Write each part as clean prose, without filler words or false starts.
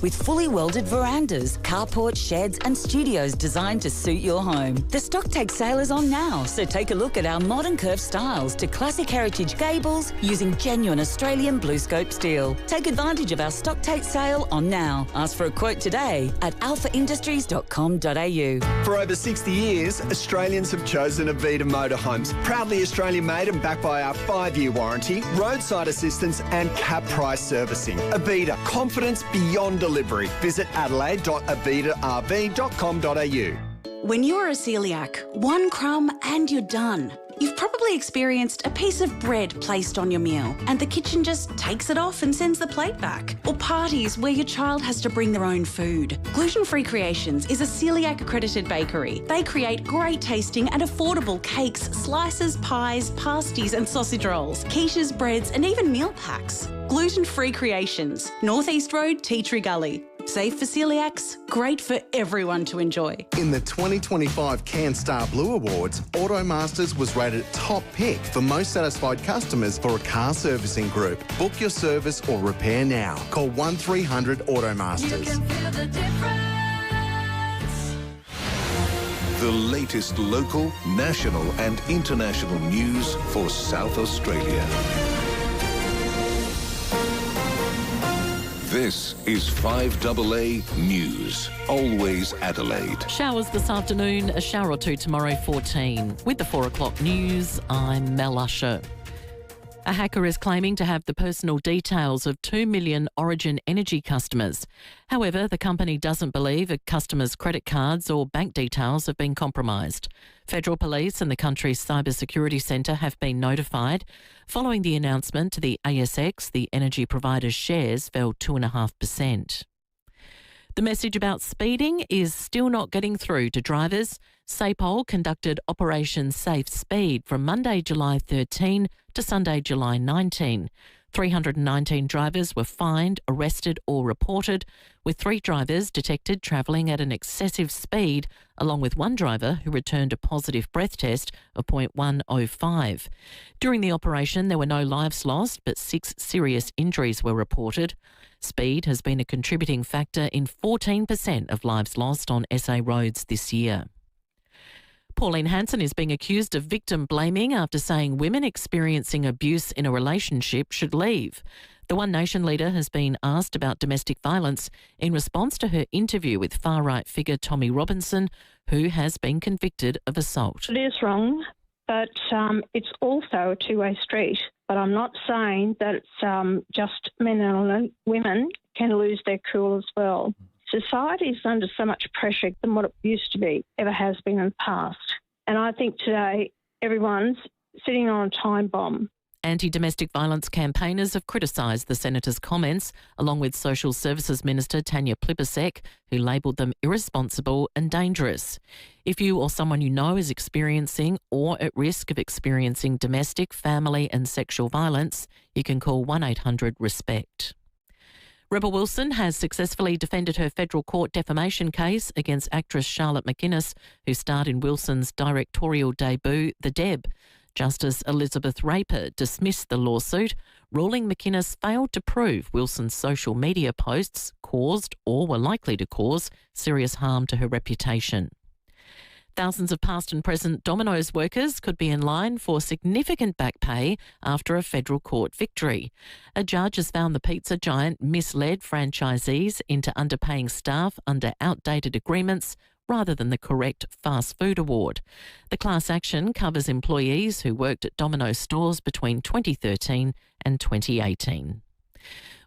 with fully welded verandas, carports, sheds and studios designed to suit your home. The stocktake sale is on now, so take a look at our modern curved styles to classic heritage gables using genuine Australian BlueScope steel. Take advantage of our stocktake sale on now. Ask for a quote today at alphaindustries.com.au. For over 60 years, Australians have chosen FIVEAA motorhomes. Proudly Australian made and backed by our 5-year warranty, roadside assistance and cap price servicing. FIVEAA, confidence beyond delivery. Visit adelaide.avidarv.com.au. When you're a celiac, one crumb and you're done. You've probably experienced a piece of bread placed on your meal and the kitchen just takes it off and sends the plate back. Or parties where your child has to bring their own food. Gluten-Free Creations is a celiac accredited bakery. They create great tasting and affordable cakes, slices, pies, pasties and sausage rolls, quiches, breads and even meal packs. Gluten-Free Creations, North East Road, Tea Tree Gully. Safe for celiacs, great for everyone to enjoy. In the 2025 CanStar Blue Awards, Automasters was rated top pick for most satisfied customers for a car servicing group. Book your service or repair now. Call 1300 Automasters. You can feel the difference. The latest local, national and international news for South Australia. This is 5AA News, always Adelaide. Showers this afternoon, a shower or two tomorrow, 14. With the 4 o'clock news, I'm Mel Usher. A hacker is claiming to have the personal details of 2 million Origin Energy customers. However, the company doesn't believe a customer's credit cards or bank details have been compromised. Federal Police and the country's Cybersecurity Centre have been notified. Following the announcement to the ASX, the energy provider's shares fell 2.5%. The message about speeding is still not getting through to drivers. SAPOL conducted Operation Safe Speed from Monday, July 13 to Sunday, July 19. 319 drivers were fined, arrested or reported, with 3 drivers detected travelling at an excessive speed, along with 1 driver who returned a positive breath test of 0.105. During the operation, there were no lives lost, but 6 serious injuries were reported. Speed has been a contributing factor in 14% of lives lost on SA roads this year. Pauline Hanson is being accused of victim blaming after saying women experiencing abuse in a relationship should leave. The One Nation leader has been asked about domestic violence in response to her interview with far-right figure Tommy Robinson, who has been convicted of assault. It is wrong, but it's also a two-way street. But I'm not saying that it's just men and women can lose their cool as well. Society is under so much pressure than what it used to be, ever has been in the past. And I think today everyone's sitting on a time bomb. Anti-domestic violence campaigners have criticised the Senator's comments, along with Social Services Minister Tanya Plibersek, who labelled them irresponsible and dangerous. If you or someone you know is experiencing or at risk of experiencing domestic, family and sexual violence, you can call 1-800-RESPECT. Rebel Wilson has successfully defended her federal court defamation case against actress Charlotte McInnes, who starred in Wilson's directorial debut, The Deb. Justice Elizabeth Raper dismissed the lawsuit, ruling McInnes failed to prove Wilson's social media posts caused or were likely to cause serious harm to her reputation. Thousands of past and present Domino's workers could be in line for significant back pay after a federal court victory. A judge has found the pizza giant misled franchisees into underpaying staff under outdated agreements rather than the correct fast food award. The class action covers employees who worked at Domino's stores between 2013 and 2018.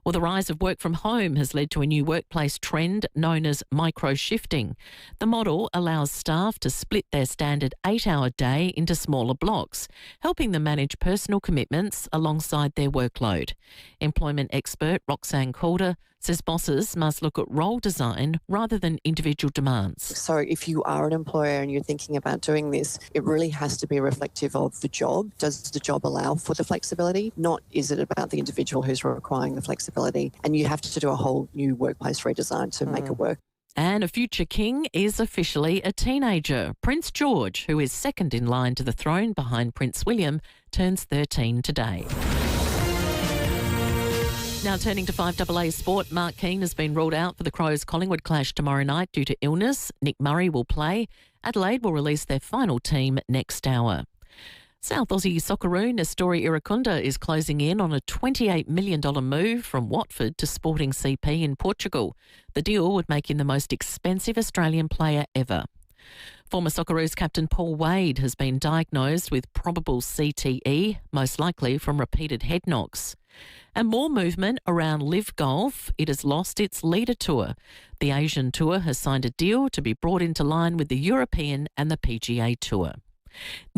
Well, the rise of work from home has led to a new workplace trend known as micro-shifting. The model allows staff to split their standard 8-hour day into smaller blocks, helping them manage personal commitments alongside their workload. Employment expert Roxanne Calder says bosses must look at role design rather than individual demands. So if you are an employer and you're thinking about doing this, it really has to be reflective of the job. Does the job allow for the flexibility? Not is it about the individual who's requiring the flexibility? And you have to do a whole new workplace redesign to make it work. And a future king is officially a teenager. Prince George, who is second in line to the throne behind Prince William, turns 13 today. Now turning to 5AA sport, Mark Keane has been ruled out for the Crows-Collingwood clash tomorrow night due to illness. Nick Murray will play. Adelaide will release their final team next hour. South Aussie Socceroo Nestori Iracunda is closing in on a $28 million move from Watford to Sporting CP in Portugal. The deal would make him the most expensive Australian player ever. Former Socceroos captain Paul Wade has been diagnosed with probable CTE, most likely from repeated head knocks. And more movement around Live Golf. It has lost its leader tour. The Asian Tour has signed a deal to be brought into line with the European and the PGA Tour.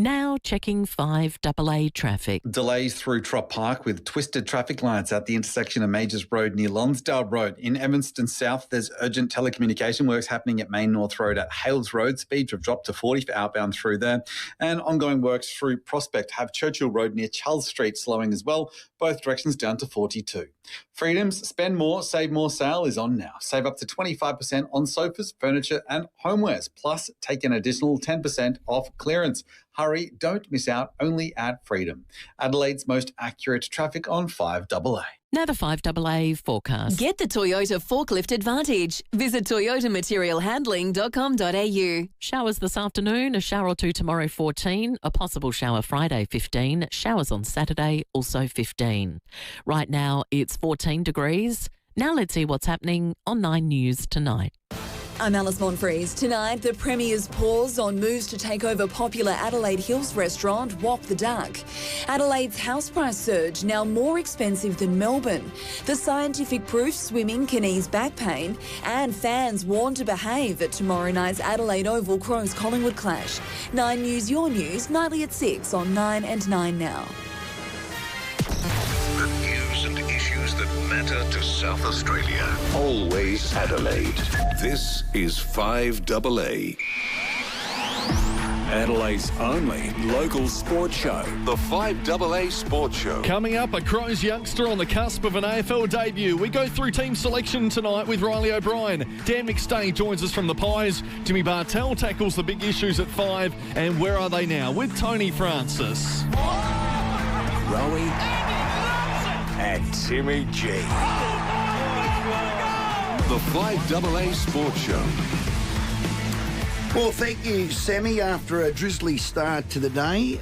Now checking 5AA traffic. Delays through Trop Park with twisted traffic lights at the intersection of Majors Road near Lonsdale Road. In Evanston South, there's urgent telecommunication works happening at Main North Road at Hales Road. Speeds have dropped to 40 for outbound through there. And ongoing works through Prospect have Churchill Road near Charles Street slowing as well, both directions down to 42. Freedom's Spend More, Save More sale is on now. Save up to 25% on sofas, furniture and homewares, plus take an additional 10% off clearance. Hurry, don't miss out, only at Freedom. Adelaide's most accurate traffic on 5AA. Now the 5AA forecast. Get the Toyota Forklift Advantage. Visit toyotamaterialhandling.com.au. Showers this afternoon, a shower or two tomorrow 14, a possible shower Friday 15, showers on Saturday also 15. Right now it's 14 degrees. Now let's see what's happening on 9 News tonight. I'm Alice Monfries. Tonight, the Premier's pause on moves to take over popular Adelaide Hills restaurant Walk the Duck. Adelaide's house price surge now more expensive than Melbourne. The scientific proof swimming can ease back pain, and fans warned to behave at tomorrow night's Adelaide Oval Crows-Collingwood clash. 9 News, your news, nightly at 6 on 9 and 9 now. The news and issues that matter to South Australia. Always Adelaide. This is 5AA. Adelaide's only local sports show. The 5AA Sports Show. Coming up, a Crows youngster on the cusp of an AFL debut. We go through team selection tonight with Riley O'Brien. Dan McStay joins us from the Pies. Timmy Bartell tackles the big issues at 5. And where are they now? With Tony Francis. Rowey and Timmy G. The 5AA Sports Show. Well, thank you, Sammy, after a drizzly start to the day.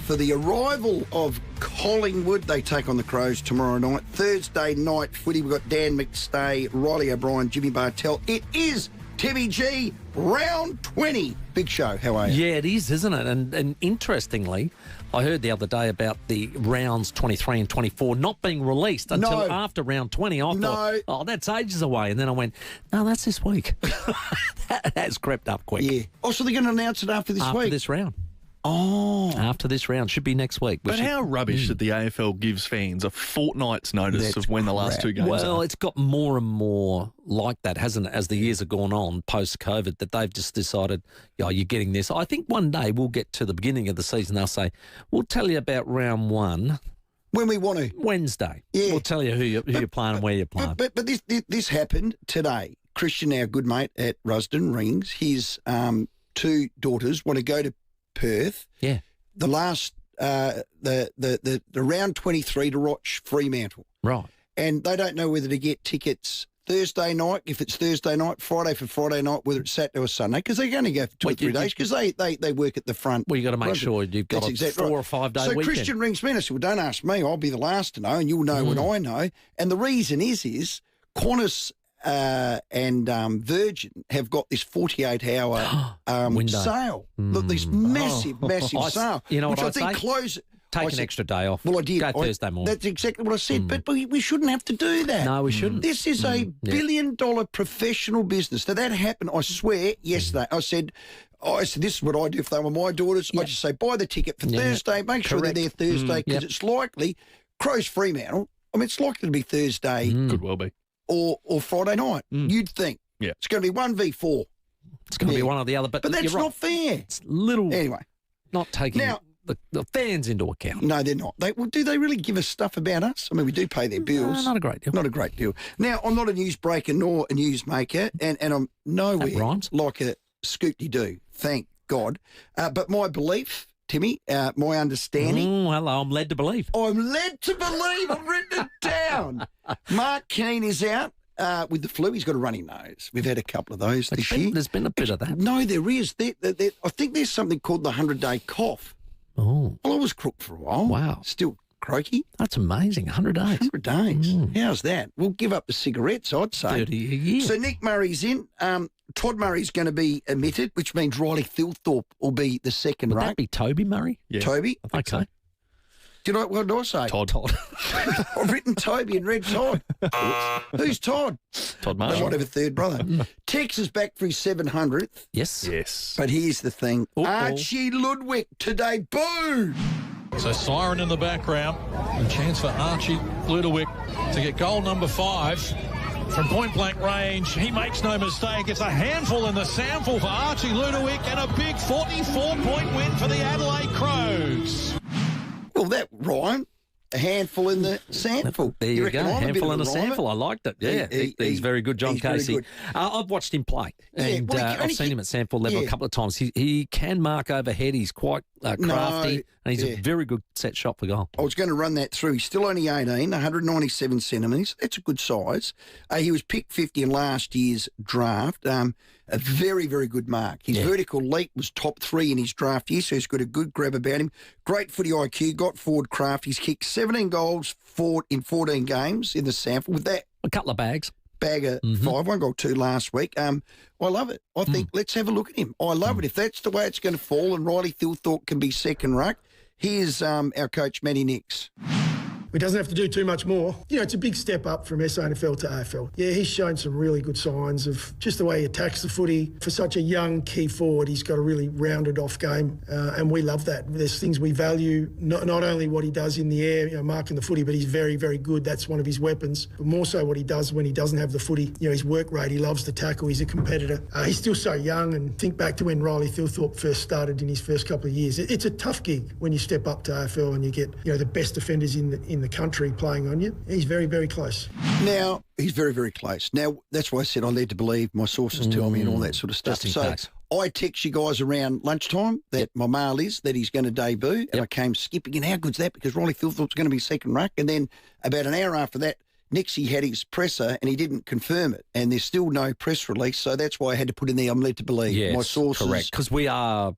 For the arrival of Collingwood, they take on the Crows tomorrow night. Thursday night footy, we've got Dan McStay, Riley O'Brien, Jimmy Bartell. It is Timmy G, round 20. Big show. How are you? Yeah, it is, isn't it? And interestingly, I heard the other day about the rounds 23 and 24 not being released until after round 20. I thought, oh, that's ages away. And then I went, no, that's this week. That has crept up quick. Yeah. Oh, so they're going to announce it after this week? After this round. Oh. After this round. Should be next week. But how rubbish that the AFL gives fans a fortnight's notice of when the last two games are. Well, it's got more and more like that, hasn't it, as the years have gone on post-COVID, that they've just decided, oh, you're getting this. I think one day we'll get to the beginning of the season, they'll say, we'll tell you about round 1. When we want to. Wednesday. Yeah. We'll tell you who you're playing and where you're playing. But this happened today. Christian, our good mate at Rusden Rings, his 2 daughters want to go to Perth. Yeah. The last the round 23 to watch Fremantle. Right. And they don't know whether to get tickets Thursday night, if it's Thursday night, Friday for Friday night, whether it's Saturday or Sunday, because they're going to go for 2 or 3 days because they work at the front. Well, you've got to make sure you've got a 4 or 5 day weekend. So Christian rings me and I said, well, don't ask me. I'll be the last to know and you'll know when I know. And the reason is Qantas and Virgin have got this 48-hour sale. Look, this massive sale. You know which what I think close. Take an extra day off. Well, I did. Go Thursday morning. That's exactly what I said. But we shouldn't have to do that. No, we shouldn't. This is a billion-dollar professional business. Now, that happened, I swear, yesterday. I said, this is what I do if they were my daughters. I just say, buy the ticket for Thursday. Make sure they're there Thursday because it's likely, Crows Fremantle, I mean, it's likely to be Thursday. Could well be. Or Friday night. You'd think. Yeah. It's going to be 1v4. It's going to be one or the other. But that's not fair. It's little. Anyway. Not taking the fans into account. No, they're not. Do they really give us stuff about us? I mean, we do pay their bills. No, not a great deal. Not a great deal. Now, I'm not a newsbreaker nor a newsmaker, and I'm nowhere like a Scoop-de-doo, thank God. But my belief, Timmy. My understanding. Hello, I'm led to believe. I'm led to believe. I've written it down. Mark Keane is out with the flu. He's got a runny nose. We've had a couple of those this year. There's been a bit of that. No, there is. I think there's something called the 100-day cough. Oh. Well, I was crooked for a while. Wow. Still croaky. That's amazing. 100 days. 100 days. How's that? We'll give up the cigarettes, I'd say. 30 a year. So Nick Murray's in. Todd Murray's going to be omitted, which means Riley Thilthorpe will be the second Would ruck. that be Toby Murray? Yeah. Toby? Okay. So. What did I say? Todd. I've written Toby and read Todd. Who's Todd? Todd Marshall. They might have a third brother. Tex is back for his 700th. Yes. But here's the thing. Archie Ludwig to debut. So siren in the background and chance for Archie Ludwig to get goal number 5 from point-blank range. He makes no mistake. It's a handful in the sample for Archie Ludwig and a big 44-point win for the Adelaide Crows. Well, that rhymed. A handful in the sample. There you go. Handful in a sample. I liked it. Yeah, he's very good, John Casey. Good. I've watched him play, and I've seen him at sample level a couple of times. He can mark overhead. He's quite crafty, and he's a very good set shot for goal. I was going to run that through. He's still only 18, 197 centimetres. That's a good size. He was picked 50 in last year's draft. A very, very good mark. His vertical leap was top 3 in his draft year, so he's got a good grab about him. Great footy IQ, got forward craft. He's kicked 17 goals in 14 games in the sample. With that, a couple of bags. Bag of 5, 1 goal 2 last week. I love it. I think let's have a look at him. I love it. If that's the way it's going to fall and Riley Thilthorpe can be second ruck, here's our coach, Matty Nix. He doesn't have to do too much more. It's a big step up from SANFL to AFL. Yeah, he's shown some really good signs of just the way he attacks the footy. For such a young key forward, he's got a really rounded off game, and we love that. There's things we value, not only what he does in the air, marking the footy, but he's very, very good. That's one of his weapons. But more so what he does when he doesn't have the footy. His work rate, he loves to tackle, he's a competitor. He's still so young, and think back to when Riley Thilthorpe first started in his first couple of years. It's a tough gig when you step up to AFL and you get the best defenders in the country playing on you. He's very, very close. Now, he's very, very close. Now, that's why I said I led to believe. My sources tell me and all that sort of stuff. So I text you guys around lunchtime that my mail is that he's going to debut, and I came skipping. And how good's that? Because Riley Thilthorpe's going to be second ruck. And then about an hour after that, Nixie had his presser and he didn't confirm it. And there's still no press release. So that's why I had to put in there, I'm led to believe. Yes, my sources. correct. Because we are,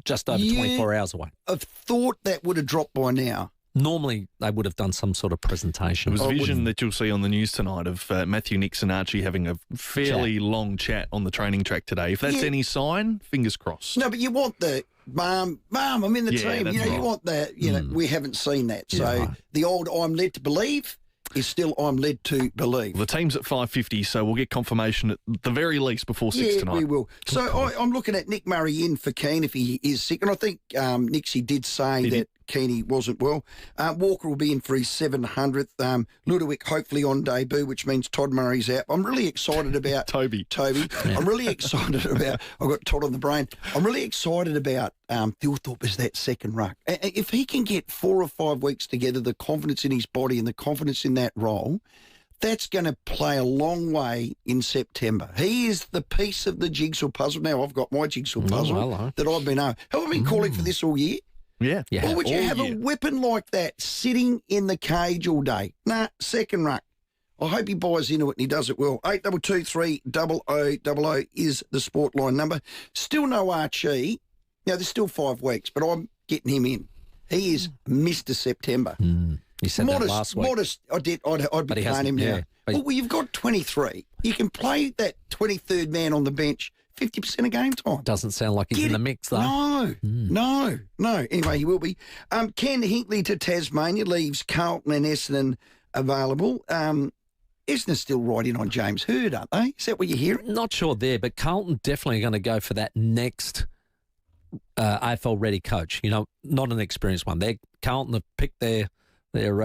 just over 24 hours away. I've thought that would have dropped by now. Normally, they would have done some sort of presentation. There was vision that you'll see on the news tonight of Matthew Nix and Archie having a fairly long chat on the training track today. If that's any sign, fingers crossed. No, but you want the, Mum, I'm in the team. You want that. We haven't seen that. So the old I'm led to believe is still I'm led to believe. The team's at 5:50, so we'll get confirmation at the very least before 6 tonight. We will. So I'm looking at Nick Murray in for Keane if he is sick. And I think Nixie did say that Keane wasn't well. Walker will be in for his 700th. Ludwig hopefully on debut, which means Todd Murray's out. I'm really excited about Toby. I'm really excited about. I've got Todd on the brain. I'm really excited about Thilthorpe as that second ruck. If he can get 4 or 5 weeks together, the confidence in his body and the confidence in that role, that's going to play a long way in September. He is the piece of the jigsaw puzzle. Now I've got my jigsaw puzzle that I've been Have I been calling for this all year? Yeah. Or would you have a weapon like that sitting in the cage all day? Nah, second ruck. I hope he buys into it and he does it well. 8223 0000 is the sport line number. Still no Archie. Now, there's still 5 weeks, but I'm getting him in. He is Mr. September. You said that last week. Modest. I'd be playing him now. Well, you've got 23. You can play that 23rd man on the bench 50% of game time. Doesn't sound like he's in the mix, though. No. Anyway, he will be. Ken Hinkley to Tasmania leaves Carlton and Essendon available. Essendon's still right in on James Hird, aren't they? Is that what you're hearing? Not sure there, but Carlton definitely going to go for that next AFL-ready coach. Not an experienced one. Carlton have picked their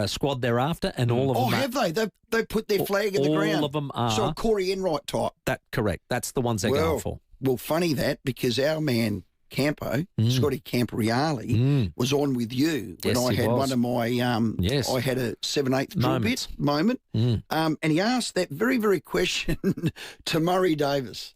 squad thereafter, and all of them. Have they? They've put their flag in the ground. All of them are. So a Corey Enright type. Correct. That's the ones they're going for. Well, funny that, because our man Campo, Scotty Camporeale, was on with you when I had one of my, I had a 7/8 drill bit moment, and he asked that very, very question to Murray Davis.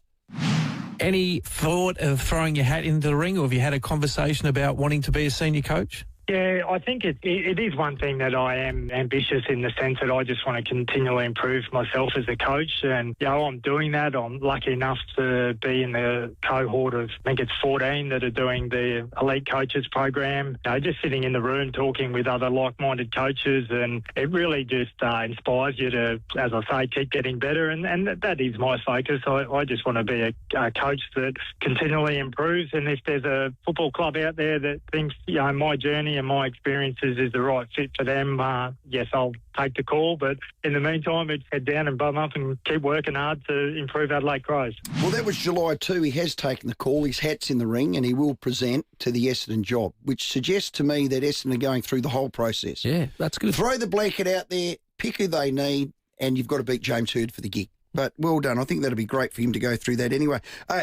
Any thought of throwing your hat into the ring, or have you had a conversation about wanting to be a senior coach? Yeah, I think it is one thing that I am ambitious in the sense that I just want to continually improve myself as a coach. And, I'm doing that. I'm lucky enough to be in the cohort of, I think it's 14 that are doing the elite coaches program. Just sitting in the room talking with other like-minded coaches, and it really just inspires you to, as I say, keep getting better. And that is my focus. I just want to be a coach that continually improves. And if there's a football club out there that thinks, my journey and my experiences is the right fit for them, yes, I'll take the call. But in the meantime, it's head down and bum up and keep working hard to improve Adelaide Crows. Well, that was July 2. He has taken the call. His hat's in the ring and he will present to the Essendon job, which suggests to me that Essendon are going through the whole process. Yeah, that's good. Throw the blanket out there, pick who they need, and you've got to beat James Hird for the gig. But well done. I think that'll be great for him to go through that anyway.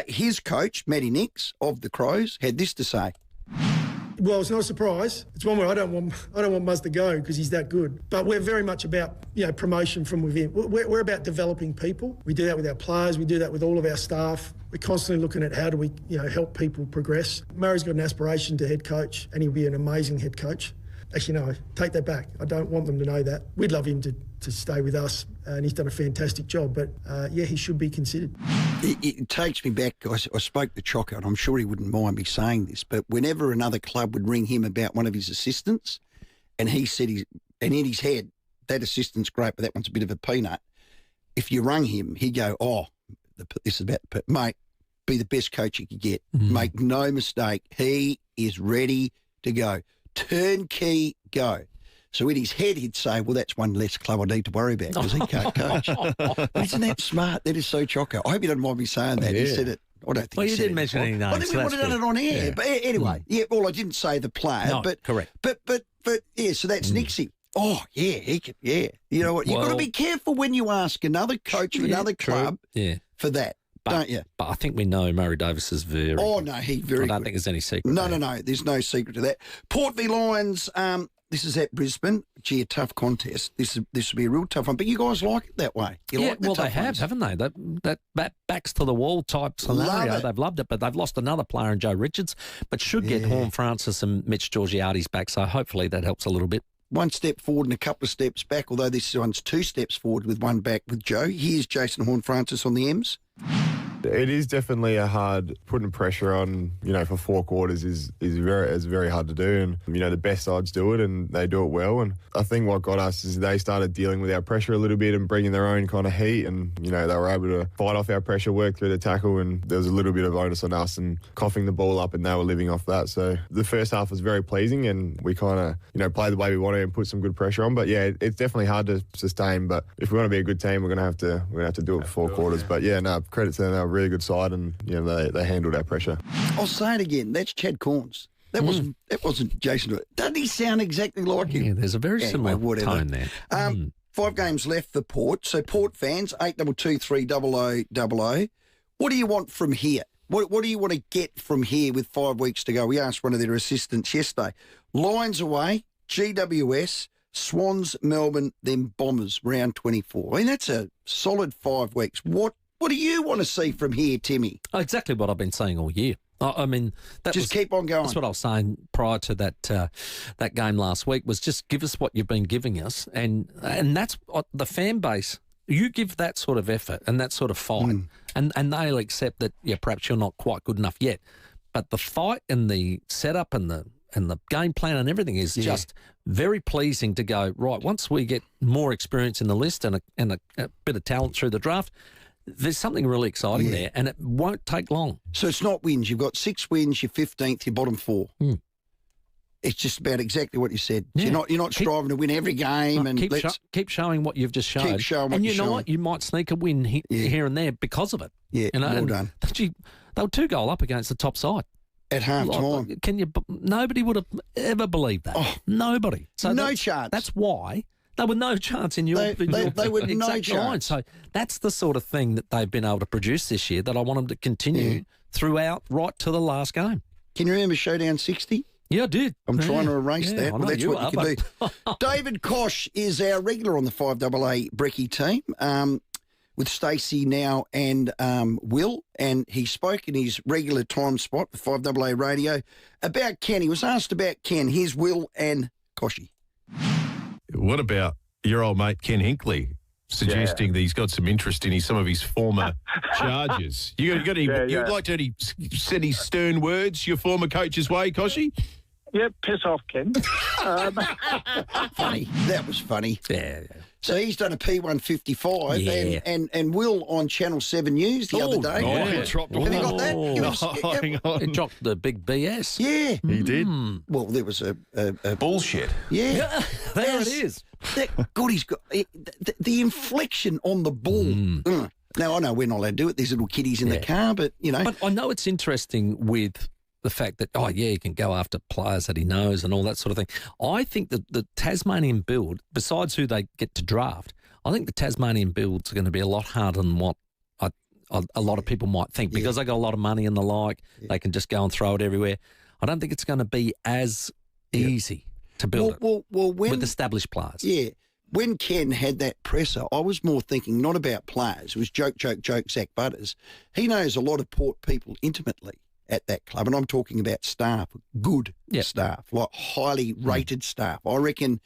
His coach, Matty Nix of the Crows, had this to say. Well, it's not a surprise. It's one where I don't want Muzz to go because he's that good. But we're very much about promotion from within. We're about developing people. We do that with our players. We do that with all of our staff. We're constantly looking at how do we help people progress. Murray's got an aspiration to head coach, and he'll be an amazing head coach. Actually, no, take that back. I don't want them to know that. We'd love him to stay with us, and he's done a fantastic job. But, he should be considered. It takes me back. I spoke to Chocker, and I'm sure he wouldn't mind me saying this, but whenever another club would ring him about one of his assistants, and he said, and in his head, that assistant's great, but that one's a bit of a peanut. If you rung him, he'd go, this is about, mate, be the best coach you could get. Mm-hmm. Make no mistake. He is ready to go. Turnkey, go. So in his head, he'd say, well, that's one less club I need to worry about because he can't coach. But isn't that smart? That is so chocker. I hope you don't mind me saying that. Yeah. He said it. I don't think well, he you said didn't mention any names. I think we would have done it on air. Yeah. But anyway, I didn't say the player. No, but correct. But yeah, so that's Nixie. Oh, yeah, he could, yeah. You know what? You've got to be careful when you ask another coach of another club for that. Don't you? But I think we know Murray Davis is very Oh, no, he very good. I don't good. think there's any secret. No, there's no secret to that. Port v Lions, this is at Brisbane. Gee, a tough contest. This will be a real tough one. But you guys like it that way. You like the they have, ones. Haven't they? That backs to the wall type scenario. They've loved it, but they've lost another player in Joe Richards, but should get Horn Francis and Mitch Georgiades back, so hopefully that helps a little bit. One step forward and a couple of steps back, although this one's 2 steps forward with one back with Joe. Here's Jason Horn-Francis on the M's. It is definitely a hard putting pressure on, for 4 quarters is very hard to do. And, the best sides do it and they do it well. And I think what got us is they started dealing with our pressure a little bit and bringing their own kind of heat. And, they were able to fight off our pressure, work through the tackle. And there was a little bit of onus on us and coughing the ball up and they were living off that. So the first half was very pleasing and we kind of, played the way we wanted and put some good pressure on. But yeah, it's definitely hard to sustain. But if we want to be a good team, we're going to have to do it for 4 quarters. But yeah, credit to them. They're a really good side and they handled our pressure. I'll say it again. That's Chad Corns. That wasn't Jason. Doesn't he sound exactly like him? Yeah, there's a very similar tone there. 5 games left for Port. So Port fans, 822 300 00. What do you want from here? What do you want to get from here with 5 weeks to go? We asked one of their assistants yesterday. Lions away, GWS, Swans, Melbourne, then Bombers, round 24. I mean, that's a solid 5 weeks. What do you want to see from here, Timmy? Exactly what I've been saying all year. I mean, keep on going. That's what I was saying prior to that game last week. Was just give us what you've been giving us, and that's what the fan base. You give that sort of effort and that sort of fight, and they'll accept that. Yeah, perhaps you're not quite good enough yet, but the fight and the setup and the game plan and everything is just very pleasing to go right. Once we get more experience in the list and a bit of talent through the draft. There's something really exciting there, and it won't take long. So it's not wins. You've got 6 wins, you're 15th, you're bottom 4. It's just about exactly what you said. Yeah. You're not striving to win every game. Keep showing what you've just shown. Keep showing what you've shown. And you know what? You might sneak a win here and there because of it. Yeah, well done. They were 2 goal up against the top side. At half time. Nobody would have ever believed that. Oh, nobody. So no chance. That's why. There were no chance in your they were no chance. Line. So that's the sort of thing that they've been able to produce this year that I want them to continue throughout right to the last game. Can you remember Showdown 60? Yeah, I did. I'm trying to erase that. Well, that's what you can do. David Kosh is our regular on the 5AA Brekkie team. with Stacey now and Will, and he spoke in his regular time spot for 5AA Radio about Ken. He was asked about Ken. Here's Will and Koshy. What about your old mate Ken Hinkley suggesting that he's got some interest in some of his former charges? You'd like to send his stern words your former coach's way, Koshy? Yep, piss off, Ken. Funny. That was funny. Yeah. So he's done a P155 and Will on Channel 7 News the other day. Have you got that? Hang on. It dropped the big BS. Yeah. He did. Well, there was a bullshit. Yeah. There it is. God, he's got the inflection on the ball. Now, I know we're not allowed to do it. There's little kiddies in the car, but, you know. But I know it's interesting with the fact that, he can go after players that he knows and all that sort of thing. I think that the Tasmanian build, besides who they get to draft, I think the Tasmanian builds are going to be a lot harder than what a lot of people might think because they got a lot of money and the like. They can just go and throw it everywhere. I don't think it's going to be as easy to build with established players. Yeah. When Ken had that presser, I was more thinking not about players. It was joke, Zach Butters. He knows a lot of Port people intimately at that club, and I'm talking about staff, good staff, like highly rated staff. I reckon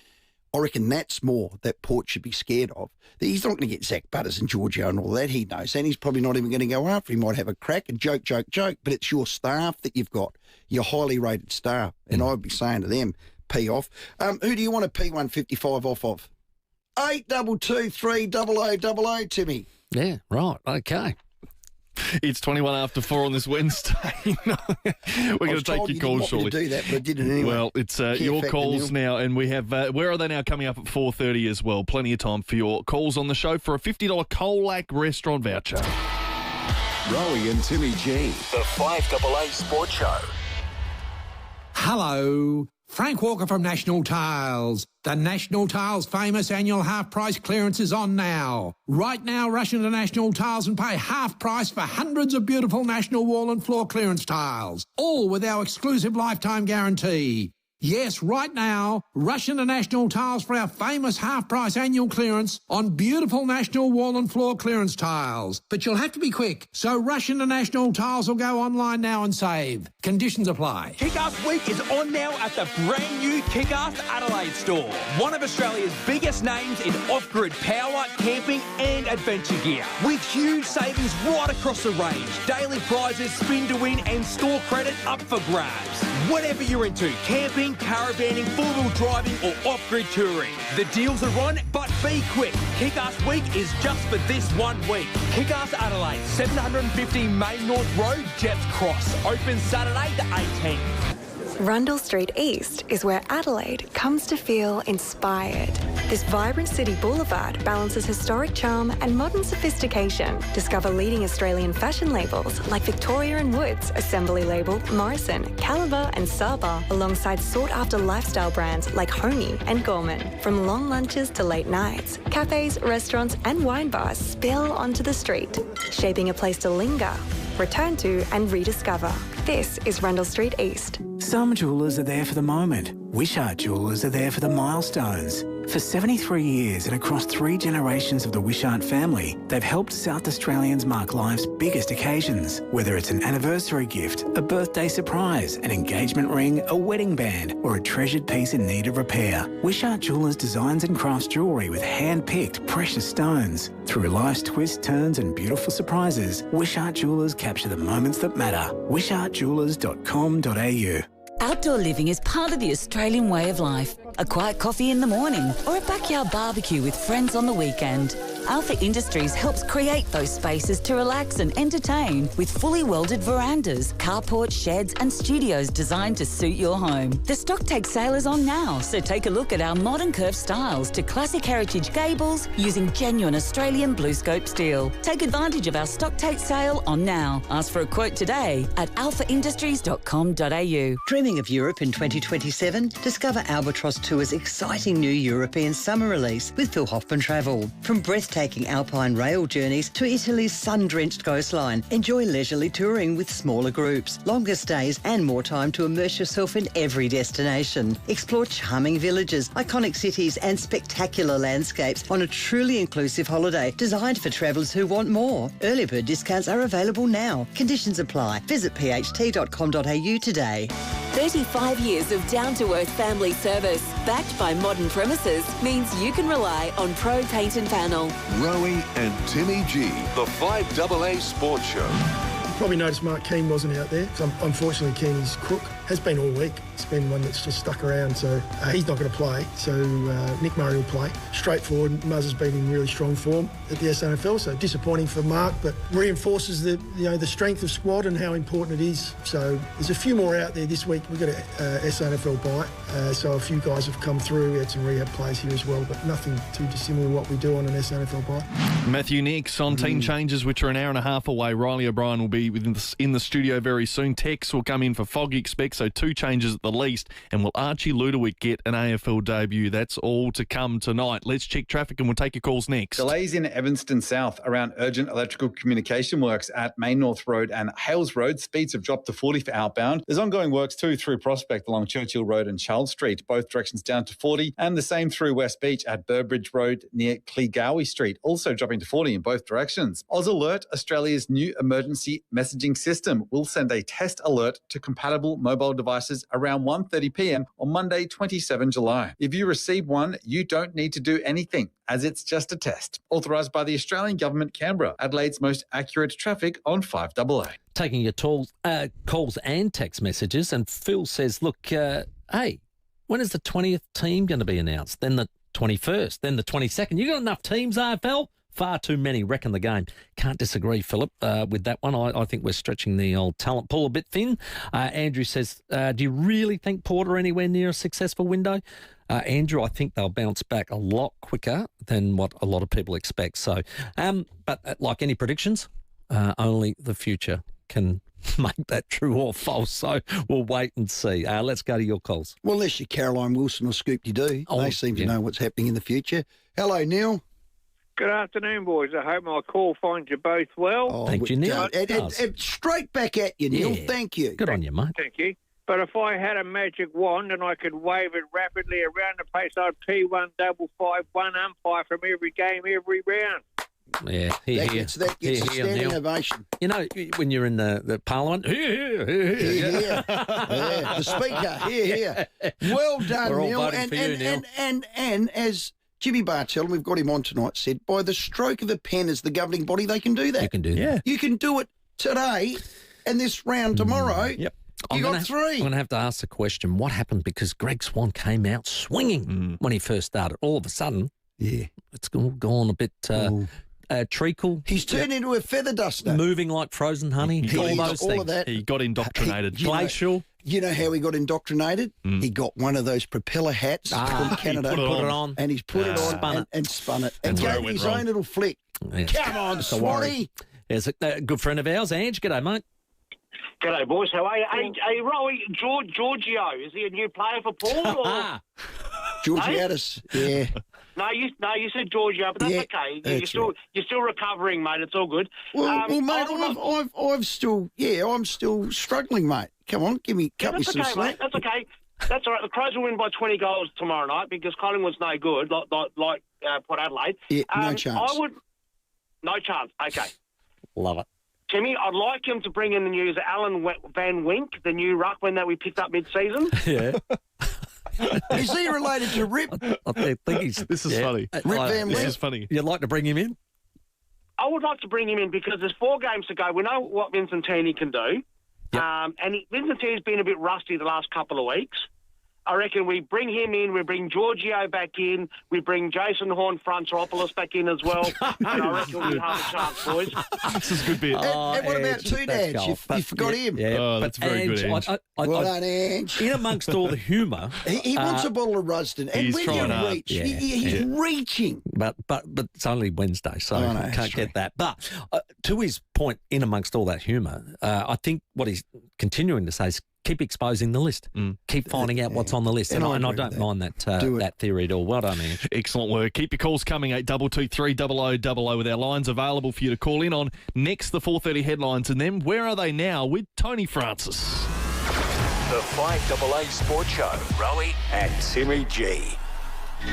that's more that Port should be scared of. He's not going to get Zach Butters and Giorgio and all that, he knows, and he's probably not even going to go after. He might have a crack and joke, but it's your staff that you've got, your highly rated staff, and I'd be saying to them, pee off. Who do you want a P155 off of? 822 300 Timmy. Yeah, right, okay. It's 21 after 4 on this Wednesday. We're going to take your calls shortly. I do that, but I did it anyway. Well, it's your calls now, and we have where are they now coming up at 4:30 as well. Plenty of time for your calls on the show for a $50 Colac restaurant voucher. Rowey and Timmy G, the 5AA Sports Show. Hello, Frank Walker from National Tiles. The National Tiles famous annual half-price clearance is on now. Right now, rush into National Tiles and pay half price for hundreds of beautiful National wall and floor clearance tiles, all with our exclusive lifetime guarantee. Yes, right now, rush into National Tiles for our famous half-price annual clearance on beautiful National wall and floor clearance tiles. But you'll have to be quick, so rush into National Tiles or go online now and save. Conditions apply. Kick-Ass Week is on now at the brand new Kick-Ass Adelaide store. One of Australia's biggest names in off-grid power, camping and adventure gear. With huge savings right across the range. Daily prizes, spin to win and store credit up for grabs. Whatever you're into, camping, caravanning, four-wheel driving or off-grid touring. The deals are on, but be quick. Kick-Ass Week is just for this 1 week. Kick-Ass Adelaide, 750 Main North Road, Jepps Cross. Open Saturday the 18th. Rundle Street East is where Adelaide comes to feel inspired. This vibrant city boulevard balances historic charm and modern sophistication. Discover leading Australian fashion labels like Victoria & Woods, Assembly Label, Morrison, Caliber and Saba, alongside sought-after lifestyle brands like Honey and Gorman. From long lunches to late nights, cafes, restaurants and wine bars spill onto the street, shaping a place to linger, return to and rediscover. This is Rundle Street East. Some jewellers are there for the moment. Wishart Jewellers are there for the milestones. For 73 years and across 3 generations of the Wishart family, they've helped South Australians mark life's biggest occasions. Whether it's an anniversary gift, a birthday surprise, an engagement ring, a wedding band, or a treasured piece in need of repair, Wishart Jewellers designs and crafts jewellery with hand-picked precious stones. Through life's twists, turns and beautiful surprises, Wishart Jewellers capture the moments that matter. wishartjewellers.com.au. Outdoor living is part of the Australian way of life. A quiet coffee in the morning or a backyard barbecue with friends on the weekend. Alpha Industries helps create those spaces to relax and entertain with fully welded verandas, carport, sheds and studios designed to suit your home. The stock take sale is on now, so take a look at our modern curved styles to classic heritage gables using genuine Australian blue scope steel. Take advantage of our stock take sale on now. Ask for a quote today at alphaindustries.com.au. Dreaming of Europe in 2027? Discover Albatross Tour's exciting new European summer release with Phil Hoffman Travel. From breathtaking breathtaking alpine rail journeys to Italy's sun-drenched coastline. Enjoy leisurely touring with smaller groups, longer stays and more time to immerse yourself in every destination. Explore charming villages, iconic cities and spectacular landscapes on a truly inclusive holiday designed for travellers who want more. Early bird discounts are available now. Conditions apply. Visit pht.com.au today. 35 years of down-to-earth family service, backed by modern premises, means you can rely on Pro Paint and Panel. Rowey and Timmy G, the 5AA Sports Show. You probably noticed Mark Keane wasn't out there. Unfortunately, Keeney's crook has been all week. It's been one that's just stuck around, so he's not going to play. So Nick Murray will play. Straightforward, Muzz has been in really strong form at the SANFL, so disappointing for Mark, but reinforces the strength of squad and how important it is. So there's a few more out there this week. We've got a SANFL bye, so a few guys have come through. We had some rehab plays here as well, but nothing too dissimilar to what we do on an SANFL bye. Matthew Nix on team changes, which are an hour and a half away. Riley O'Brien will be in the studio very soon. Tex will come in for Foggy Expect, so 2 changes at the least. And will Archie Ludowick get an AFL debut? That's all to come tonight. Let's check traffic and we'll take your calls next. Delays in Evanston South around urgent electrical communication works at Main North Road and Hales Road. Speeds have dropped to 40 for outbound. There's ongoing works too through Prospect along Churchill Road and Charles Street, both directions down to 40, and the same through West Beach at Burbridge Road near Cleegowie Street, also dropping to 40 in both directions. Oz Alert, Australia's new emergency messaging system, will send a test alert to compatible mobile devices around 1:30 p.m. on Monday, 27 July. If you receive one, you don't need to do anything, as it's just a test. Authorised by the Australian Government, Canberra, Adelaide's most accurate traffic on 5AA. Taking your calls and text messages, and Phil says, look, hey, when is the 20th team going to be announced? Then the 21st, then the 22nd. You got enough teams, AFL? Far too many. Reckon the game. Can't disagree, Philip, with that one. I think we're stretching the old talent pool a bit thin. Andrew says, do you really think Port are anywhere near a successful window? Andrew, I think they'll bounce back a lot quicker than what a lot of people expect. So, but like any predictions, only the future can make that true or false. So we'll wait and see. Let's go to your calls. Well, unless you're Caroline Wilson or Scoop-de-Doo, they seem to know what's happening in the future. Hello, Neil. Good afternoon, boys. I hope my call finds you both well. Oh, thank you, Neil. Straight back at you, Neil. Yeah. Thank you. Good on you, mate. Thank you. But if I had a magic wand and I could wave it rapidly around the place, I'd P1 double 5 1 umpire from every game, every round. Yeah, that gets a standing ovation. You know, when you're in the Parliament, here. The Speaker, here. Well done, Neil. And as Jimmy Bartell, we've got him on tonight, said, by the stroke of a pen as the governing body, they can do that. You can do that. You can do it today and this round tomorrow. Yep. You got 3. I'm going to have to ask the question, what happened? Because Greg Swan came out swinging when he first started. All of a sudden, it's gone a bit treacle. He's turned into a feather duster. Moving like frozen honey. All those things. Of that. He got indoctrinated. Glacial. You know how he got indoctrinated? He got one of those propeller hats from Canada. He put it on. And he's put it on and spun it. And gave his own little flick. Yes. Come on, Swanee. There's a good friend of ours, Ange. G'day, mate. G'day, boys. How are you? Hey, Rowey, Giorgio, is he a new player for Paul? Or? Georgiadis, yeah. No, you said Giorgio, but that's okay. You're still recovering, mate. It's all good. Well, mate, I'm still struggling, mate. Come on, cut me some slack. Mate. That's okay. That's all right. The Crows will win by 20 goals tomorrow night because Collingwood's no good, like Port Adelaide. Yeah, no chance. No chance. Okay. Love it. Timmy, I'd like him to bring in the news Alan Van Wink, the new ruckman that we picked up mid-season. Yeah. Is he related to Rip? I think he's... This is funny. Rip Van Wink? This is funny. You'd like to bring him in? I would like to bring him in because there's 4 games to go. We know what Vincentini can do. Yep. And Vincentini's been a bit rusty the last couple of weeks. I reckon we bring him in, we bring Giorgio back in, we bring Jason Horn-Franteropoulos back in as well, and I reckon we have a chance, boys. This is a good bit. And what about Tudaj? You forgot him. Yeah, that's very good, Ange. Well done, Ange. In amongst all the humour... he wants a bottle of Rusden, and when you reach, he's reaching. But it's only Wednesday, so you can't get that. But to his point, in amongst all that humour, I think what he's continuing to say is keep exposing the list. Keep finding out what's on the list. And I don't mind that theory at all. Well done, Ian. Excellent work. Keep your calls coming, 8223 0000 with our lines available for you to call in on. Next, the 4:30 headlines, and then Where Are They Now with Tony Francis. The 5AA Sports Show. Rowey and Timmy G.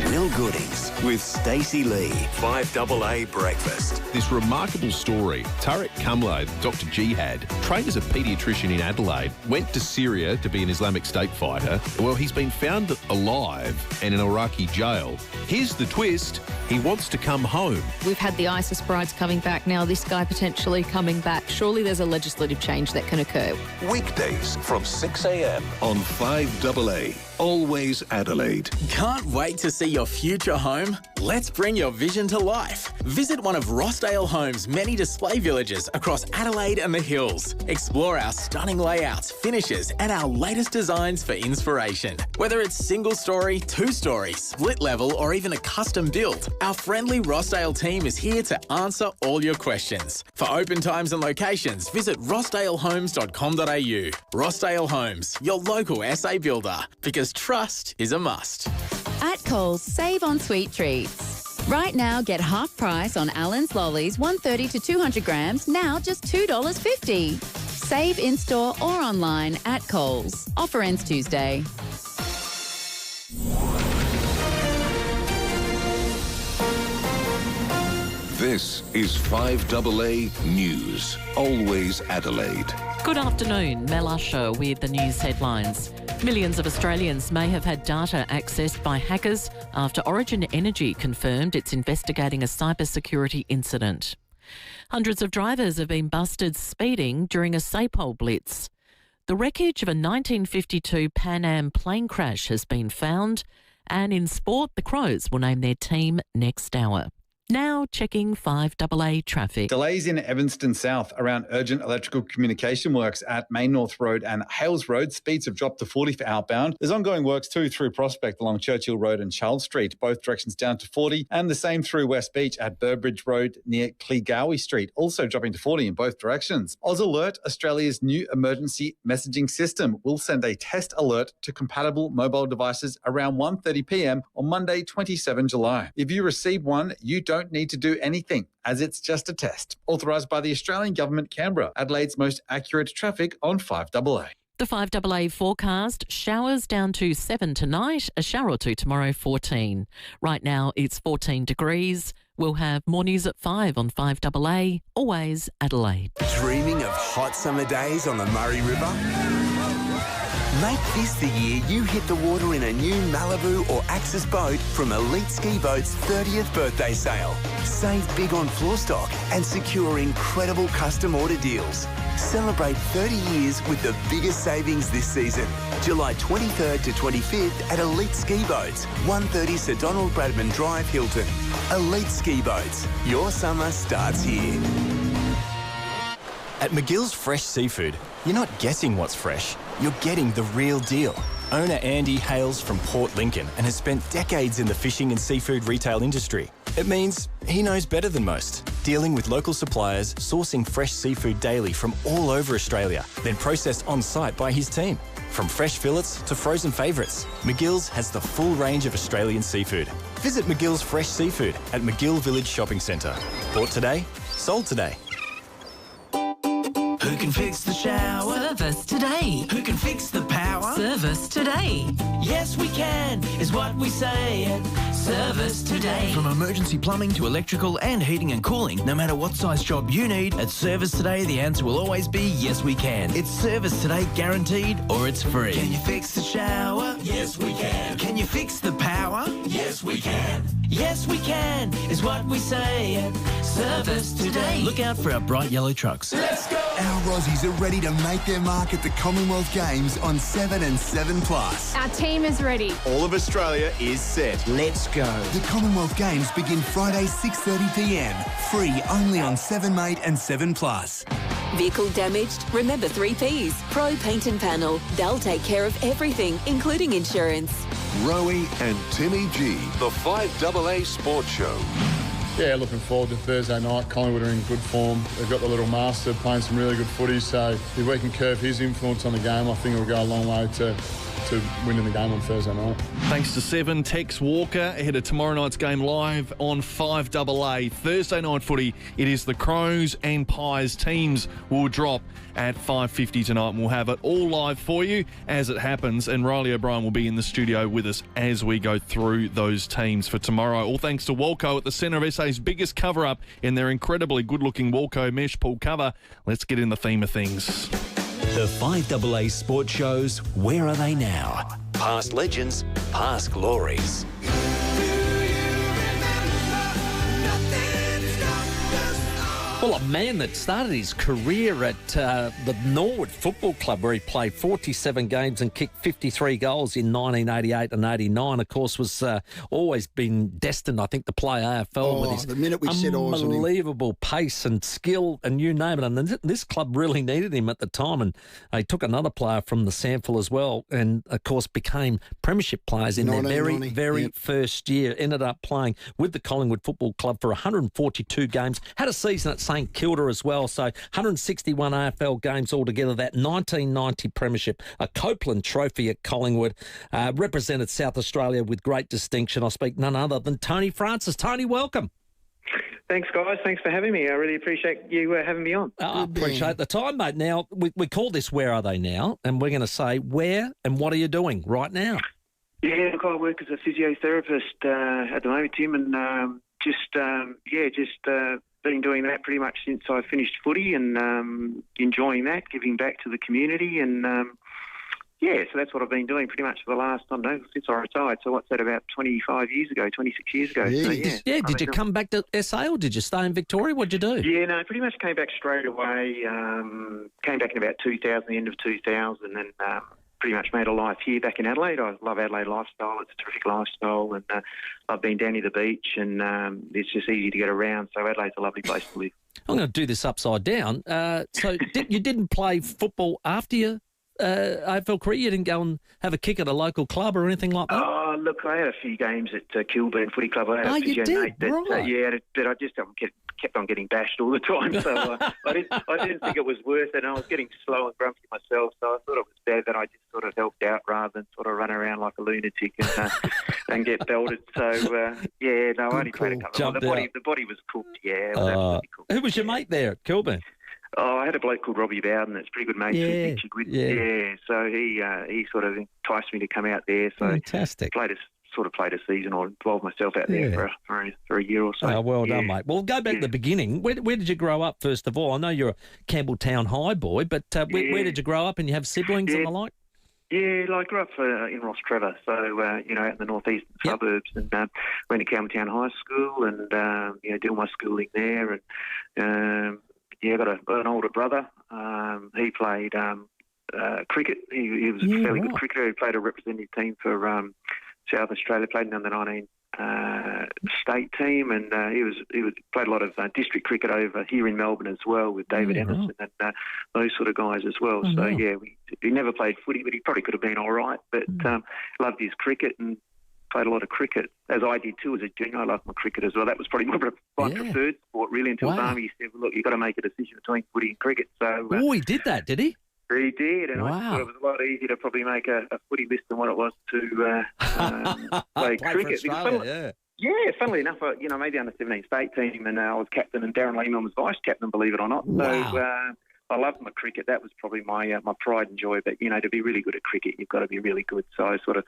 Will Goodings with Stacey Lee. 5AA Breakfast. This remarkable story. Tarek Kamlo, Dr. Jihad, trained as a paediatrician in Adelaide, went to Syria to be an Islamic State fighter. Well, he's been found alive in an Iraqi jail. Here's the twist. He wants to come home. We've had the ISIS brides coming back. Now this guy potentially coming back. Surely there's a legislative change that can occur. Weekdays from 6 a.m. on 5AA. Always Adelaide. Can't wait to see your future home? Let's bring your vision to life. Visit one of Rossdale Homes' many display villages across Adelaide and the Hills. Explore our stunning layouts, finishes, and our latest designs for inspiration. Whether it's single story, two-story, split level, or even a custom build, our friendly Rossdale team is here to answer all your questions. For open times and locations, visit rossdalehomes.com.au. Rossdale Homes, your local SA builder, because trust is a must. At Coles, save on sweet treats. Right now, get half price on Allen's Lollies, 130 to 200 grams, now just $2.50. Save in-store or online at Coles. Offer ends Tuesday. This is 5AA News. Always Adelaide. Good afternoon, Mel Usher with the news headlines. Millions of Australians may have had data accessed by hackers after Origin Energy confirmed it's investigating a cybersecurity incident. Hundreds of drivers have been busted speeding during a SAPOL blitz. The wreckage of a 1952 Pan Am plane crash has been found, and in sport, the Crows will name their team next hour. Now checking 5AA traffic. Delays in Evanston South around urgent electrical communication works at Main North Road and Hales Road. Speeds have dropped to 40 for outbound. There's ongoing works too through Prospect along Churchill Road and Charles Street, both directions down to 40, and the same through West Beach at Burbridge Road near Cleegowie Street, also dropping to 40 in both directions. Oz Alert, Australia's new emergency messaging system, will send a test alert to compatible mobile devices around 1:30 p.m. on Monday, 27 July. If you receive one, you don't need to do anything, as it's just a test. Authorised by the Australian Government, Canberra, Adelaide's most accurate traffic on 5AA. The 5AA forecast, showers down to 7 tonight, a shower or two tomorrow, 14. Right now it's 14 degrees. We'll have more news at 5 on 5AA, always Adelaide. Dreaming of hot summer days on the Murray River? Make this the year you hit the water in a new Malibu or Axis boat from Elite Ski Boat's 30th birthday sale. Save big on floor stock and secure incredible custom order deals. Celebrate 30 years with the biggest savings this season. July 23rd to 25th at Elite Ski Boats, 130 Sir Donald Bradman Drive, Hilton. Elite Ski Boats, your summer starts here. At McGill's Fresh Seafood, you're not guessing what's fresh, you're getting the real deal. Owner Andy hails from Port Lincoln and has spent decades in the fishing and seafood retail industry. It means he knows better than most, dealing with local suppliers, sourcing fresh seafood daily from all over Australia, then processed on-site by his team. From fresh fillets to frozen favourites, McGill's has the full range of Australian seafood. Visit McGill's Fresh Seafood at McGill Village Shopping Centre. Bought today, sold today. Who can fix the shower? Service today. Who can fix the power? Service today. Yes, we can, is what we say at Service Today. From emergency plumbing to electrical and heating and cooling, no matter what size job you need, at Service Today, the answer will always be yes, we can. It's Service Today guaranteed, or it's free. Can you fix the shower? Yes, we can. Can you fix the power? Yes, we can. Yes, we can, is what we say at Service Today. Look out for our bright yellow trucks. Let's go! Our Aussies are ready to make their mark at the Commonwealth Games on 7 and 7+. Our team is ready. All of Australia is set. Let's go. The Commonwealth Games begin Friday 6:30 p.m. Free only on 7 Mate and 7+. Vehicle damaged? Remember 3 Ps. Pro Paint and Panel. They'll take care of everything, including insurance. Rowey and Timmy G. The 5AA Sports Show. Yeah, looking forward to Thursday night. Collingwood are in good form. They've got the little master playing some really good footy, so if we can curb his influence on the game, I think it'll go a long way to winning the game on Thursday night. Thanks to 7, Tex Walker ahead of tomorrow night's game live on 5AA. Thursday night footy, it is the Crows and Pies teams will drop at 5:50 tonight, and we'll have it all live for you as it happens, and Riley O'Brien will be in the studio with us as we go through those teams for tomorrow. All thanks to Walco at the centre of SA's biggest cover-up in their incredibly good-looking Walco mesh pool cover. Let's get in the theme of things. The 5AA Sports Show's Where Are They Now? Past legends, past glories. Well, a man that started his career at the Norwood Football Club, where he played 47 games and kicked 53 goals in 1988 and 89, of course, was always been destined, I think, to play AFL with his the minute we said unbelievable pace and skill and you name it. And this club really needed him at the time, and he took another player from the sample as well, and, of course, became premiership players in their very first year. Ended up playing with the Collingwood Football Club for 142 games, had a season at St Kilda as well, so 161 AFL games altogether. That 1990 premiership, a Copeland Trophy at Collingwood, represented South Australia with great distinction. I speak none other than Tony Francis. Tony, welcome. Thanks, guys. Thanks for having me. I really appreciate you having me on. I appreciate the time, mate. Now, we call this Where Are They Now? And we're going to say where and what are you doing right now? Yeah, look, I work as a physiotherapist at the moment, Tim, and just been doing that pretty much since I finished footy, and enjoying that, giving back to the community, and so that's what I've been doing pretty much for the last, I don't know, since I retired. So what's that, about 26 years ago? Yes. So, did you come back to SA or did you stay in Victoria? What'd you do? Yeah, no, pretty much came back straight away. Came back in about 2000, the end of 2000, and pretty much made a life here back in Adelaide. I love Adelaide lifestyle. It's a terrific lifestyle, and I've been down to the beach, and it's just easy to get around. So Adelaide's a lovely place to live. I'm going to do this upside down. So you didn't play football after your AFL career? You didn't go and have a kick at a local club or anything like that? Oh, look, I had a few games at Kilburn Footy Club. I had a you did? Mate that, right. But I just kept on getting bashed all the time. So I didn't think it was worth it, and I was getting slow and grumpy myself, so I thought it was bad that I just sort of helped out rather than sort of run around like a lunatic and get belted. So, I only played a couple of times. The body was cooked, it was absolutely cooked. Who was your mate there at Kilburn? Oh, I had a bloke called Robbie Bowden that's pretty good mate. So he sort of enticed me to come out there. So fantastic. Played a season or involved myself out there for a year or so. Oh, well done, mate. Well, go back to the beginning. Where did you grow up, first of all? I know you're a Campbelltown High boy, but where did you grow up, and you have siblings and the like? Yeah, I grew up in Ross Trevor, so, out in the northeastern suburbs, and went to Campbelltown High School and, did my schooling there, and, I got an older brother. He played cricket. He was a fairly good cricketer. He played a representative team for South Australia, played in the under-19 state team, and he played a lot of district cricket over here in Melbourne as well with David Emerson and those sort of guys as well. Oh, so, wow. he never played footy, but he probably could have been all right, but loved his cricket and played a lot of cricket, as I did too as a junior. I loved my cricket as well. That was probably my preferred sport, really, until Barmy said, look, you've got to make a decision between footy and cricket. So, he did that, did he? He did, and I thought it was a lot easier to probably make a footy list than what it was to play cricket. Funnily enough, made the under-17 state team, and I was captain, and Darren Lehman was vice-captain, believe it or not. Wow. So I loved my cricket. That was probably my pride and joy. But, to be really good at cricket, you've got to be really good. So I sort of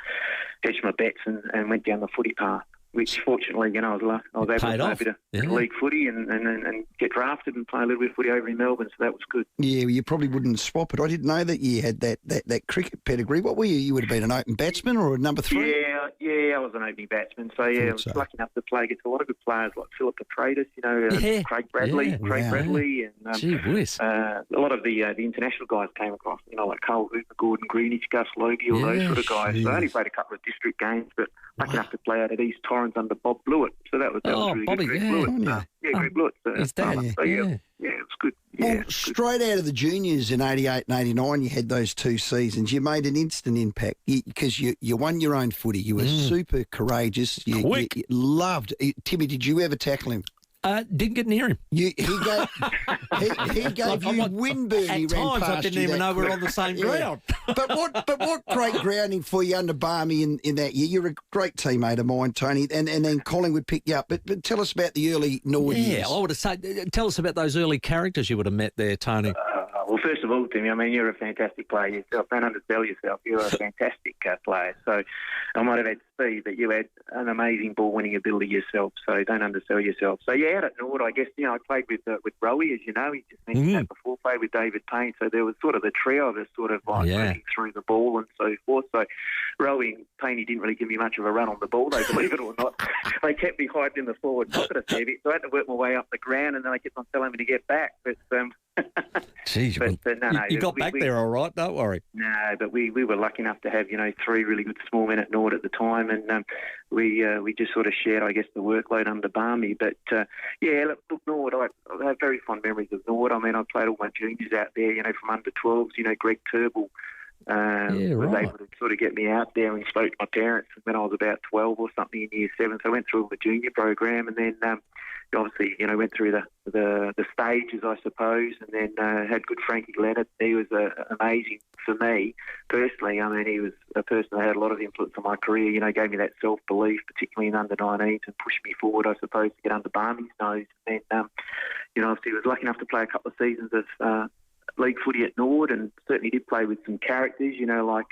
hedged my bets and went down the footy path, which fortunately, I was able to play a bit of league footy and get drafted and play a little bit of footy over in Melbourne, so that was good. Yeah, you probably wouldn't swap it. I didn't know that you had that cricket pedigree. What were you? You would have been an open batsman or a number 3? Yeah, I was an opening batsman. So, I was lucky enough to play against a lot of good players like Philip Petradis, Craig Bradley, and Gee whiz. A lot of the international guys came across, like Carl Hooper, Gordon Greenidge, Gus Logie, all those sort of guys. So I only played a couple of district games, but lucky enough to play out at East Torrens under Bob Blewett. So that was really Bobby, good. Greg Blewett. His dad. It was good. Well, straight out of the juniors in 88 and 89, you had those 2 seasons. You made an instant impact because you won your own footy. You were super courageous. You loved Timmy, did you ever tackle him? Didn't get near him. He gave you windburn. At He ran times, past I didn't you even that know we were quick. on the same Yeah. ground. But what great grounding for you under Barmy in that year. You're a great teammate of mine, Tony, and then Collingwood picked you up. But tell us about the early Nord years. Yeah, I would have said, tell us about those early characters you would have met there, Tony. Well, first of all, Timmy, I mean, you're a fantastic player yourself. Don't undersell yourself. You're a fantastic player. So I might have had speed, but you had an amazing ball-winning ability yourself. So don't undersell yourself. So, yeah, out at Nord, I guess, I played with Rowey, as you know. He just mentioned that before. Played with David Payne. So there was sort of the trio of us sort of like moving through the ball and so forth. So Rowey and Payne, he didn't really give me much of a run on the ball, though, believe it or not. They kept me hiding in the forward pocket a fair bit. So I had to work my way up the ground, and then they kept on telling me to get back. But Jeez, you got back there all right, don't worry. No, but we were lucky enough to have, 3 really good small men at Nord at the time, and we just sort of shared, I guess, the workload under Barmy. But, look, Nord, I have very fond memories of Nord. I mean, I played all my juniors out there, from under 12s, Greg Turnbull was able to sort of get me out there, and spoke to my parents when I was about 12 or something in year 7. So I went through the junior program, and then obviously, went through the stages, I suppose, and then had good Frankie Leonard. He was amazing for me personally. I mean, he was a person that had a lot of influence on my career, gave me that self-belief, particularly in under-19s, and pushed me forward, I suppose, to get under Barmy's nose. And then, obviously, was lucky enough to play a couple of seasons of league footy at Nord, and certainly did play with some characters, like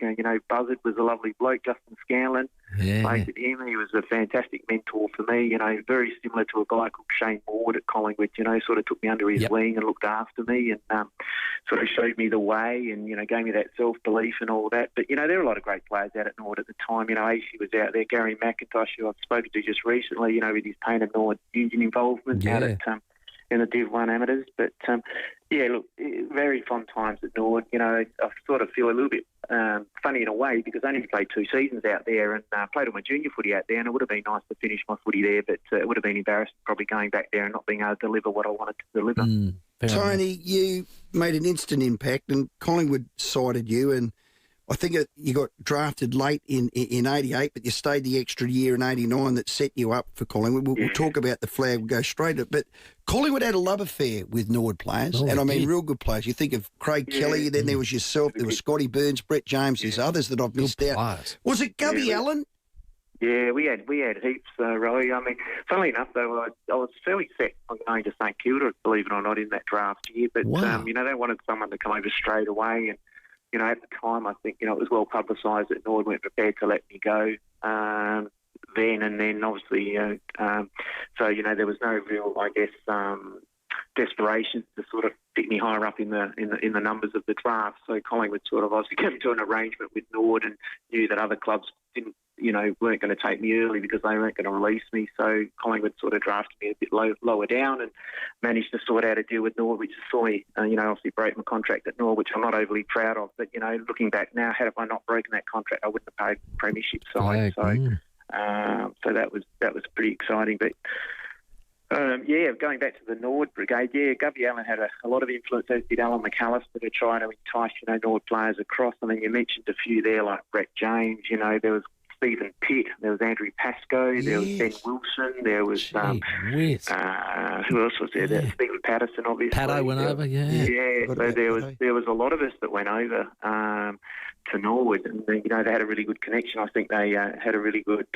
Buzzard was a lovely bloke, Justin Scanlon. Played with him. He was a fantastic mentor for me, very similar to a guy called Shane Ward at Collingwood, sort of took me under his wing and looked after me, and sort of showed me the way, and, gave me that self-belief and all that. But, there were a lot of great players out at Nord at the time. Acey was out there, Gary McIntosh, who I've spoken to just recently, with his Payne and Nord union involvement out at in the Div 1 amateurs. But, look, very fond times at Nord. I sort of feel a little bit funny in a way, because I only played 2 seasons out there, and played all my junior footy out there, and it would have been nice to finish my footy there, but it would have been embarrassing probably going back there and not being able to deliver what I wanted to deliver. Tony, you made an instant impact, and Collingwood sided you, and I think you got drafted late in 88, but you stayed the extra year in 89 that set you up for Collingwood. We'll talk about the flag, we'll go straight at it. But Collingwood had a love affair with Nord players, and I mean real good players. You think of Craig Kelly, then there was yourself, there was Scotty Burns, Brett James, there's others that I've missed out. Was it Gubby Allen? Yeah, we had heaps, Rowey. I mean, funnily enough, though, I was fairly set on going to St Kilda, believe it or not, in that draft year. But, they wanted someone to come over straight away, and at the time, I think, it was well publicised that Nord weren't prepared to let me go then. And then, obviously, so, there was no real, I guess, desperation to sort of pick me higher up in the numbers of the draft. So Collingwood sort of obviously came to an arrangement with Nord, and knew that other clubs didn't, weren't going to take me early because they weren't going to release me. So Collingwood sort of drafted me a bit lower down, and managed to sort out a deal with Nord, which saw me, obviously break my contract at Nord, which I'm not overly proud of. But, looking back now, had I not broken that contract, I wouldn't have paid premiership side. So that was pretty exciting. But, going back to the Nord brigade, Gubby Allen had a lot of influence, as did Alan McAllister, to try to entice, Nord players across. I mean, you mentioned a few there, like Brett James, there was Stephen Pitt, there was Andrew Pascoe, there was Ben Wilson, there was who else was there? Stephen Patterson, obviously. Pato went over, so there was a lot of us that went over to Norwood, and they had a really good connection. I think they had a really good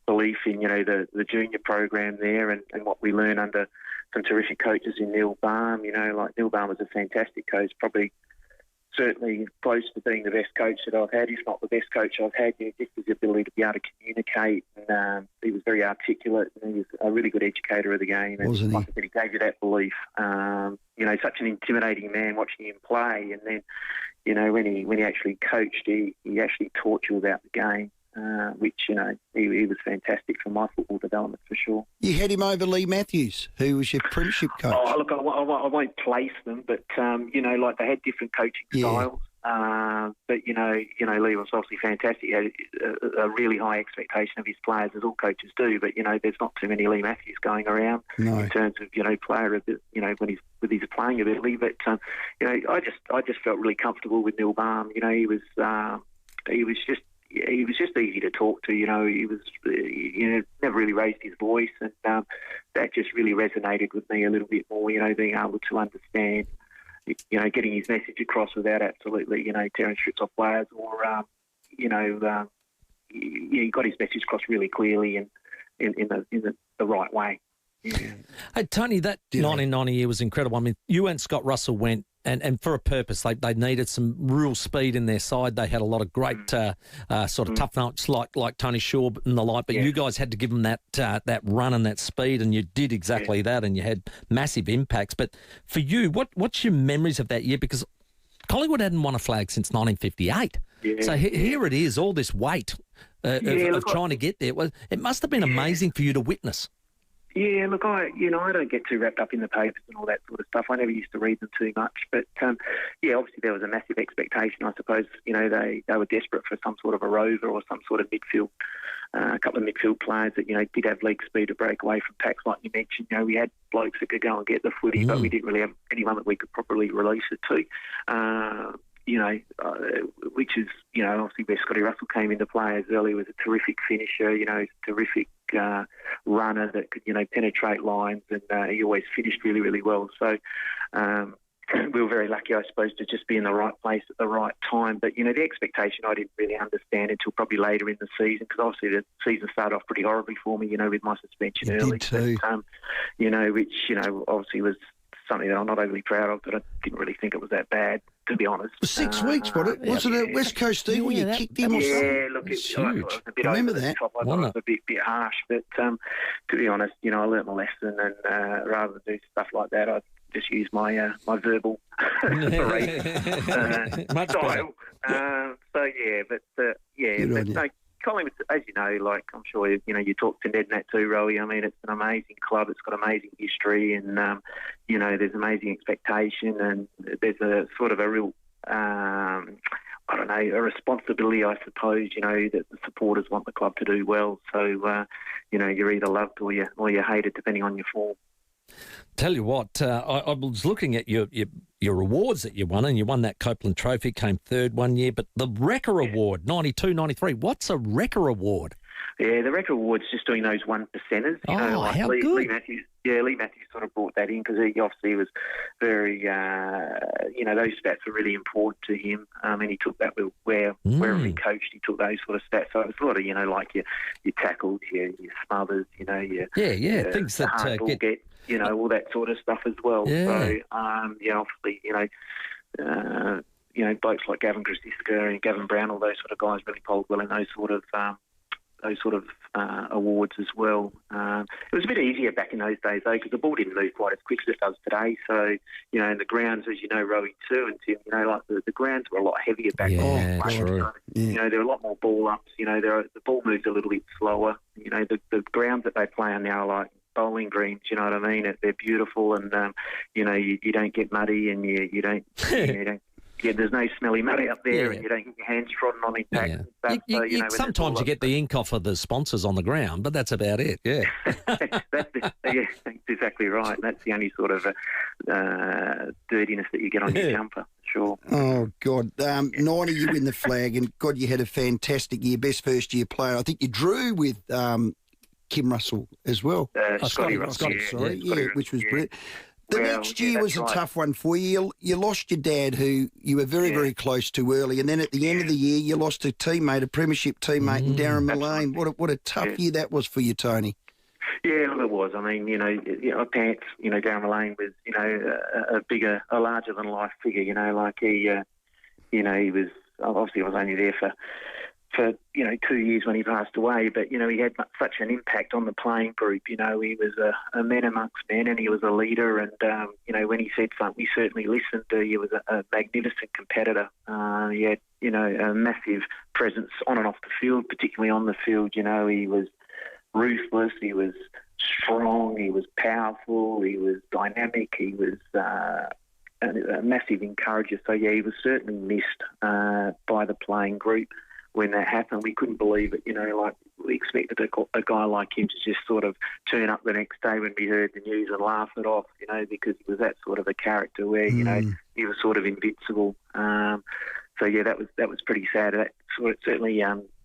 belief in the junior program there, and what we learned under some terrific coaches in Neil Baum. Like Neil Baum was a fantastic coach, probably certainly close to being the best coach that I've had, if not the best coach I've had. Just his ability to be able to communicate, and he was very articulate, and he was a really good educator of the game. Wasn't he? Like I said, he gave you that belief. Such an intimidating man watching him play, and then, when he actually coached, he actually taught you about the game. Which, he was fantastic for my football development for sure. You had him over Lee Matthews, who was your premiership coach. Oh, look, I won't place them, but, like they had different coaching styles. But, Lee was obviously fantastic. He had a really high expectation of his players, as all coaches do, but, there's not too many Lee Matthews going around in terms of, player, when he's with his playing ability. But, I just felt really comfortable with Neil Baum. He was just, he was just easy to talk to. He was never really raised his voice, and that just really resonated with me a little bit more. Being able to understand, getting his message across without absolutely tearing strips off players, or he got his message across really clearly and in the right way. Yeah. Hey, Tony, that 1990 year was incredible. I mean, you and Scott Russell went, and for a purpose. They needed some real speed in their side. They had a lot of great sort of tough nuts like Tony Shaw and the like, but you guys had to give them that run and that speed, and you did exactly that, and you had massive impacts. But for you, what's your memories of that year? Because Collingwood hadn't won a flag since 1958. Yeah, so here it is, all this weight of trying to get there. It must have been amazing for you to witness. Yeah, look, I don't get too wrapped up in the papers and all that sort of stuff. I never used to read them too much. But, obviously there was a massive expectation. I suppose, they were desperate for some sort of a rover or some sort of midfield, a couple of midfield players that, did have leg speed to break away from packs like you mentioned. We had blokes that could go and get the footy, but we didn't really have anyone that we could properly release it to. Which is, obviously where Scotty Russell came into play as early. Was a terrific finisher, terrific runner that could, penetrate lines, and he always finished really, really well. So we were very lucky, I suppose, to just be in the right place at the right time. But, the expectation I didn't really understand until probably later in the season, because obviously the season started off pretty horribly for me, with my suspension early. Did too. But, which, obviously was something that I'm not overly proud of, but I didn't really think it was that bad, to be honest. 6 weeks, wasn't it? Was it a West Coast Eagle? You kicked him or something? Yeah, look, it was a bit over the top. I thought it was a bit harsh, but to be honest, I learnt my lesson, and rather than do stuff like that, I just use my my verbal style. Collingwood, as you know, like I'm sure you talk to Ned and that too, Rowey. I mean, it's an amazing club. It's got amazing history, and there's amazing expectation, and there's a sort of a real, a responsibility, I suppose. That the supporters want the club to do well. So, you're either loved or you hated, depending on your form. Tell you what, I was looking at your awards that you won, and you won that Copeland Trophy, came third one year, but the Wrecker Award, 92, 93, what's a Wrecker Award? Yeah, the Wrecker Award's just doing those 1%ers. How good. Lee Matthews sort of brought that in because he obviously was very, those stats are really important to him. And he took that wherever he coached, he took those sort of stats. So it's a lot of, like your tackles, your smothers, your things that get all that sort of stuff as well. Yeah. So, obviously, blokes like Gavin Grisiska and Gavin Brown, all those sort of guys really polled well in those sort of awards as well. It was a bit easier back in those days, though, because the ball didn't move quite as quick as it does today. So, and the grounds, as you know, Rowey too, and Tim, the grounds were a lot heavier back then. True. There were a lot more ball ups. The ball moved a little bit slower. The grounds that they play on now are like bowling greens, you know what I mean? They're beautiful, and you don't get muddy, and you don't there's no smelly mud out there, and you don't get your hands trodden on impact. Yeah. Sometimes you get the ink off of the sponsors on the ground, but that's about it. Yeah, that's exactly right. That's the only sort of dirtiness that you get on your jumper. Sure. Oh, God. 90, you win the flag, and, God, you had a fantastic year, best first-year player. I think you drew with Kim Russell as well. Scotty Russell, which was brilliant. The next year was a tough one for you. You lost your dad, who you were very, very close to early, and then at the end of the year, you lost a teammate, a premiership teammate, in Darren Mullane. What a tough year that was for you, Tony. Yeah, look, it was. I mean, Pants, Darren Mullane was, a larger than life figure. He was obviously I was only there for 2 years when he passed away, but he had such an impact on the playing group. He was a man amongst men, and he was a leader, and when he said something, we certainly listened. He was a magnificent competitor. He had a massive presence on and off the field, particularly on the field. He was ruthless, he was strong, he was powerful, he was dynamic, he was a massive encourager. So he was certainly missed by the playing group when that happened. We couldn't believe it, we expected a guy like him to just sort of turn up the next day when we heard the news and laugh it off, because he was that sort of a character where, he was sort of invincible. That was pretty sad. That certainly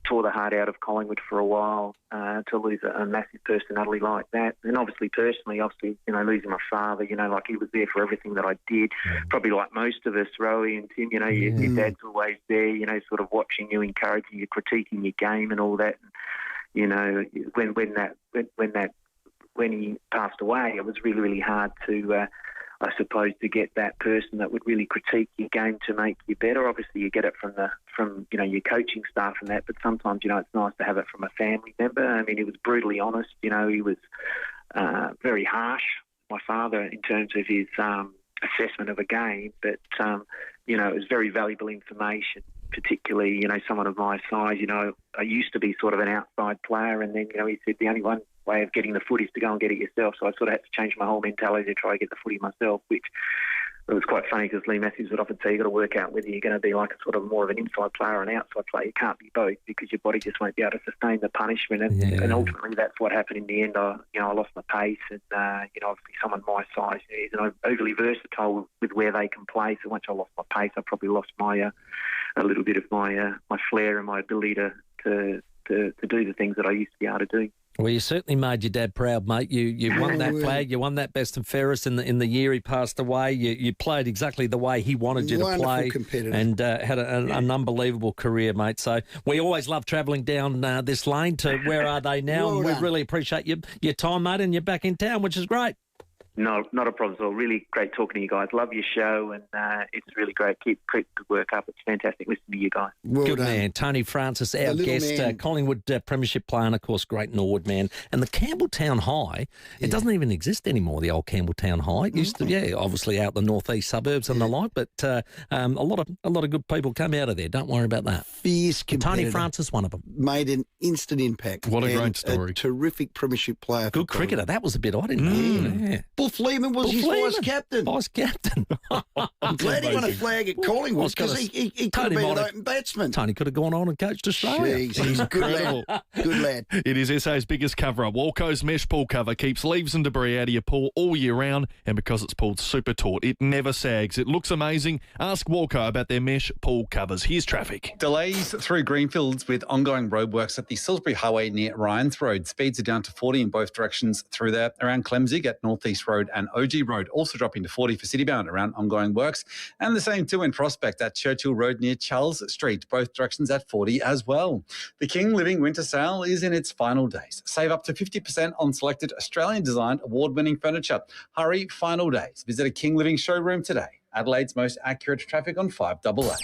tore the heart out of Collingwood for a while to lose a massive personality like that. And obviously, personally, losing my father, like he was there for everything that I did. Probably like most of us, Rowey and Tim, your dad's always there, sort of watching you, encouraging you, critiquing your game and all that. And, when he passed away, it was really, really hard to, I suppose, to get that person that would really critique your game to make you better. Obviously, you get it from your coaching staff and that, but sometimes, it's nice to have it from a family member. I mean, he was brutally honest. He was very harsh, my father, in terms of his assessment of a game, but, it was very valuable information, particularly, someone of my size. I used to be sort of an outside player, and then, he said the only one way of getting the footy is to go and get it yourself. So I sort of had to change my whole mentality to try to get the footy myself, which it was quite funny because Lee Matthews would often say you've got to work out whether you're going to be like a sort of more of an inside player or an outside player. You can't be both because your body just won't be able to sustain the punishment. And ultimately that's what happened in the end. I lost my pace, and obviously someone my size is overly versatile with where they can play. So once I lost my pace, I probably lost my a little bit of my flair and my ability to do the things that I used to be able to do. Well, you certainly made your dad proud, mate. You won that flag. You won that best and fairest in the year he passed away. You played exactly the way he wanted you to play, and had an unbelievable career, mate. So we always love travelling down this lane to Where Are They Now? Well and we done. really appreciate your time, mate, and you're back in town, which is great. No, not a problem at all. Really great talking to you guys. Love your show, and it's really great. Keep good work up. It's fantastic listening to you guys. Good man. Tony Francis, our guest, Collingwood Premiership player, and, of course, great Norwood man. And the Campbelltown High, it doesn't even exist anymore, the old Campbelltown High. It used to, obviously out the northeast suburbs and the like, but a lot of good people come out of there. Don't worry about that. Fierce competitor. Tony Francis, one of them. Made an instant impact. What a great story. A terrific premiership player. Good cricketer. That was a bit I didn't know. Yeah. Buff Lehman was his vice captain. Vice captain. I'm glad he won a flag at Collingwood because he could have been an open batsman. Tony could have gone on and coached Australia. Jeez, he's a good lad. Good lad. It is SA's biggest cover-up. Walco's mesh pool cover keeps leaves and debris out of your pool all year round, and because it's pulled super taut, it never sags. It looks amazing. Ask Walco about their mesh pool covers. Here's traffic. Delays through Greenfields with ongoing roadworks at the Salisbury Highway near Ryans Road. Speeds are down to 40 in both directions through there. Around Clemzig at North East Road and OG Road, also dropping to 40 for Citybound around ongoing works. And the same too in Prospect at Churchill Road near Charles Street, both directions at 40 as well. The King Living Winter Sale is in its final days. Save up to 50% on selected Australian-designed award-winning furniture. Hurry, final days. Visit a King Living showroom today. Adelaide's most accurate traffic on 5AA.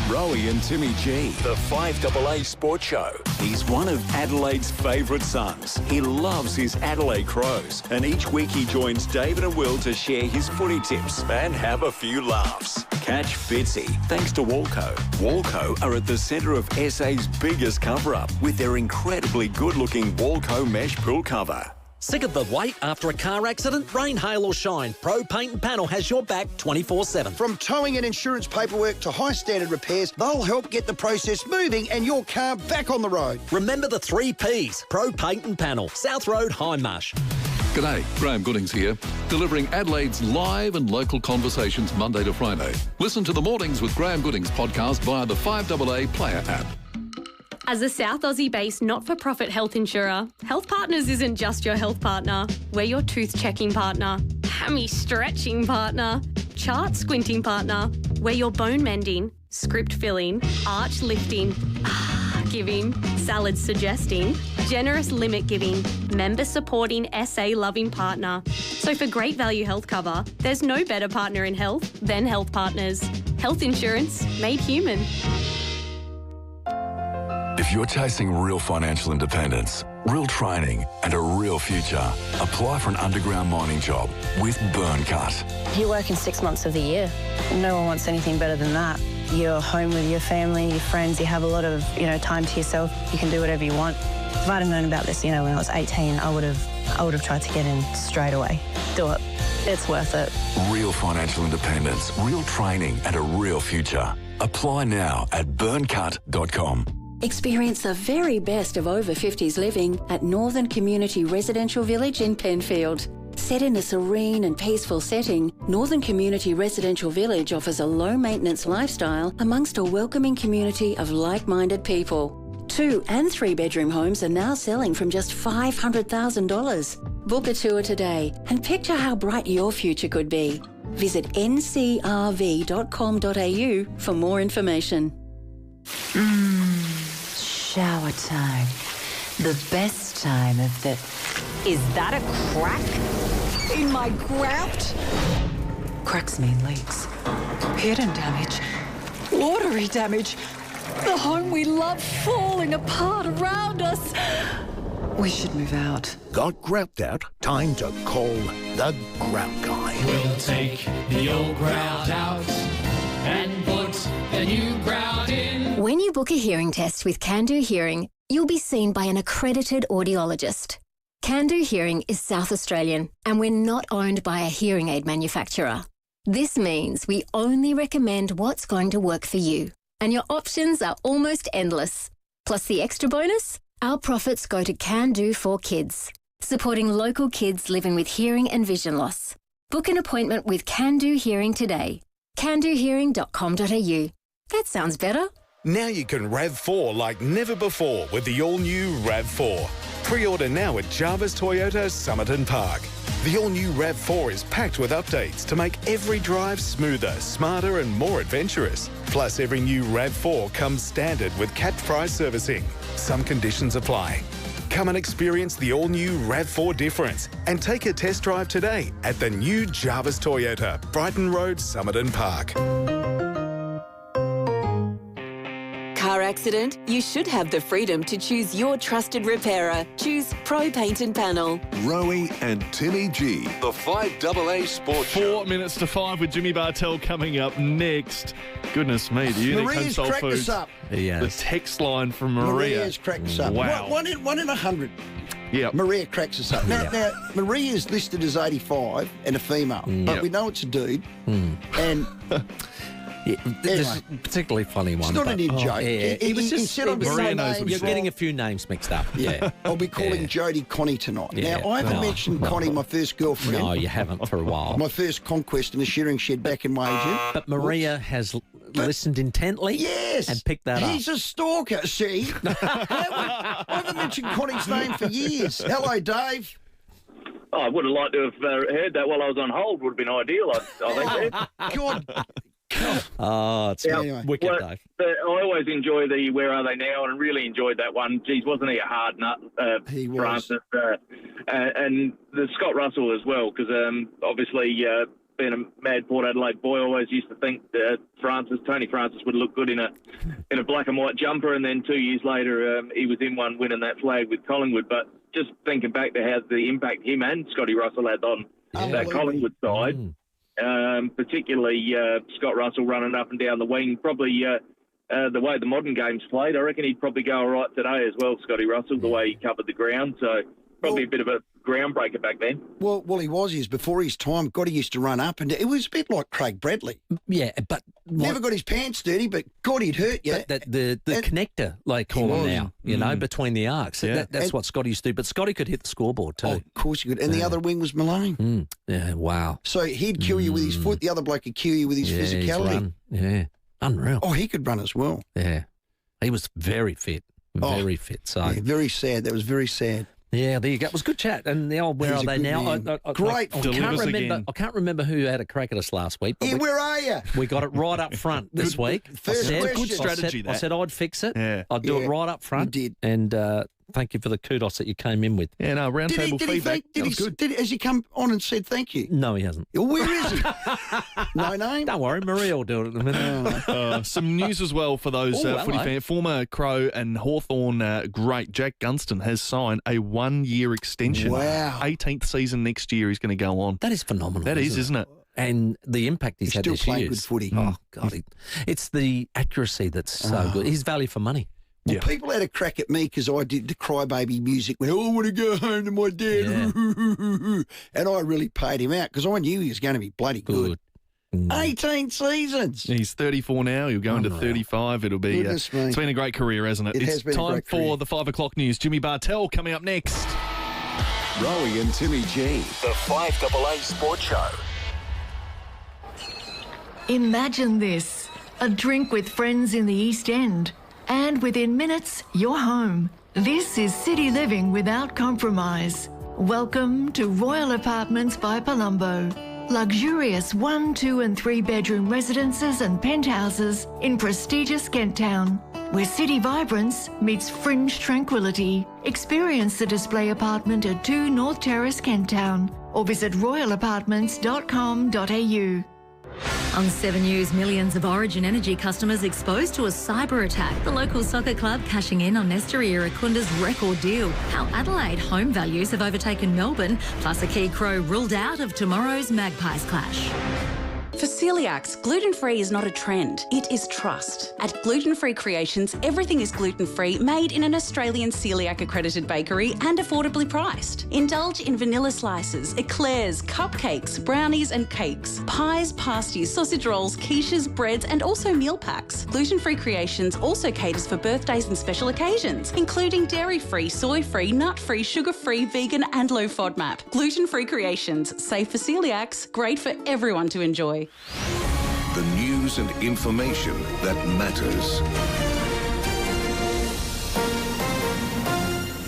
Rowey and Timmy G, the 5AA Sports Show. He's one of Adelaide's favourite sons. He loves his Adelaide Crows, and each week he joins David and Will to share his footy tips and have a few laughs. Catch Fitzy thanks to Walco. Walco are at the centre of SA's biggest cover-up with their incredibly good-looking Walco mesh pool cover. Sick of the wait after a car accident? Rain, hail or shine, Pro Paint and Panel has your back 24/7. From towing and insurance paperwork to high standard repairs, they'll help get the process moving and your car back on the road. Remember the 3 Ps. Pro Paint and Panel, South Road, Hindmarsh. G'day, Graham Goodings here, delivering Adelaide's live and local conversations Monday to Friday. Listen to the Mornings with Graham Goodings podcast via the 5AA Player app. As a South Aussie-based not-for-profit health insurer, Health Partners isn't just your health partner. We're your tooth-checking partner, hammy-stretching partner, chart-squinting partner. We're your bone-mending, script-filling, arch-lifting, giving, salad-suggesting, generous limit-giving, member-supporting, SA-loving partner. So for great value health cover, there's no better partner in health than Health Partners. Health insurance made human. If you're chasing real financial independence, real training and a real future, apply for an underground mining job with Burncut. You work in 6 months of the year. No one wants anything better than that. You're home with your family, your friends, you have a lot of, time to yourself. You can do whatever you want. If I'd have known about this, when I was 18, I would have tried to get in straight away. Do it. It's worth it. Real financial independence, real training and a real future. Apply now at burncut.com. Experience the very best of over 50s living at Northern Community Residential Village in Penfield. Set in a serene and peaceful setting, Northern Community Residential Village offers a low-maintenance lifestyle amongst a welcoming community of like-minded people. 2 and 3 bedroom homes are now selling from just $500,000. Book a tour today and picture how bright your future could be. Visit ncrv.com.au for more information. Shower time. The best time of the... Is that a crack in my grout? Cracks mean leaks. Hidden damage. Watery damage. The home we love falling apart around us. We should move out. Got grout out? Time to call the grout guy. We'll take the old grout out and put the new grout in. When you book a hearing test with Can Do Hearing, you'll be seen by an accredited audiologist. Can Do Hearing is South Australian, and we're not owned by a hearing aid manufacturer. This means we only recommend what's going to work for you, and your options are almost endless. Plus the extra bonus, our profits go to Can Do for Kids, supporting local kids living with hearing and vision loss. Book an appointment with Can Do Hearing today. CanDoHearing.com.au. That sounds better. Now you can RAV4 like never before with the all-new RAV4. Pre-order now at Jarvis Toyota Somerton Park. The all-new RAV4 is packed with updates to make every drive smoother, smarter and more adventurous. Plus, every new RAV4 comes standard with capped price servicing. Some conditions apply. Come and experience the all-new RAV4 difference and take a test drive today at the new Jarvis Toyota, Brighton Road, Somerton Park. Car accident? You should have the freedom to choose your trusted repairer. Choose Pro Paint and Panel. Rowey and Timmy G, the 5AA Sports Show. 4 minutes to 5 with Jimmy Bartell coming up next. Goodness me, the unique Maria's Home Soul cracked Foods. us up. The text line from Maria. Maria's cracked us up. Wow. One in 100. Yeah. Maria cracks us up. Now, Maria's listed as 85 and a female, but we know it's a dude. And... Yeah, this is a particularly funny one. It's not an in-joke. Yeah. He was just said you're getting a few names mixed up. Yeah. I'll be calling Jodie Connie tonight. Yeah. Now, I haven't mentioned Connie, my first girlfriend. No, you haven't for a while. My first conquest in a shearing shed back in Wagen. But Maria has listened intently and picked that up. He's a stalker, see? I haven't mentioned Connie's name for years. Hello, Dave. Oh, I would have liked to have heard that while I was on hold. Would have been ideal, I think. God. Oh, it's wicked, Dave. I always enjoy the Where Are They Now and really enjoyed that one. Geez, wasn't he a hard nut, he was. Francis? And the Scott Russell as well, because obviously being a mad Port Adelaide boy, I always used to think that Tony Francis would look good in a black and white jumper, and then 2 years later he was in one winning that flag with Collingwood. But just thinking back to how the impact him and Scotty Russell had on that Collingwood side. Particularly Scott Russell running up and down the wing. Probably the way the modern game's played, I reckon he'd probably go all right today as well, Scotty Russell, the way he covered the ground. So probably a bit of a groundbreaker back then. Well, he was. Before his time, Gotti used to run up, and it was a bit like Craig Bradley. Yeah, but... Never got his pants dirty, but God, he'd hurt you. The connector, they call him now, you know, between the arcs. Yeah. That's what Scotty used to do. But Scotty could hit the scoreboard too. Oh, of course he could. And the other wing was Malone. Yeah, wow. So he'd kill you with his foot. The other bloke could kill you with his physicality. Yeah, unreal. Oh, he could run as well. Yeah. He was very fit. Very fit. So very sad. That was very sad. Yeah, there you go. It was a good chat. And the old Where Are They Now? Great. I can't remember who had a crack at us last week. But where are you? We got it right up front this week. Good strategy. I said I'd fix it. Yeah. I'd do it right up front. You did. And thank you for the kudos that you came in with. Yeah, no, roundtable feedback. Has he come on and said thank you? No, he hasn't. Where is he? No name? Don't worry, Maria will do it in a minute. Some news as well for those footy fans. Former Crow and Hawthorn great Jack Gunston has signed a 1-year extension. Wow. 18th season next year he's going to go on. That is phenomenal. That is, isn't it? And the impact he's had still this playing year. good footy. Oh, God. It's the accuracy that's so good. He's value for money. Well, people had a crack at me because I did the crybaby music when I want to go home to my dad. Yeah. And I really paid him out because I knew he was going to be bloody good. 18 seasons. He's 34 now. He'll go into 35. It'll be. It's been a great career, hasn't it? It has been a great career. It's time for the 5 o'clock news. Jimmy Bartell coming up next. Rowey and Timmy G, the 5AA Sports Show. Imagine this, a drink with friends in the East End And within minutes, you're home. This is city living without compromise. Welcome to Royal Apartments by Palumbo. Luxurious 1, 2 and 3 bedroom residences and penthouses in prestigious Kent Town, where city vibrance meets fringe tranquility. Experience the display apartment at 2 North Terrace, Kent Town, or visit royalapartments.com.au. On 7 News, millions of Origin Energy customers exposed to a cyber attack. The local soccer club cashing in on Nesteri Irakunda's record deal. How Adelaide home values have overtaken Melbourne, plus a key crow ruled out of tomorrow's Magpies clash. For celiacs, gluten-free is not a trend, it is trust. At Gluten Free Creations, everything is gluten-free, made in an Australian celiac-accredited bakery and affordably priced. Indulge in vanilla slices, eclairs, cupcakes, brownies and cakes, pies, pasties, sausage rolls, quiches, breads and also meal packs. Gluten Free Creations also caters for birthdays and special occasions, including dairy-free, soy-free, nut-free, sugar-free, vegan and low FODMAP. Gluten Free Creations, safe for celiacs, great for everyone to enjoy. The news and information that matters.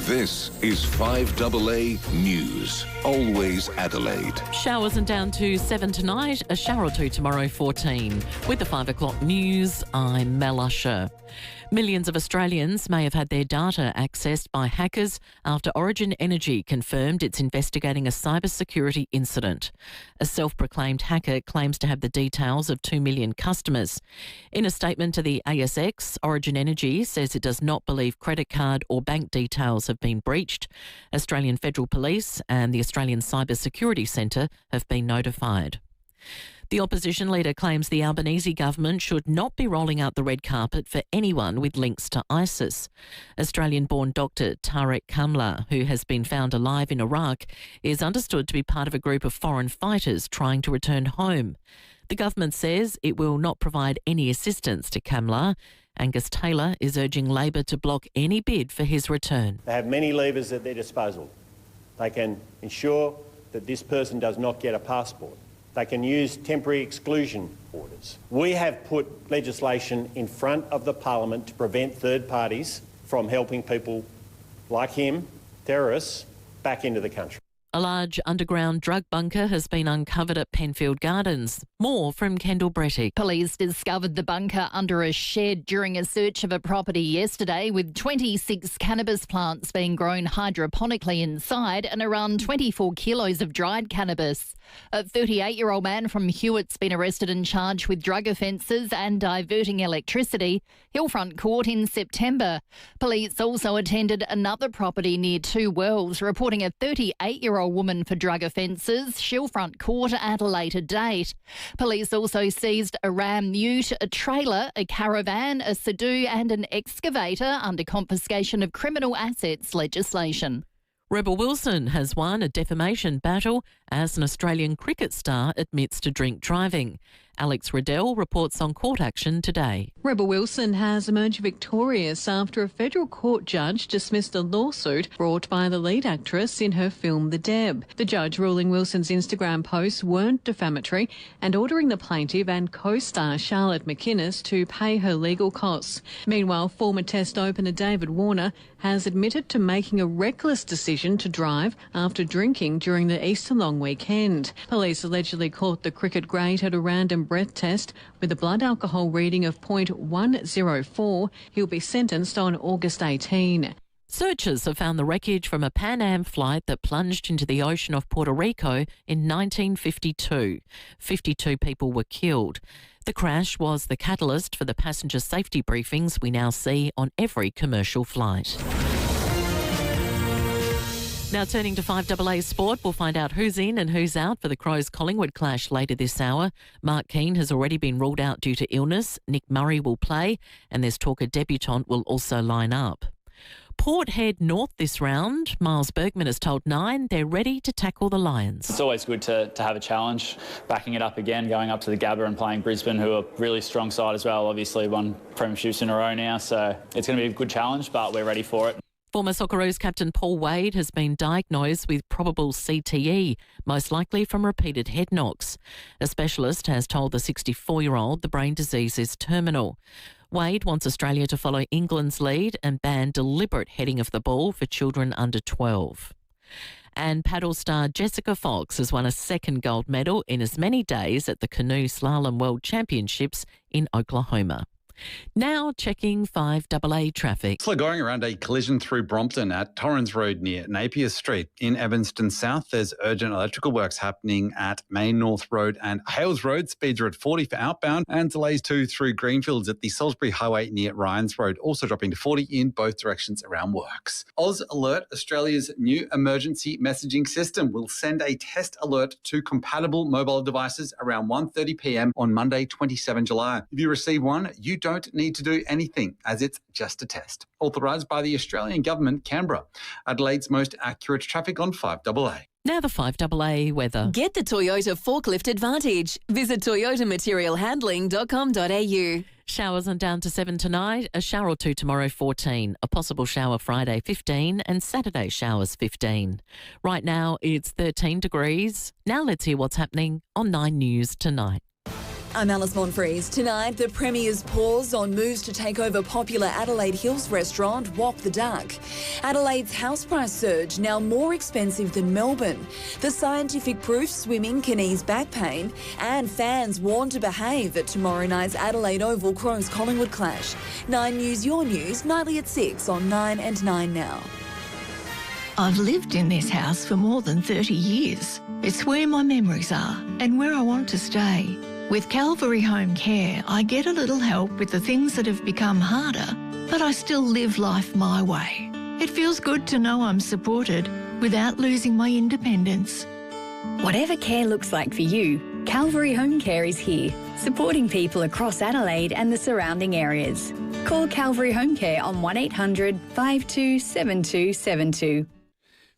This is 5AA News. Always Adelaide. Showers and down to 7 tonight, a shower or two tomorrow, 14. With the 5 o'clock news, I'm Mel Usher. Millions of Australians may have had their data accessed by hackers after Origin Energy confirmed it's investigating a cybersecurity incident. A self-proclaimed hacker claims to have the details of 2 million customers. In a statement to the ASX, Origin Energy says it does not believe credit card or bank details have been breached. Australian Federal Police and the Australian Cybersecurity Centre have been notified. The opposition leader claims the Albanese government should not be rolling out the red carpet for anyone with links to ISIS. Australian-born doctor Tarek Kamla, who has been found alive in Iraq, is understood to be part of a group of foreign fighters trying to return home. The government says it will not provide any assistance to Kamla. Angus Taylor is urging Labor to block any bid for his return. They have many levers at their disposal. They can ensure that this person does not get a passport. They can use temporary exclusion orders. We have put legislation in front of the Parliament to prevent third parties from helping people like him, terrorists, back into the country. A large underground drug bunker has been uncovered at Penfield Gardens. More from Kendall Brettick. Police discovered the bunker under a shed during a search of a property yesterday, with 26 cannabis plants being grown hydroponically inside and around 24 kilos of dried cannabis. A 38-year-old man from Hewitt's been arrested and charged with drug offences and diverting electricity. Hillfront Court in September. Police also attended another property near Two Wells, reporting a 38-year-old woman for drug offences. Hillfront Court at a later date. Police also seized a Ram Ute, a trailer, a caravan, a Sudoku and an excavator under confiscation of criminal assets legislation. Rebel Wilson has won a defamation battle as an Australian cricket star admits to drink driving. Alex Riddell reports on court action today. Rebel Wilson has emerged victorious after a federal court judge dismissed a lawsuit brought by the lead actress in her film The Deb. The judge ruling Wilson's Instagram posts weren't defamatory and ordering the plaintiff and co-star Charlotte McInnes to pay her legal costs. Meanwhile, former Test opener David Warner has admitted to making a reckless decision to drive after drinking during the Easter long weekend. Police allegedly caught the cricket great at a random breath test with a blood alcohol reading of 0.104. He'll be sentenced on August 18. Searchers have found the wreckage from a Pan Am flight that plunged into the ocean off Puerto Rico in 1952. 52 people were killed. The crash was the catalyst for the passenger safety briefings we now see on every commercial flight. Now turning to 5AA Sport, we'll find out who's in and who's out for the Crows-Collingwood clash later this hour. Mark Keane has already been ruled out due to illness. Nick Murray will play, and there's talk a debutant will also line up. Port head north this round. Miles Bergman has told Nine they're ready to tackle the Lions. It's always good to have a challenge, backing it up again, going up to the Gabba and playing Brisbane, who are a really strong side as well. Obviously won premierships in a row now, so it's going to be a good challenge, but we're ready for it. Former Socceroos captain Paul Wade has been diagnosed with probable CTE, most likely from repeated head knocks. A specialist has told the 64-year-old the brain disease is terminal. Wade wants Australia to follow England's lead and ban deliberate heading of the ball for children under 12. And paddle star Jessica Fox has won a second gold medal in as many days at the Canoe Slalom World Championships in Oklahoma. Now checking 5AA traffic. Slow going around a collision through Brompton at Torrens Road near Napier Street. In Evanston South, there's urgent electrical works happening at Main North Road and Hales Road. Speeds are at 40 for outbound, and delays too through Greenfields at the Salisbury Highway near Ryans Road, also dropping to 40 in both directions around works. Oz Alert, Australia's new emergency messaging system, will send a test alert to compatible mobile devices around 1:30 p.m. on Monday, 27 July. If you receive one, you don't need to do anything, as it's just a test. Authorised by the Australian Government, Canberra. Adelaide's most accurate traffic on 5AA. Now the 5AA weather. Get the Toyota Forklift Advantage. Visit toyotamaterialhandling.com.au. Showers and down to 7 tonight, a shower or two tomorrow 14, a possible shower Friday 15 and Saturday showers 15. Right now it's 13 degrees. Now let's hear what's happening on 9 News tonight. I'm Alice Monfries. Tonight, the Premier's pause on moves to take over popular Adelaide Hills restaurant Walk the Duck. Adelaide's house price surge now more expensive than Melbourne. The scientific proof swimming can ease back pain, and fans warned to behave at tomorrow night's Adelaide Oval Crows Collingwood clash. 9 News, your news, nightly at 6 on 9 and 9 Now. I've lived in this house for more than 30 years. It's where my memories are and where I want to stay. With Calvary Home Care, I get a little help with the things that have become harder, but I still live life my way. It feels good to know I'm supported without losing my independence. Whatever care looks like for you, Calvary Home Care is here, supporting people across Adelaide and the surrounding areas. Call Calvary Home Care on 1800 527272.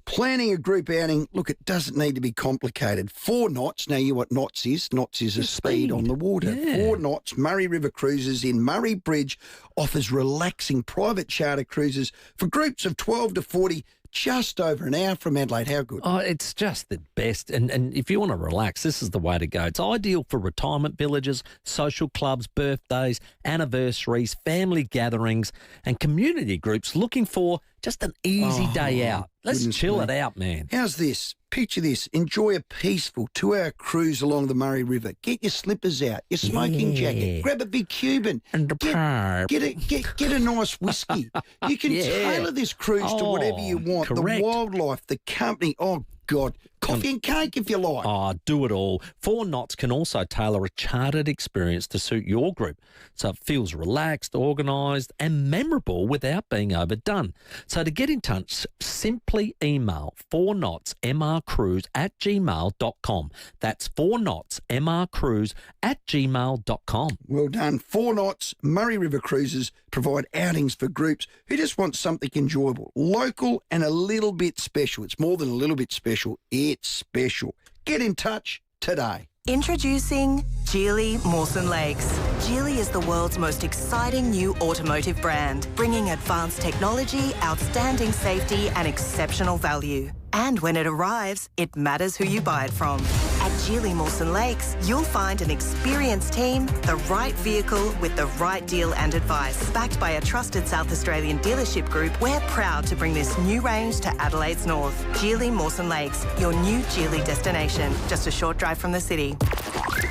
Planning a group outing, look, it doesn't need to be complicated. 4 knots, now you know what knots is. Knots is a speed on the water. Yeah. 4 knots, Murray River Cruises in Murray Bridge offers relaxing private charter cruises for groups of 12 to 40, just over an hour from Adelaide. How good? Oh, it's just the best. And if you want to relax, this is the way to go. It's ideal for retirement villages, social clubs, birthdays, anniversaries, family gatherings, and community groups looking for just an easy day out. Let's chill it out, man. How's this? Picture this. Enjoy a peaceful 2-hour cruise along the Murray River. Get your slippers out, your smoking jacket. Grab a big Cuban. And the pub. Get a nice whiskey. You can tailor this cruise to whatever you want. Correct. The wildlife, the company. Oh, God. Coffee and cake if you like. Oh, do it all. 4 Knots can also tailor a chartered experience to suit your group, so it feels relaxed, organised and memorable without being overdone. So to get in touch, simply email 4knotsmrcruise@gmail.com. That's 4knotsmrcruise@gmail.com. Well done. 4 Knots Murray River Cruises provide outings for groups who just want something enjoyable, local and a little bit special. It's more than a little bit special. It's special. Get in touch today. Introducing Geely Mawson Lakes. Geely is the world's most exciting new automotive brand, bringing advanced technology, outstanding safety and exceptional value. And when it arrives, it matters who you buy it from. At Geely Mawson Lakes, you'll find an experienced team, the right vehicle with the right deal and advice. Backed by a trusted South Australian dealership group, we're proud to bring this new range to Adelaide's north. Geely Mawson Lakes, your new Geely destination, just a short drive from the city.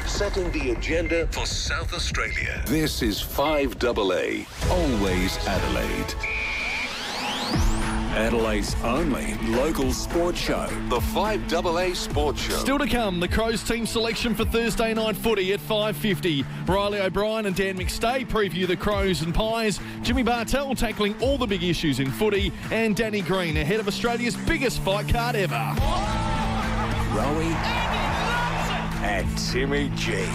Setting the agenda for South Australia. This is 5AA, always Adelaide. Adelaide's only local sports show, the 5AA Sports Show. Still to come, the Crows team selection for Thursday night footy at 5:50. Riley O'Brien and Dan McStay preview the Crows and Pies. Jimmy Bartell tackling all the big issues in footy. And Danny Green ahead of Australia's biggest fight card ever. Rowey and Timmy G.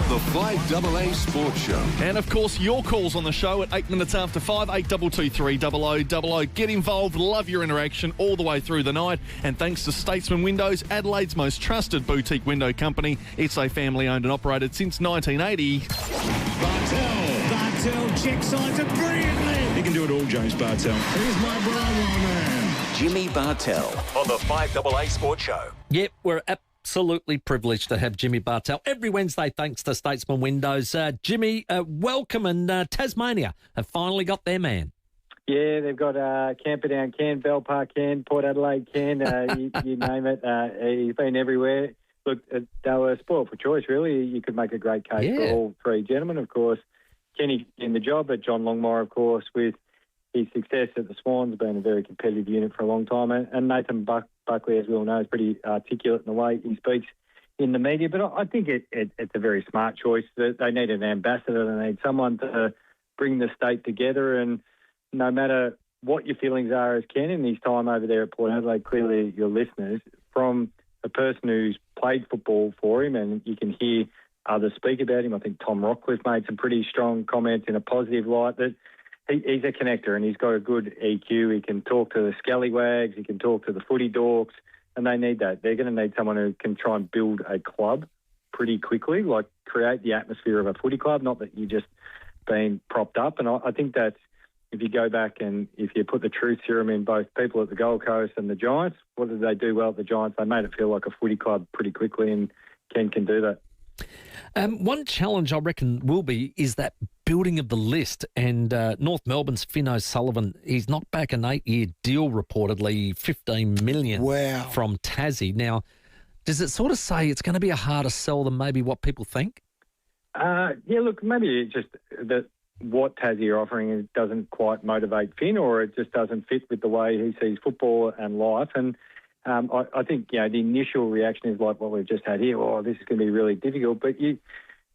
The 5AA Sports Show. And, of course, your calls on the show at 8 minutes after 5, 8223 0000. Get involved. Love your interaction all the way through the night. And thanks to Statesman Windows, Adelaide's most trusted boutique window company. It's a family-owned and operated since 1980. Bartell check sides it brilliantly. He can do it all, James Bartell. Here's my brother, man. Jimmy Bartell on the 5AA Sports Show. Yep, we're absolutely privileged to have Jimmy Bartell every Wednesday thanks to Statesman Windows. Jimmy, welcome, and Tasmania have finally got their man. Yeah, they've got Camperdown Can, Bell Park Can, Port Adelaide Can, you name it. He's been everywhere. Look, they were spoiled for choice, really. You could make a great case for all three gentlemen, of course. Kenny in the job, but John Longmire, of course, with his success at the Swans, been a very competitive unit for a long time. And Nathan Buckley, as we all know, is pretty articulate in the way he speaks in the media. But I think it's a very smart choice. They need an ambassador. They need someone to bring the state together. And no matter what your feelings are as Ken in his time over there at Port Adelaide, clearly your listeners, from a person who's played football for him, and you can hear others speak about him. I think Tom Rockcliffe made some pretty strong comments in a positive light that he's a connector and he's got a good EQ. He can talk to the scallywags, he can talk to the footy dorks, and they need that. They're going to need someone who can try and build a club pretty quickly, like create the atmosphere of a footy club, not that you're just being propped up. And I think that's, if you go back and if you put the truth serum in both people at the Gold Coast and the Giants, what did they do well at the Giants? They made it feel like a footy club pretty quickly, and Ken can do that. One challenge I reckon will be is that building of the list, and North Melbourne's Finn O'Sullivan, he's knocked back an 8-year deal reportedly, $15 million from Tassie. Now, does it sort of say it's going to be a harder sell than maybe what people think? Yeah, look, maybe it's just that what Tassie are offering doesn't quite motivate Finn, or it just doesn't fit with the way he sees football and life. And I think, the initial reaction is like what we've just had here. Oh, this is going to be really difficult. But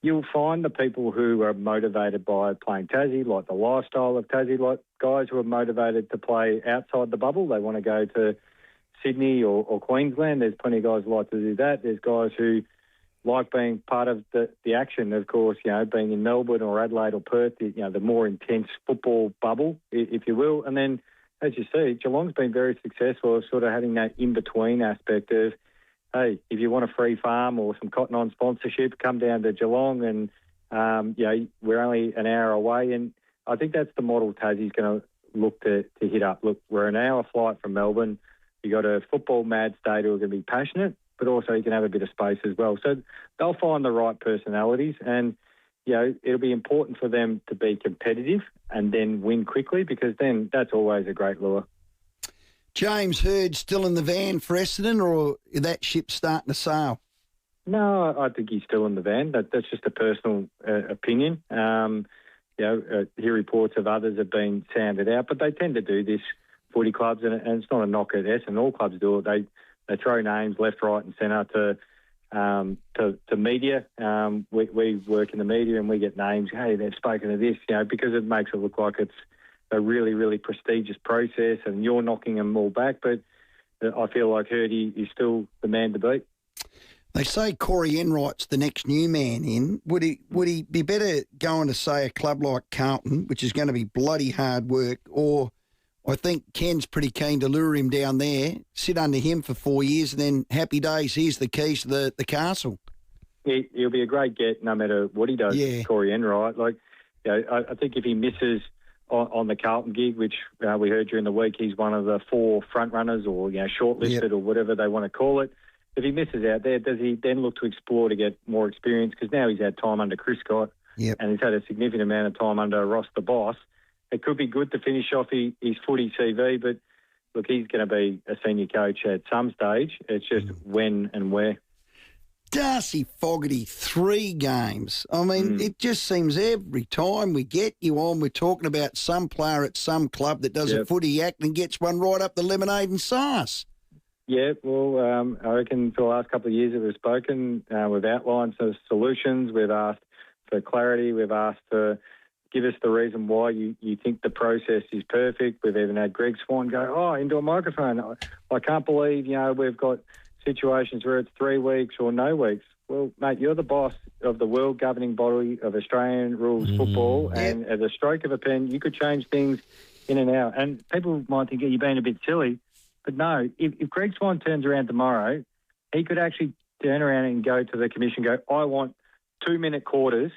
you'll find the people who are motivated by playing Tassie, like the lifestyle of Tassie, like guys who are motivated to play outside the bubble. They want to go to Sydney or Queensland. There's plenty of guys who like to do that. There's guys who like being part of the action, of course, being in Melbourne or Adelaide or Perth, the more intense football bubble, if you will. And then, as you see, Geelong's been very successful sort of having that in-between aspect of, hey, if you want a free farm or some Cotton On sponsorship, come down to Geelong and, we're only an hour away. And I think that's the model Tassie's going to look to hit up. Look, we're an hour flight from Melbourne. You got a football mad state who are going to be passionate, but also you can have a bit of space as well. So they'll find the right personalities, and, it'll be important for them to be competitive and then win quickly, because then that's always a great lure. James Hird still in the van for Essendon, or is that ship starting to sail? No, I think he's still in the van. That's just a personal opinion. Hear reports of others have been sounded out, but they tend to do this, footy clubs, and it's not a knock at Essendon. All clubs do it. They throw names left, right and centre to media. We work in the media and we get names. Hey, they've spoken to this, because it makes it look like it's a really, really prestigious process and you're knocking them all back. But I feel like Hirdy is still the man to beat. They say Corey Enright's the next new man in. Would he be better going to, say, a club like Carlton, which is going to be bloody hard work, or I think Ken's pretty keen to lure him down there, sit under him for 4 years, and then happy days, here's the keys to the castle? He'll be a great get no matter what he does, Corey Enright. I think if he misses on the Carlton gig, which we heard during the week, he's one of the 4 front runners or shortlisted or whatever they want to call it. If he misses out there, does he then look to explore to get more experience? Because now he's had time under Chris Scott and he's had a significant amount of time under Ross the Boss. It could be good to finish off his footy CV, but look, he's going to be a senior coach at some stage. It's just when and where. Darcy Fogarty, 3 games. I mean, it just seems every time we get you on, we're talking about some player at some club that does a footy act and gets one right up the lemonade and sauce. Yeah, well, I reckon for the last couple of years that we've spoken, we've outlined some solutions. We've asked for clarity. We've asked for give us the reason why you think the process is perfect. We've even had Greg Swan go, into a microphone. I can't believe, we've got situations where it's 3 weeks or no weeks. Well, mate, you're the boss of the world governing body of Australian rules football, and at a stroke of a pen, you could change things in and out. And people might think you're being a bit silly, but no, if Greg Swan turns around tomorrow, he could actually turn around and go to the commission and go, I want 2-minute quarters.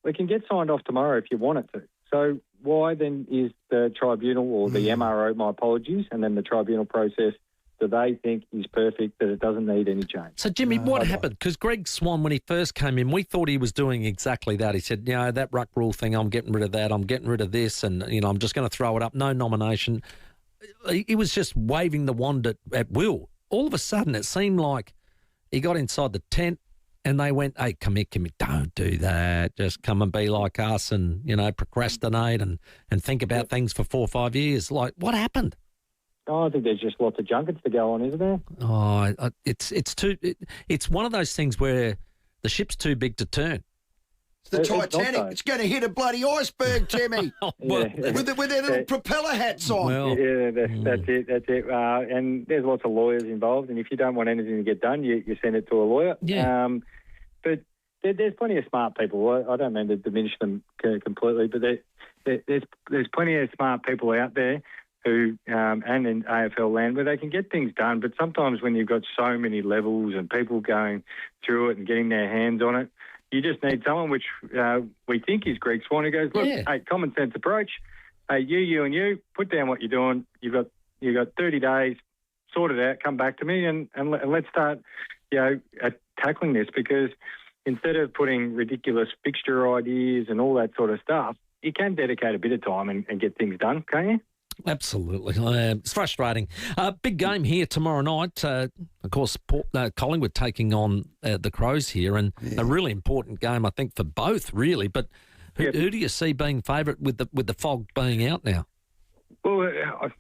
We can get signed off tomorrow if you want it to. So why then is the tribunal or the MRO, my apologies, and then the tribunal process that they think is perfect, that it doesn't need any change. So, Jimmy, what happened? Because Greg Swan, when he first came in, we thought he was doing exactly that. He said, that ruck rule thing, I'm getting rid of that, I'm getting rid of this, and, I'm just going to throw it up, no nomination. He was just waving the wand at will. All of a sudden, it seemed like he got inside the tent and they went, hey, come here, don't do that. Just come and be like us and, procrastinate and think about things for 4 or 5 years. Like, what happened? Oh, I think there's just lots of junkets to go on, isn't there? Oh, it's one of those things where the ship's too big to turn. It's the Titanic. It's going to hit a bloody iceberg, Timmy. With their little propeller hats on. Well, that's it. And there's lots of lawyers involved, and if you don't want anything to get done, you send it to a lawyer. Yeah. But there's plenty of smart people. I don't mean to diminish them completely, but there's plenty of smart people out there who, and in AFL land, where they can get things done. But sometimes when you've got so many levels and people going through it and getting their hands on it, you just need someone, which we think is Greg Swan, who goes, look, hey, common sense approach. Hey, you and you, put down what you're doing. You've got 30 days, sort it out, come back to me, and let's start, tackling this, because instead of putting ridiculous fixture ideas and all that sort of stuff, you can dedicate a bit of time and get things done, can't you? Absolutely. It's frustrating. Big game here tomorrow night. Of course, Collingwood taking on the Crows here, and a really important game, I think, for both, really. But who do you see being favourite with the fog being out now? Well,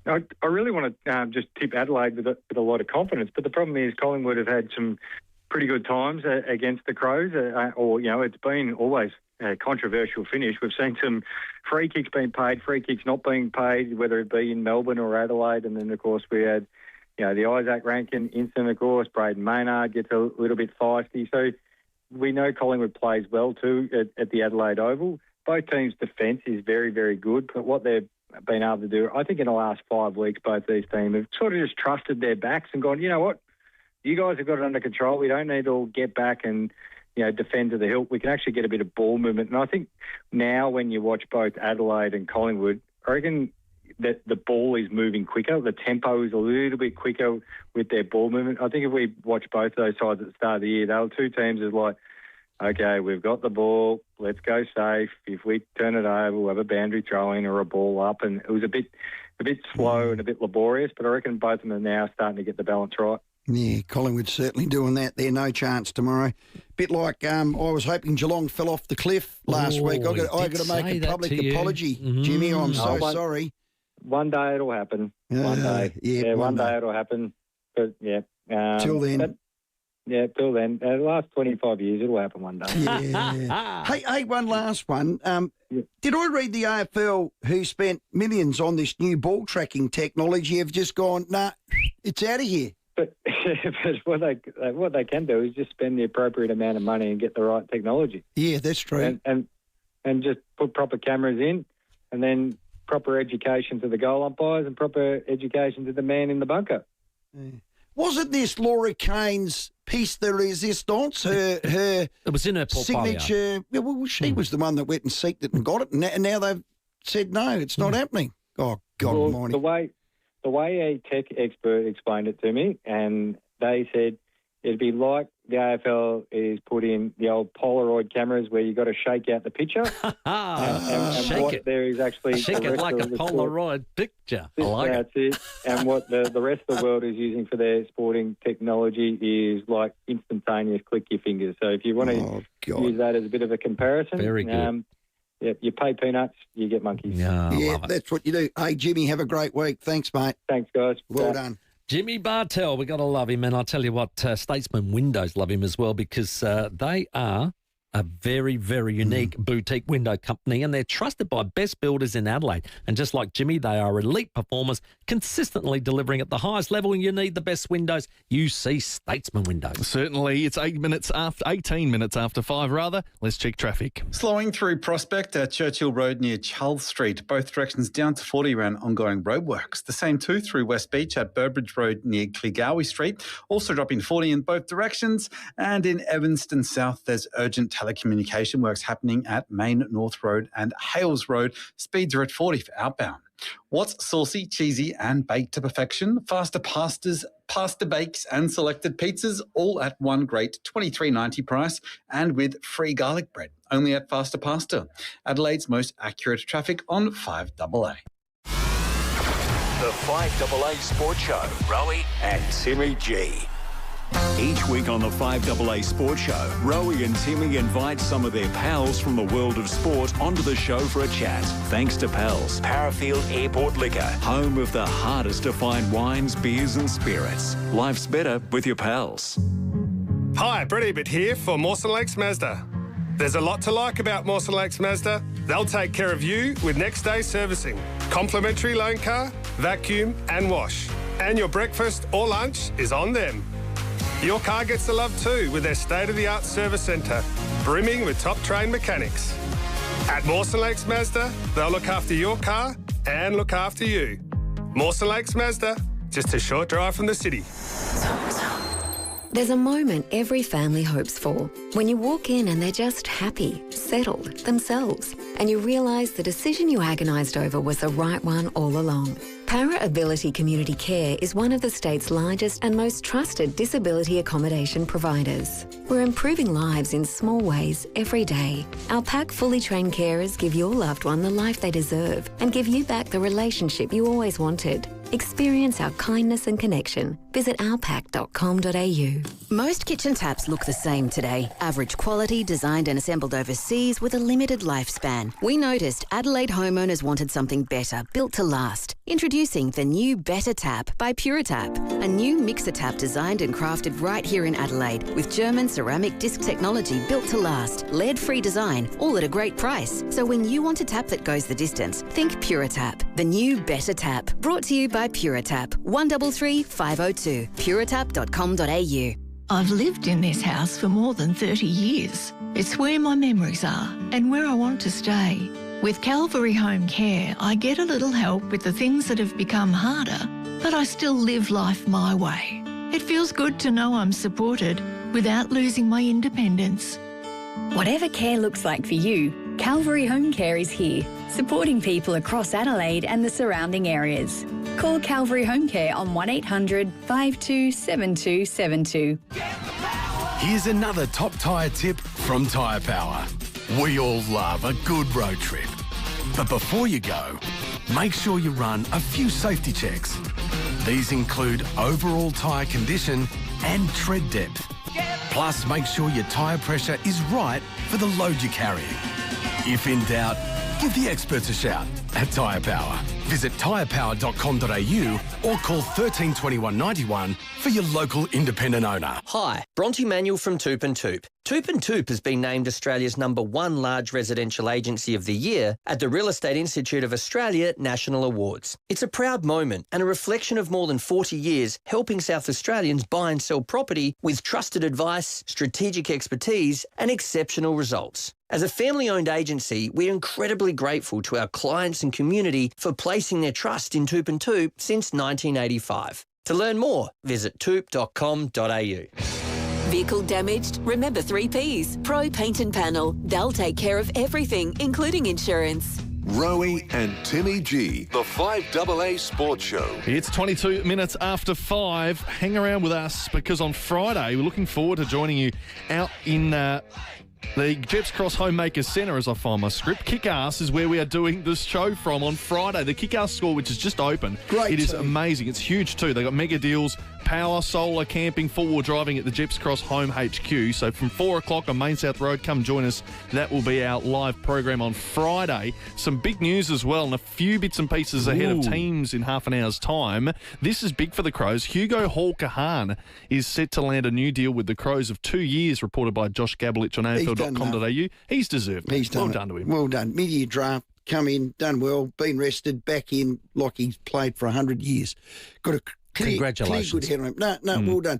I really want to just tip Adelaide with a lot of confidence, but the problem is Collingwood have had some pretty good times against the Crows, it's been always a controversial finish. We've seen some free kicks being paid, free kicks not being paid, whether it be in Melbourne or Adelaide. And then, of course, we had, the Isaac Rankin incident, of course. Braden Maynard gets a little bit feisty. So we know Collingwood plays well too at the Adelaide Oval. Both teams' defence is very, very good. But what they've been able to do, I think in the last 5 weeks, both these teams have sort of just trusted their backs and gone, you know what, you guys have got it under control. We don't need to all get back and defend to the hilt. We can actually get a bit of ball movement. And I think now when you watch both Adelaide and Collingwood, I reckon that the ball is moving quicker. The tempo is a little bit quicker with their ball movement. I think if we watch both those sides at the start of the year, they were two teams that like, okay, we've got the ball, let's go safe. If we turn it over, we'll have a boundary throw-in or a ball up. And it was a bit slow and a bit laborious, but I reckon both of them are now starting to get the balance right. Yeah, Collingwood's certainly doing that. They're no chance tomorrow. Bit like I was hoping Geelong fell off the cliff last week. I got to make a public apology, Jimmy. I'm so sorry. One day it'll happen. One day. One day it'll happen. But, till then. Till then. The last 25 years, it'll happen one day. Yeah. hey, one last one. Did I read the AFL, who spent millions on this new ball tracking technology, have just gone, nah, it's out of here? But what they can do is just spend the appropriate amount of money and get the right technology. Yeah, that's true. And just put proper cameras in, and then proper education to the goal umpires and proper education to the man in the bunker. Yeah. Wasn't this Laura Kane's piece de resistance? Her it was in her portfolio. Signature. Yeah, well, she was the one that went and seeked it and got it, and now they've said no, it's not happening. Oh God Almighty! The way a tech expert explained it to me, and they said it'd be like the AFL is put in the old Polaroid cameras where you got to shake out the picture. and shake what it. There is actually shake it like a Polaroid picture. I like That's it. And what the rest of the world is using for their sporting technology is like instantaneous click your fingers. So if you want to use that as a bit of a comparison, very good. You pay peanuts, you get monkeys. Yeah, that's what you do. Hey, Jimmy, have a great week. Thanks, mate. Thanks, guys. Well done. Jimmy Bartell, we got to love him. And I'll tell you what, Statesman Windows love him as well, because they are a very, very unique boutique window company, and they're trusted by best builders in Adelaide. And just like Jimmy, they are elite performers, consistently delivering at the highest level. And you need the best windows, you see Statesman Windows. Certainly. It's 18 minutes after 5, rather. Let's check traffic. Slowing through Prospect at Churchill Road near Charles Street. Both directions down to 40 around ongoing roadworks. The same too through West Beach at Burbridge Road near Cleargowie Street. Also dropping 40 in both directions. And in Evanston South, there's urgent telecommunication works happening at Main North Road and Hales Road. Speeds are at 40 for outbound. What's saucy, cheesy and baked to perfection? Faster pastas, pasta bakes and selected pizzas, all at one great $23.90 price and with free garlic bread. Only at Faster Pasta. Adelaide's most accurate traffic on 5AA. The 5AA Sports Show, Rowey and Timmy G. Each week on the 5AA Sports Show, Rowey and Timmy invite some of their pals from the world of sport onto the show for a chat. Thanks to Pals, Parafield Airport Liquor, home of the hardest to find wines, beers and spirits. Life's better with your pals. Hi, Brett Ebert here for Mawson Lakes Mazda. There's a lot to like about Mawson Lakes Mazda. They'll take care of you with next day servicing, complimentary loan car, vacuum and wash. And your breakfast or lunch is on them. Your car gets the love too with their state-of-the-art service centre, brimming with top-trained mechanics. At Mawson Lakes Mazda, they'll look after your car and look after you. Mawson Lakes Mazda, just a short drive from the city. There's a moment every family hopes for. When you walk in and they're just happy, settled, themselves, and you realise the decision you agonised over was the right one all along. Para Ability Community Care is one of the state's largest and most trusted disability accommodation providers. We're improving lives in small ways every day. Our PAC fully trained carers give your loved one the life they deserve and give you back the relationship you always wanted. Experience our kindness and connection. Visit ourpac.com.au. Most kitchen taps look the same today. Average quality, designed and assembled overseas with a limited lifespan. We noticed Adelaide homeowners wanted something better, built to last. Introducing the new Better Tap by PuraTap, a new mixer tap designed and crafted right here in Adelaide with German ceramic disc technology built to last, lead-free design, all at a great price. So when you want a tap that goes the distance, think PuraTap, the new Better Tap. Brought to you by PuraTap, 133 502, puratap.com.au. I've lived in this house for more than 30 years. It's where my memories are and where I want to stay. With Calvary Home Care, I get a little help with the things that have become harder, but I still live life my way. It feels good to know I'm supported without losing my independence. Whatever care looks like for you, Calvary Home Care is here, supporting people across Adelaide and the surrounding areas. Call Calvary Home Care on 1800 527272. Here's another top tyre tip from Tyre Power. We all love a good road trip. But before you go, make sure you run a few safety checks. These include overall tyre condition and tread depth. Plus, make sure your tyre pressure is right for the load you're carrying. If in doubt, give the experts a shout at Tyre Power. Visit tyrepower.com.au or call 13 21 91 for your local independent owner. Hi, Bronte Manuel from Toop and Toop. Toop and Toop has been named Australia's #1 large residential agency of the year at the Real Estate Institute of Australia National Awards. It's a proud moment and a reflection of more than 40 years helping South Australians buy and sell property with trusted advice, strategic expertise and exceptional results. As a family-owned agency, we're incredibly grateful to our clients and community for placing their trust in Toop and Toop since 1985. To learn more, visit toop.com.au. Vehicle damaged? Remember 3 Ps. Pro Paint and Panel. They'll take care of everything, including insurance. Rowey and Timmy G, the 5AA Sports Show. It's 22 minutes after 5. Hang around with us because on Friday we're looking forward to joining you out in the Jeps Cross Homemakers Centre, as I find my script. Kick-Ass is where we are doing this show from on Friday. The Kick-Ass store, which is just open. Great. It is amazing. It's huge too. They've got mega deals, power, solar, camping, four-wheel driving at the Jeps Cross Home HQ. So from 4 o'clock on Main South Road, come join us. That will be our live program on Friday. Some big news as well and a few bits and pieces ahead of teams in half an hour's time. This is big for the Crows. Hugo Hall-Kahan is set to land a new deal with the Crows of 2 years, reported by Josh Gabelich on AFL.com.au. He's deserved it. Well done to him. Well done. Mid-year draft, come in, done well, been rested, back in like he's played for 100 years. Got a clear, Congratulations. Clear good head on him. No, well done.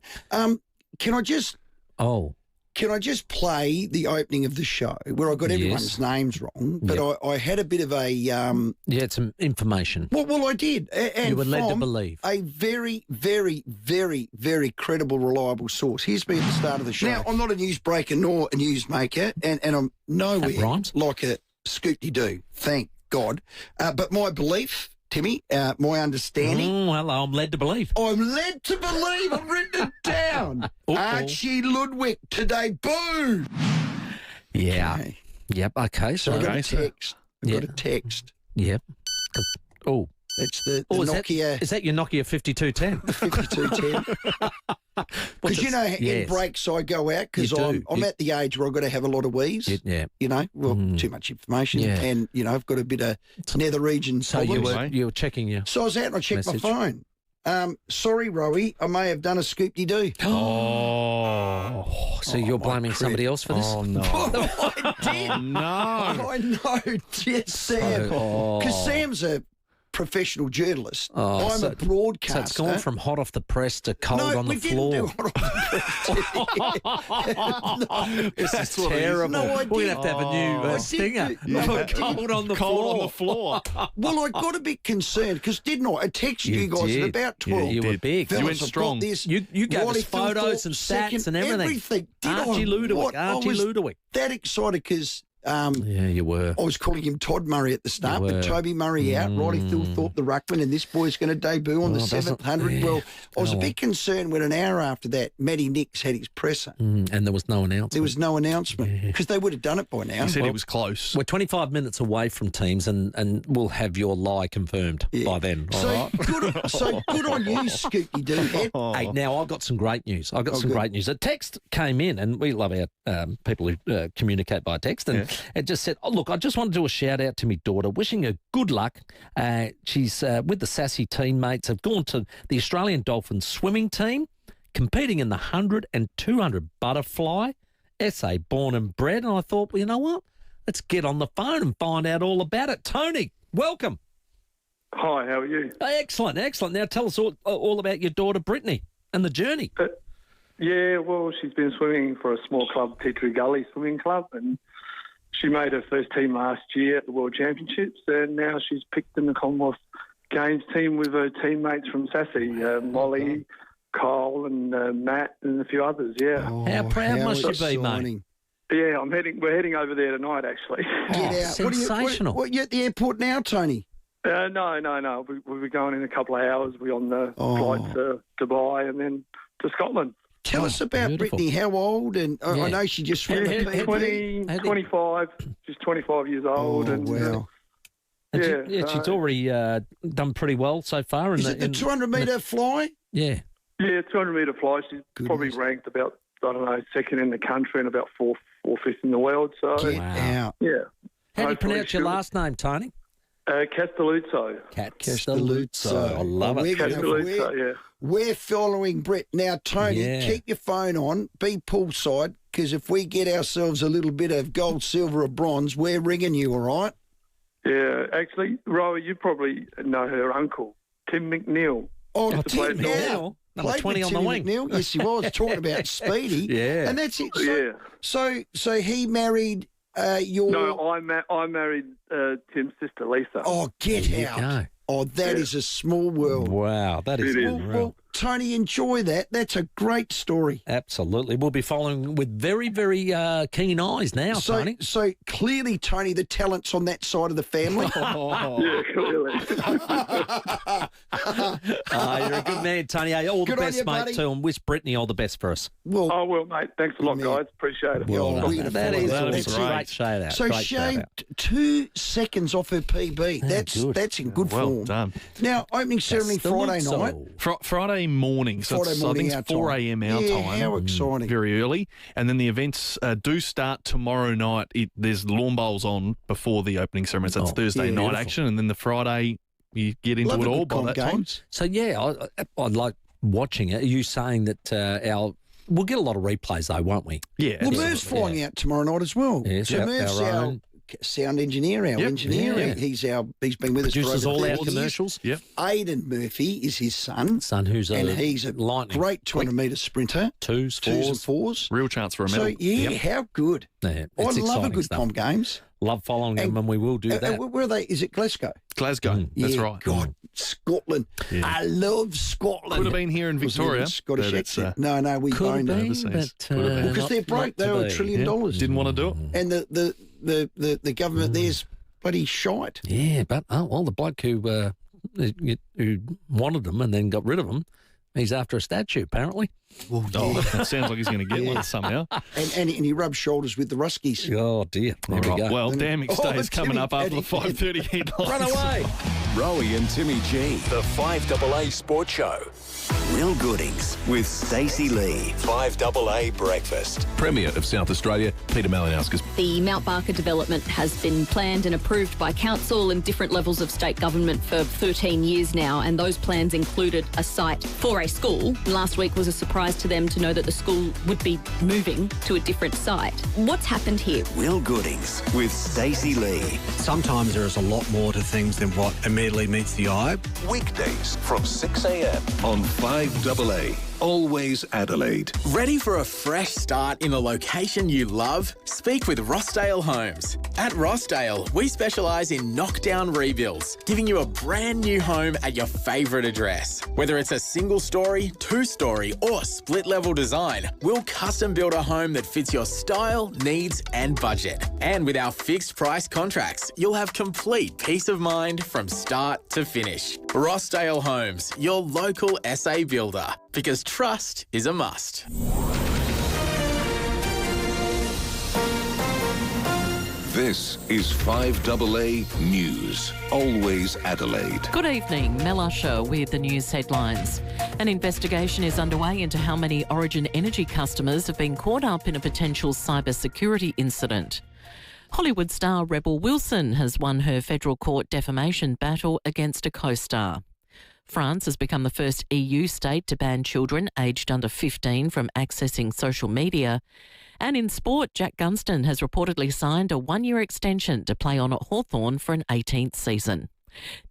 Can I just... Oh. Can I just play the opening of the show where I got everyone's names wrong, but I had a bit of a... some information. Well, I did. And you were led to from believe. A very, very, very, very credible, reliable source. Here's me at the start of the show. Now, I'm not a newsbreaker nor a newsmaker, and I'm nowhere like a scoop-de-doo, thank God. But my belief... Timmy, my understanding. Well, I'm led to believe. I'm led to believe. I've written it down. Archie Ludwig to debut. Yeah. Okay. Yep. Okay. So I got a text. I got a text. Yep. Oh. That's the Nokia. Is that your Nokia 5210? The 5210. Because you know, in breaks I go out because I'm at the age where I've got to have a lot of wheeze. You know, too much information. Yeah. And, you know, I've got a bit of nether region So you were checking your So I was out and I checked message. my phone. Sorry, Rowey, I may have done a scoop-de-doo. So you're blaming somebody else for this? Oh, no. I did. Oh, no. I know. Yes, Sam. Because Sam's a professional journalist. I'm a broadcaster. So it's gone from hot off the press to cold on the floor. No, we didn't do hot off the press. This is terrible. No, I We're going to have to have a new stinger. Cold on the floor. Well, I got a bit concerned because didn't I? I texted you guys at about 12. You were big. Fellas, You went strong. This. You gave us photos and stats and everything. Everything. Archie Ludwig. That excited because... yeah, you were. I was calling him Todd Murray at the start, but Toby Murray out. Roddy Thilthorpe, the ruckman, and this boy's going to debut on the 700. yeah. Well, I was a bit concerned when an hour after that, Matty Nix had his presser. And there was no announcement. There was no announcement because they would have done it by now. He said he was close. We're 25 minutes away from teams, and we'll have your lie confirmed by then. All right? Good on you, Scooty-Doo. Hey, now I've got some great news. Great news. A text came in, and we love our people who communicate by text, and it just said, look, I just want to do a shout out to my daughter, wishing her good luck. She's with the Sassy teammates, have gone to the Australian Dolphins swimming team, competing in the 100 and 200 butterfly, SA born and bred. And I thought, well, you know what? Let's get on the phone and find out all about it. Tony, welcome. Hi, how are you? Excellent. Now tell us all about your daughter, Brittany, and the journey. Yeah, well, she's been swimming for a small club, Petrie Gully Swimming Club, and she made her first team last year at the World Championships, and now she's picked in the Commonwealth Games team with her teammates from Sassy, Molly, Kyle, and Matt, and a few others. Yeah. How proud must you be, mate? Yeah, we're heading over there tonight, actually. Get out. Sensational. What, you at the airport now, Tony? No. We'll be going in a couple of hours. We're on the flight to Dubai and then to Scotland. Tell us about Brittany. How old? And I know she just swam the PB. 25. She's 25 years old. Wow. She's already done pretty well so far. Is it the 200-metre fly? Yeah. Yeah, 200-metre fly. She's probably ranked about, I don't know, second in the country and about fourth or fifth in the world. So Get out. Yeah. How do you pronounce your last name, Tony? Castelluzzo. Castelluzzo. I love it. Castelluzzo, yeah. We're following Brett. Now, Tony, keep your phone on, be poolside, because if we get ourselves a little bit of gold, silver or bronze, we're ringing you, all right? Yeah, actually, Rowey, you probably know her uncle, Tim McNeil. Oh, Tim McNeil. Number 20 on the wing. McNeil. Yes, he was, talking about Speedy. Yeah. And that's it. So, So he married your... No, I married Tim's sister, Lisa. Oh, get out. Oh, that is a small world. Wow, that is well, Tony, enjoy that. That's a great story. Absolutely. We'll be following with very, very keen eyes now, Tony. So clearly, Tony, the talent's on that side of the family. Yeah, clearly. You're a good man, Tony. Hey, all the best, mate, buddy. too. And wish Brittany all the best for us. Well, I will, mate. Thanks a lot, guys. Appreciate it. That's a great shout out. So shaved 2 seconds off her PB. That's in good form. Well done. Now, opening ceremony Friday night. Friday morning. So Friday morning, I think it's 4 a.m. our time. How exciting. Very early. And then the events do start tomorrow night. There's lawn bowls on before the opening ceremony. So it's Thursday night action. And then the Friday, you get into it all by that time. So, I like watching it. Are you saying that we'll get a lot of replays, though, won't we? Yeah. Well, Merv's flying out tomorrow night as well. Yes, so Merv's our our own sound engineer, our engineer. Yeah. He's been with us Produces for over all 30 our years. commercials. Yep. Aidan Murphy is his son. Who's he's a lightning. great 200-metre sprinter. Twos and fours. Real chance for a medal. So, how good. Yeah, I it's love a exciting good stuff. Pom Games. Love following them, and we will do that. Where are they? Is it Glasgow? Glasgow, that's right. God, Scotland. Yeah. I love Scotland. Could have been here in Victoria. Scottish but it's, accent. No, we could don't. have been, but Because they're broke. They were $1 trillion. Didn't want to do it. And the government there's bloody shite. Yeah, but the bloke who wanted them and then got rid of them, he's after a statue, apparently. Oh, it sounds like he's going to get one somehow. And he rubs shoulders with the Ruskies. Oh, dear. There we go. Well, Dan McStay's coming up after the 5:30 headlines. Run away! Rowey and Timmy G, the 5AA Sport Show. Real Goodings with Stacey Lee. 5AA Breakfast. Premier of South Australia, Peter Malinauskas. The Mount Barker development has been planned and approved by council and different levels of state government for 13 years now, and those plans included a site for a school. Last week was a surprise to them to know that the school would be moving to a different site. What's happened here? Real Goodings with Stacey Lee. Sometimes there is a lot more to things than what immediately meets the eye. Weekdays from 6 a.m. on 5AA. Always Adelaide. Ready for a fresh start in a location you love? Speak with Rossdale Homes. At Rossdale, we specialise in knockdown rebuilds, giving you a brand new home at your favourite address. Whether it's a single story, two-story or split-level design, we'll custom build a home that fits your style, needs and budget. And with our fixed price contracts, you'll have complete peace of mind from start to finish. Rossdale Homes, your local SA builder. Because trust is a must. This is 5AA News. Always Adelaide. Good evening, Mel Usher with the news headlines. An investigation is underway into how many Origin Energy customers have been caught up in a potential cybersecurity incident. Hollywood star Rebel Wilson has won her federal court defamation battle against a co-star. France has become the first EU state to ban children aged under 15 from accessing social media. And in sport, Jack Gunston has reportedly signed a one-year extension to play on at Hawthorn for an 18th season.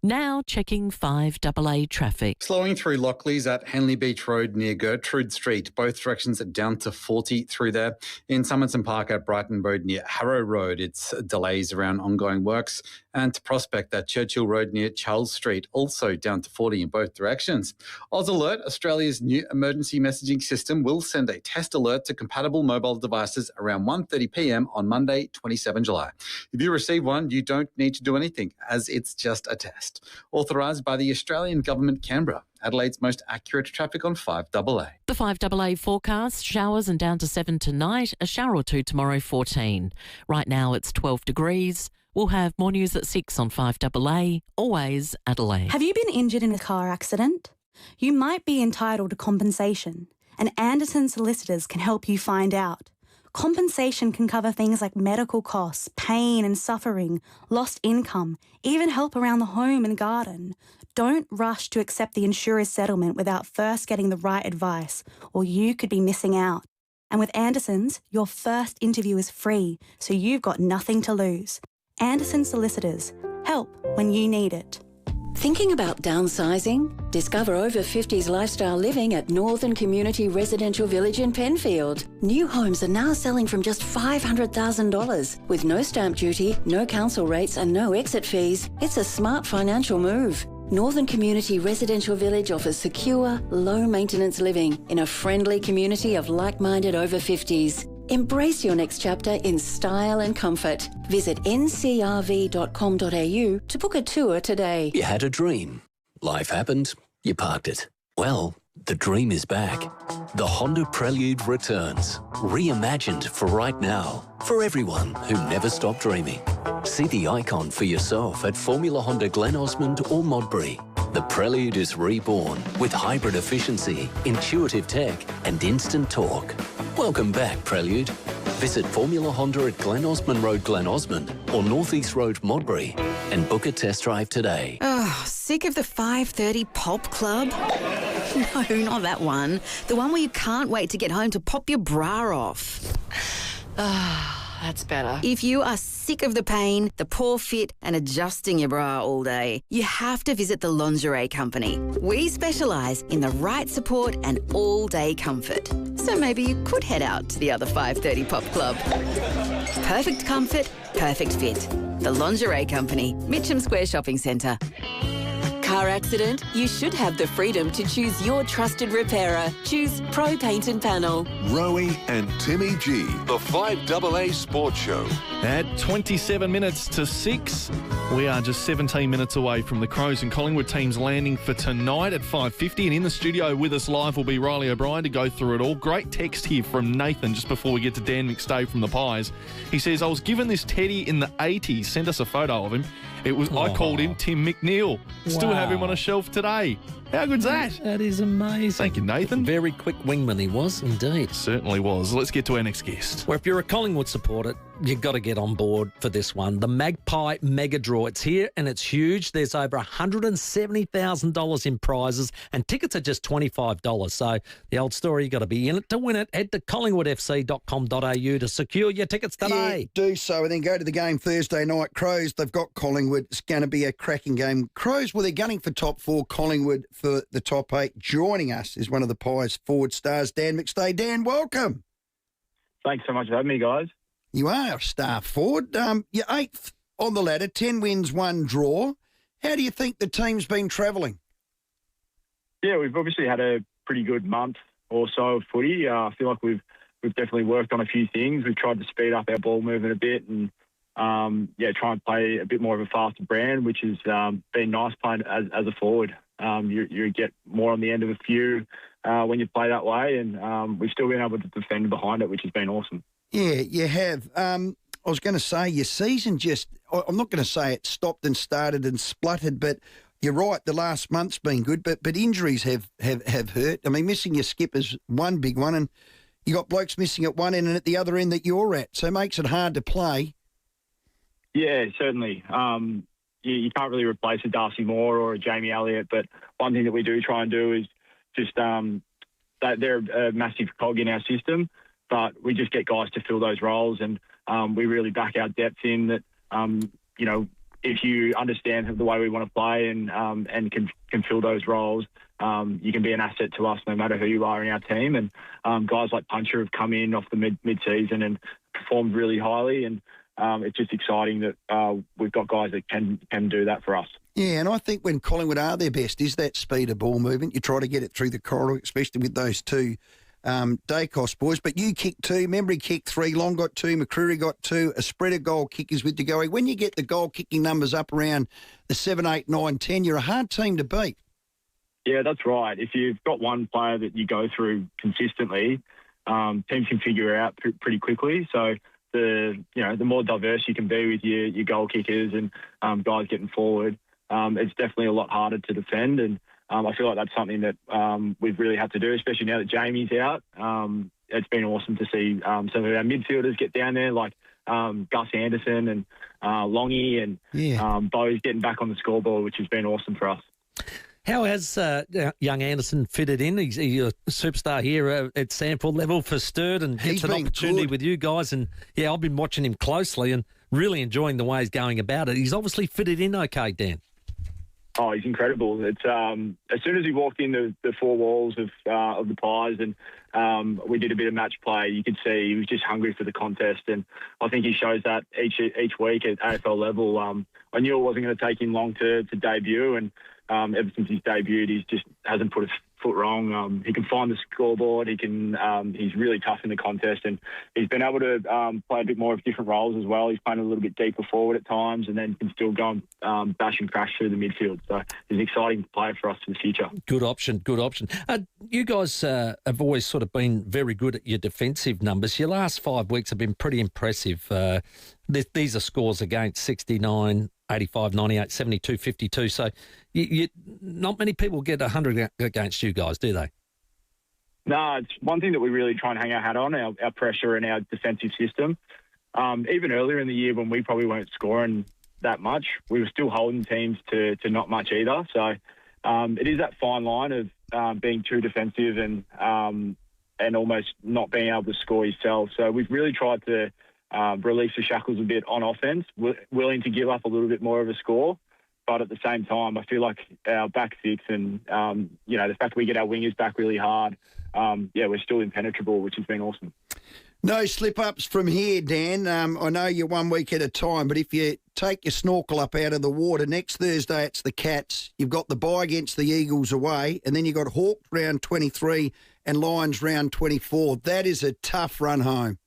Now checking 5AA traffic. Slowing through Lockleys at Henley Beach Road near Gertrude Street. Both directions are down to 40 through there. In Summerton Park at Brighton Road near Harrow Road, it's delays around ongoing works. And to Prospect at Churchill Road near Charles Street, also down to 40 in both directions. Oz Alert, Australia's new emergency messaging system, will send a test alert to compatible mobile devices around 1:30 p.m. on Monday, 27 July. If you receive one, you don't need to do anything, as it's just a test. Authorised by the Australian Government, Canberra. Adelaide's most accurate traffic on 5AA. The 5AA forecast, showers and down to 7 tonight, a shower or two tomorrow, 14. Right now it's 12 degrees. We'll have more news at 6 on 5AA, always Adelaide. Have you been injured in a car accident? You might be entitled to compensation, and Anderson Solicitors can help you find out. Compensation can cover things like medical costs, pain and suffering, lost income, even help around the home and garden. Don't rush to accept the insurer's settlement without first getting the right advice, or you could be missing out. And with Anderson's, your first interview is free, so you've got nothing to lose. Anderson Solicitors. Help when you need it. Thinking about downsizing? Discover over 50s lifestyle living at Northern Community Residential Village in Penfield. New homes are now selling from just $500,000 with no stamp duty, no council rates and no exit fees. It's a smart financial move. Northern Community Residential Village offers secure, low-maintenance living in a friendly community of like-minded over 50s. Embrace your next chapter in style and comfort. Visit ncrv.com.au to book a tour today. You had a dream. Life happened. You parked it. Well, the dream is back. The Honda Prelude returns. Reimagined for right now. For everyone who never stopped dreaming. See the icon for yourself at Formula Honda Glen Osmond or Modbury. The Prelude is reborn with hybrid efficiency, intuitive tech and instant torque. Welcome back, Prelude. Visit Formula Honda at Glen Osmond Road, Glen Osmond or North East Road, Modbury and book a test drive today. Oh, sick of the 5:30 pop club? No, not that one. The one where you can't wait to get home to pop your bra off. That's better. If you are sick of the pain, the poor fit and adjusting your bra all day, you have to visit the Lingerie Company. We specialise in the right support and all-day comfort. So maybe you could head out to the other 5:30 Pop Club. Perfect comfort, perfect fit. The Lingerie Company, Mitcham Square Shopping Centre. Car accident? You should have the freedom to choose your trusted repairer. Choose Pro Paint and Panel. Rowey and Timmy G, the 5AA Sports Show. At 27 minutes to 6, we are just 17 minutes away from the Crows and Collingwood teams landing for tonight at 5:50. And in the studio with us live will be Riley O'Brien to go through it all. Great text here from Nathan just before we get to Dan McStay from the Pies. He says, I was given this teddy in the 80s. Sent us a photo of him. I called him Tim McNeil. Still have him on a shelf today. How good's that? That is amazing. Thank you, Nathan. Very quick wingman he was, indeed. Certainly was. Let's get to our next guest. Well, if you're a Collingwood supporter, you've got to get on board for this one. The Magpie Mega Draw. It's here and it's huge. There's over $170,000 in prizes and tickets are just $25. So the old story, you've got to be in it to win it. Head to collingwoodfc.com.au to secure your tickets today. Yeah, do so and then go to the game Thursday night. Crows, they've got Collingwood. It's going to be a cracking game. Crows, well, they're gunning for top 4. Collingwood for the top 8. Joining us is one of the Pies forward stars, Dan McStay. Dan, welcome. Thanks so much for having me, guys. You are a star forward. You're 8th on the ladder, 10 wins, 1 draw. How do you think the team's been travelling? Yeah, we've obviously had a pretty good month or so of footy. I feel like we've definitely worked on a few things. We've tried to speed up our ball movement a bit and try and play a bit more of a faster brand, which has been nice playing as a forward. You get more on the end of a few when you play that way, and we've still been able to defend behind it, which has been awesome. Yeah, you have. I was going to say your season I'm not going to say it stopped and started and spluttered, but you're right, the last month's been good, but injuries have hurt. I mean, missing your skipper's one big one, and you got blokes missing at one end and at the other end that you're at, so it makes it hard to play. Yeah, certainly. You can't really replace a Darcy Moore or a Jamie Elliott, but one thing that we do try and do is just that they're a massive cog in our system, but we just get guys to fill those roles, and we really back our depth in that. If you understand the way we want to play and can fill those roles, you can be an asset to us no matter who you are in our team. And guys like Puncher have come in off the mid-season and performed really highly, and it's just exciting that we've got guys that can do that for us. Yeah, and I think when Collingwood are their best is that speed of ball movement. You try to get it through the corridor, especially with those two Dacos boys. But you kicked 2, Membry kicked 3, Long got 2, McCreary got 2, a spread of goal kickers with Degoe. When you get the goal kicking numbers up around the 7, 8, 9, 10, you're a hard team to beat. Yeah, that's right. If you've got one player that you go through consistently, teams can figure it out pretty quickly. So the more diverse you can be with your goal kickers and guys getting forward, it's definitely a lot harder to defend. And I feel like that's something that we've really had to do, especially now that Jamie's out. It's been awesome to see some of our midfielders get down there, like Gus Anderson and Longy and Bo's getting back on the scoreboard, which has been awesome for us. How has young Anderson fitted in? He's a superstar here at Sanford level for Sturt and gets an opportunity with you guys. And, I've been watching him closely and really enjoying the way he's going about it. He's obviously fitted in okay, Dan. Oh, he's incredible. It's as soon as he walked in the 4 walls of the Pies and we did a bit of match play, you could see he was just hungry for the contest. And I think he shows that each week at AFL level. I knew it wasn't going to take him long to debut, and ever since he's debuted, he's just hasn't put a foot wrong. He can find the scoreboard. He's really tough in the contest, and he's been able to play a bit more of different roles as well. He's playing a little bit deeper forward at times, and then can still go and bash and crash through the midfield. So he's an exciting player for us in the future. Good option. You guys have always sort of been very good at your defensive numbers. Your last 5 weeks have been pretty impressive. These are scores against 69, 85, 98, 72, 52. So not many people get 100 against you guys, do they? No, it's one thing that we really try and hang our hat on, our pressure and our defensive system. Even earlier in the year when we probably weren't scoring that much, we were still holding teams to not much either. So it is that fine line of being too defensive and almost not being able to score yourself. So we've really tried to release the shackles a bit on offense, willing to give up a little bit more of a score. But at the same time, I feel like our back six and, the fact that we get our wingers back really hard, we're still impenetrable, which has been awesome. No slip-ups from here, Dan. I know you're 1 week at a time, but if you take your snorkel up out of the water, next Thursday it's the Cats. You've got the bye against the Eagles away, and then you've got Hawks round 23 and Lions round 24. That is a tough run home.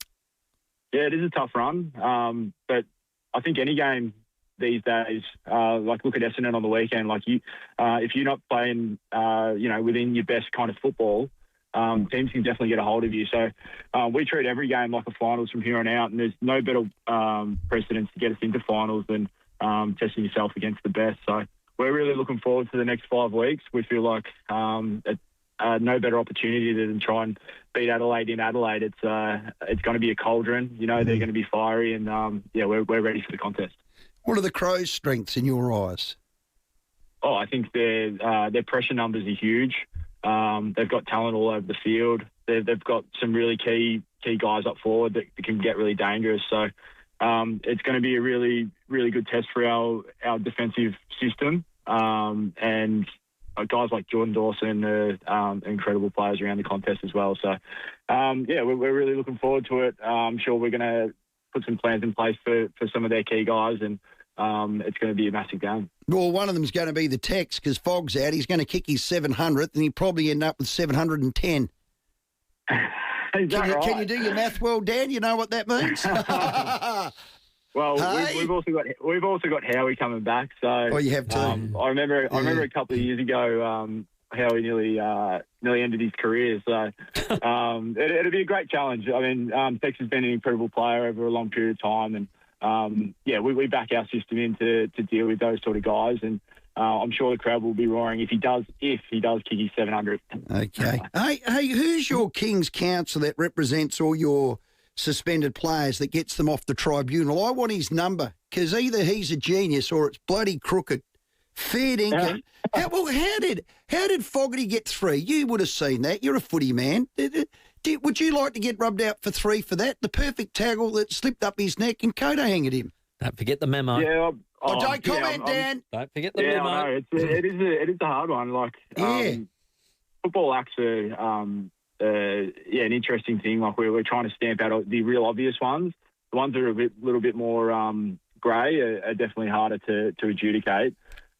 Yeah, it is a tough run, but I think any game these days, look at Essendon on the weekend, if you're not playing, within your best kind of football, teams can definitely get a hold of you. So we treat every game like a finals from here on out, and there's no better precedence to get us into finals than testing yourself against the best. So we're really looking forward to the next 5 weeks. We feel like no better opportunity than try and beat Adelaide in Adelaide. It's going to be a cauldron. They're going to be fiery, and we're ready for the contest. What are the Crows' strengths in your eyes? Oh, I think their pressure numbers are huge. They've got talent all over the field. They've got some really key guys up forward that can get really dangerous. So it's going to be a really, really good test for our defensive system. And guys like Jordan Dawson are incredible players around the contest as well. So, we're really looking forward to it. I'm sure we're going to put some plans in place for some of their key guys, and it's going to be a massive game. Well, one of them's going to be the Tex because Fogg's out. He's going to kick his 700th, and he'll probably end up with 710. Can you do your math well, Dan? You know what that means? Well, hey. we've also got Howie coming back. So you have too. I remember a couple of years ago, Howie nearly ended his career. So it'll be a great challenge. I mean, Tex has been an incredible player over a long period of time, and we back our system in to deal with those sort of guys, and I'm sure the crowd will be roaring if he does kick his 700. Okay. Hey, who's your King's Counsel that represents all your suspended players that gets them off the tribunal? I want his number because either he's a genius or it's bloody crooked. Fair dinkum. How did Fogarty get 3? You would have seen that. You're a footy man. Would you like to get rubbed out for 3 for that? The perfect tackle that slipped up his neck and coat hanged him. Don't forget the memo. Yeah. Don't comment, Dan. Don't forget the memo. I know. It is a hard one. Football acts are an interesting thing. Like we're trying to stamp out the real obvious ones. The ones that are a little bit more grey are definitely harder to adjudicate.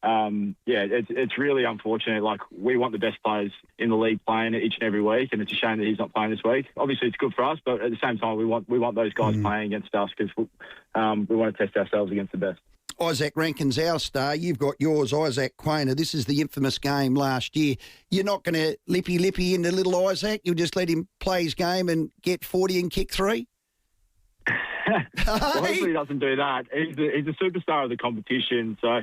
It's really unfortunate. Like we want the best players in the league playing each and every week, and it's a shame that he's not playing this week. Obviously, it's good for us, but at the same time, we want those guys playing against us because we want to test ourselves against the best. Isaac Rankin's our star. You've got yours, Isaac Quainer. This is the infamous game last year. You're not going to lippy into little Isaac. You'll just let him play his game and get 40 and kick 3? Well, hopefully he doesn't do that. He's a superstar of the competition, so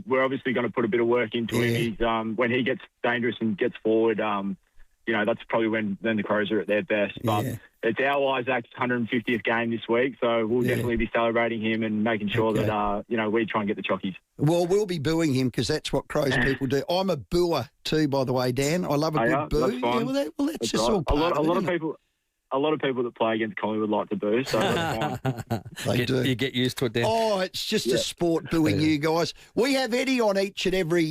we're obviously going to put a bit of work into him. When he gets dangerous and gets forward, that's probably when the Crows are at their best. But it's our Isaac's 150th game this week, so we'll definitely be celebrating him and making sure that we try and get the chockies. Well, we'll be booing him because that's what Crows people do. I'm a booer too, by the way, Dan. I love a good boo. That's fine. That's just right. All part a lot of people. A lot of people that play against Collingwood like to boo, so that's fine. They do. You get used to it, Dan. Oh, it's just a sport booing you guys. We have Eddie on each and every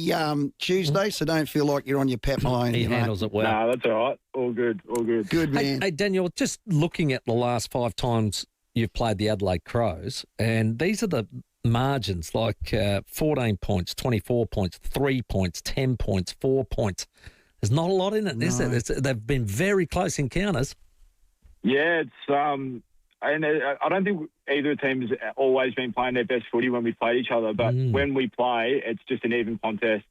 Tuesday, so don't feel like you're on your Pat Malone. He handles it well. No, that's all right. All good. Good, man. Hey, Daniel, just looking at the last 5 times you've played the Adelaide Crows, and these are the margins, like 14 points, 24 points, 3 points, 10 points, 4 points. There's not a lot in it, is there? They've been very close encounters. Yeah, it's and I don't think either team has always been playing their best footy when we played each other, but when we play, it's just an even contest.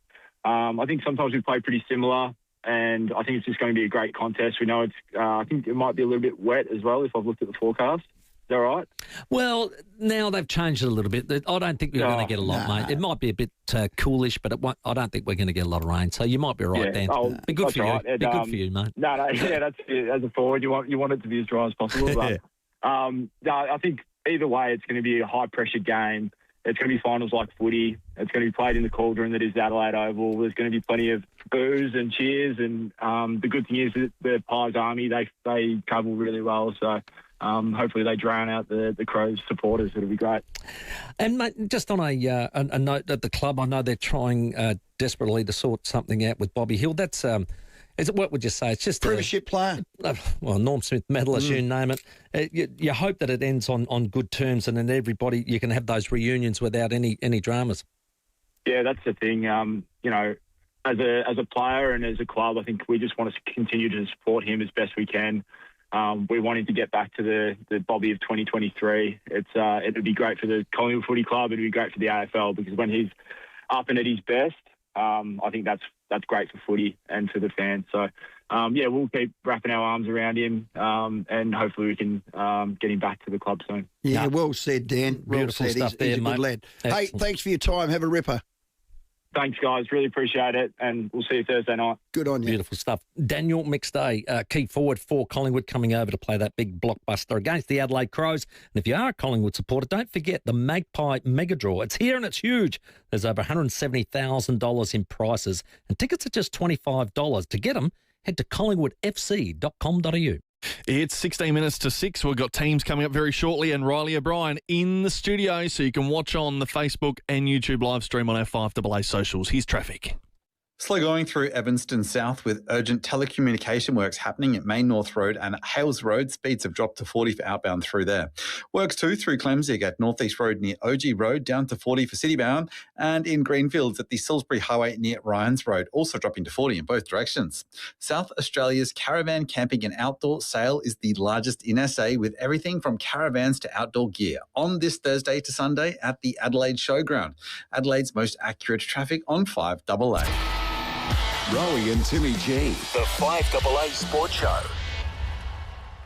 I think sometimes we play pretty similar, and I think it's just going to be a great contest. We know it's. I think it might be a little bit wet as well if I've looked at the forecast. Is that right? Well, now they've changed it a little bit. I don't think we're going to get a lot, mate. It might be a bit coolish, but I don't think we're going to get a lot of rain. So you might be right, Dan. Be good for you. Be good for you, mate. No, that's it. As a forward, you want it to be as dry as possible. But I think either way, it's going to be a high-pressured game. It's going to be finals like footy. It's going to be played in the cauldron that is Adelaide Oval. There's going to be plenty of boos and cheers. And the good thing is that the Pies Army, they travel really well. So hopefully they drown out the Crows supporters. It'll be great. And mate, just on a note at the club, I know they're trying desperately to sort something out with Bobby Hill. That's what would you say? It's just Premiership player. Well, Norm Smith medalist, you name it. You hope that it ends on good terms, and then everybody you can have those reunions without any dramas. Yeah, that's the thing. You know, as a player and as a club, I think we just want to continue to support him as best we can. We want him to get back to the Bobby of 2023. It'd be great for the Collingwood Footy Club. It'd be great for the AFL, because when he's up and at his best, I think that's great for footy and for the fans. So, we'll keep wrapping our arms around him, and hopefully we can get him back to the club soon. Yeah, well said, Dan. Beautiful well said. stuff He's there, a mate. good lad. Excellent. Hey, thanks for your time. Have a ripper. Thanks, guys. Really appreciate it, and we'll see you Thursday night. Good on you. Beautiful stuff. Daniel McStay, key forward for Collingwood, coming over to play that big blockbuster against the Adelaide Crows. And if you are a Collingwood supporter, don't forget the Magpie Mega Draw. It's here and it's huge. There's over $170,000 in prizes, and tickets are just $25. To get them, head to collingwoodfc.com.au. It's 16 minutes to 6. We've got teams coming up very shortly, and Riley O'Brien in the studio, so you can watch on the Facebook and YouTube live stream on our 5AA socials. Here's traffic. Slow going through Evanston South with urgent telecommunication works happening at Main North Road and Hales Road. Speeds have dropped to 40 for outbound through there. Works too through Clemzig at North East Road near OG Road, down to 40 for citybound, and in Greenfields at the Salisbury Highway near Ryans Road, also dropping to 40 in both directions. South Australia's caravan camping and outdoor sale is the largest in SA, with everything from caravans to outdoor gear on this Thursday to Sunday at the Adelaide Showground. Adelaide's most accurate traffic on 5AA. Rowey and Timmy G, the 5AA Sports Show.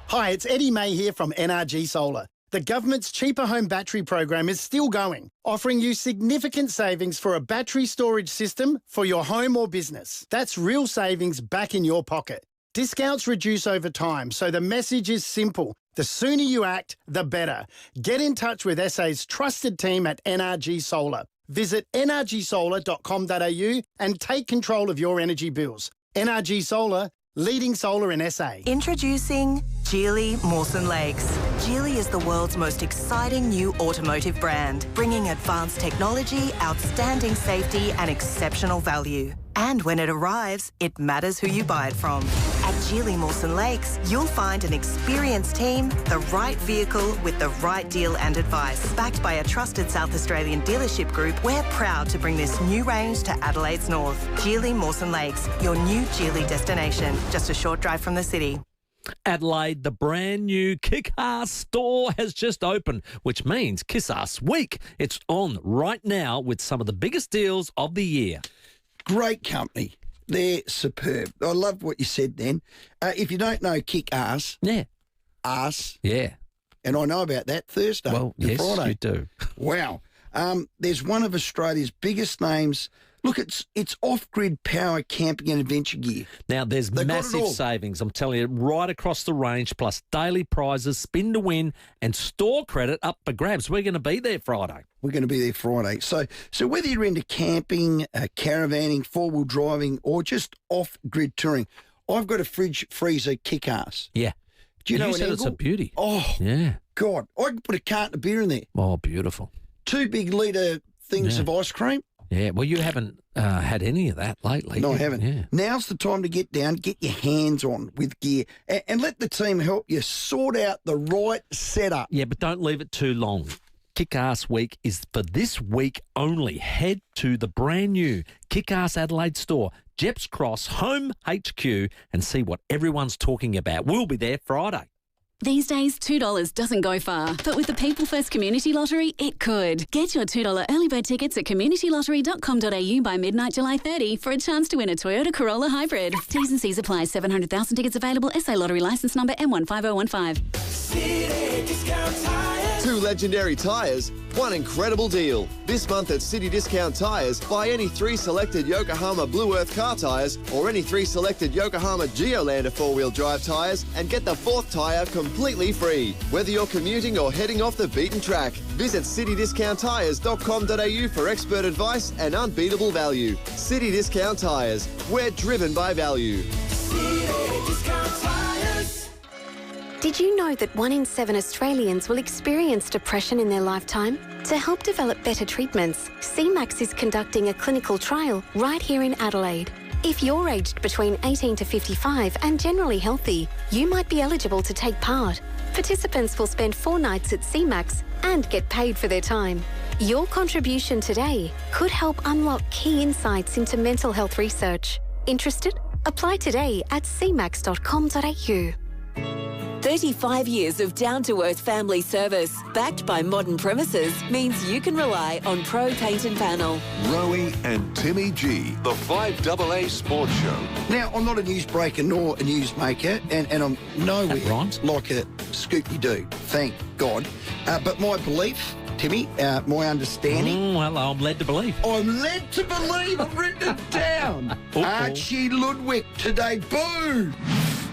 Hi, it's Eddie May here from NRG Solar. The government's cheaper home battery program is still going, offering you significant savings for a battery storage system for your home or business. That's real savings back in your pocket. Discounts reduce over time, so the message is simple. The sooner you act, the better. Get in touch with SA's trusted team at NRG Solar. Visit nrgsolar.com.au and take control of your energy bills. NRG Solar, leading solar in SA. Introducing Geely Mawson Lakes. Geely is the world's most exciting new automotive brand, bringing advanced technology, outstanding safety and exceptional value. And when it arrives, it matters who you buy it from. At Geely Mawson Lakes, you'll find an experienced team, the right vehicle with the right deal and advice. Backed by a trusted South Australian dealership group, we're proud to bring this new range to Adelaide's north. Geely Mawson Lakes, your new Geely destination, just a short drive from the city. Adelaide, the brand new Kick-Ass store has just opened, which means Kick-Ass Week. It's on right now with some of the biggest deals of the year. Great company. They're superb. I love what you said then. If you don't know Kick-Ass. Yeah. Ass. Yeah. And I know about that Thursday. Well, yes, Friday. you do. Wow. There's one of Australia's biggest names. Look, it's off-grid power camping and adventure gear. Now, there's massive savings, I'm telling you, right across the range, plus daily prizes, spin to win, and store credit up for grabs. We're going to be there Friday. We're going to be there Friday. So whether you're into camping, caravanning, four-wheel driving, or just off-grid touring, I've got a fridge freezer Kick-Ass. Yeah. Do you know said it's a beauty. Oh, yeah. God. I can put a carton of beer in there. Oh, beautiful. 2 big litre things of ice cream. Yeah, well, you haven't had any of that lately. No, I haven't. Yeah. Now's the time to get down, get your hands on with gear, and let the team help you sort out the right setup. Yeah, but don't leave it too long. Kick-Ass Week is for this week only. Head to the brand new Kick-Ass Adelaide store, Jeps Cross Home HQ, and see what everyone's talking about. We'll be there Friday. These days, $2 doesn't go far, but with the People First Community Lottery, it could. Get your $2 early bird tickets at communitylottery.com.au by midnight July 30 for a chance to win a Toyota Corolla Hybrid. T's and C's apply. 700,000 tickets available. SA Lottery licence number M15015. City Discount Tires. 2 legendary tyres, 1 incredible deal. This month at City Discount Tyres, buy any 3 selected Yokohama Blue Earth car tyres or any 3 selected Yokohama Geolander 4-wheel drive tyres and get the 4th tyre completely free. Whether you're commuting or heading off the beaten track, visit citydiscounttyres.com.au for expert advice and unbeatable value. City Discount Tyres. We're driven by value. City Discount Tyres. Did you know that 1 in 7 Australians will experience depression in their lifetime? To help develop better treatments, CMAX is conducting a clinical trial right here in Adelaide. If you're aged between 18 to 55 and generally healthy, you might be eligible to take part. Participants will spend 4 nights at CMAX and get paid for their time. Your contribution today could help unlock key insights into mental health research. Interested? Apply today at cmax.com.au. 35 years of down-to-earth family service, backed by modern premises, means you can rely on Pro Paint and Panel. Rowey and Timmy G, the 5AA Sports Show. Now, I'm not a newsbreaker nor a newsmaker, and I'm nowhere like a Scoop-de-Doo, thank God. But my belief, Timmy, my understanding... well, I'm led to believe. I'm led to believe. I've written it down. Archie Ludwig to debut.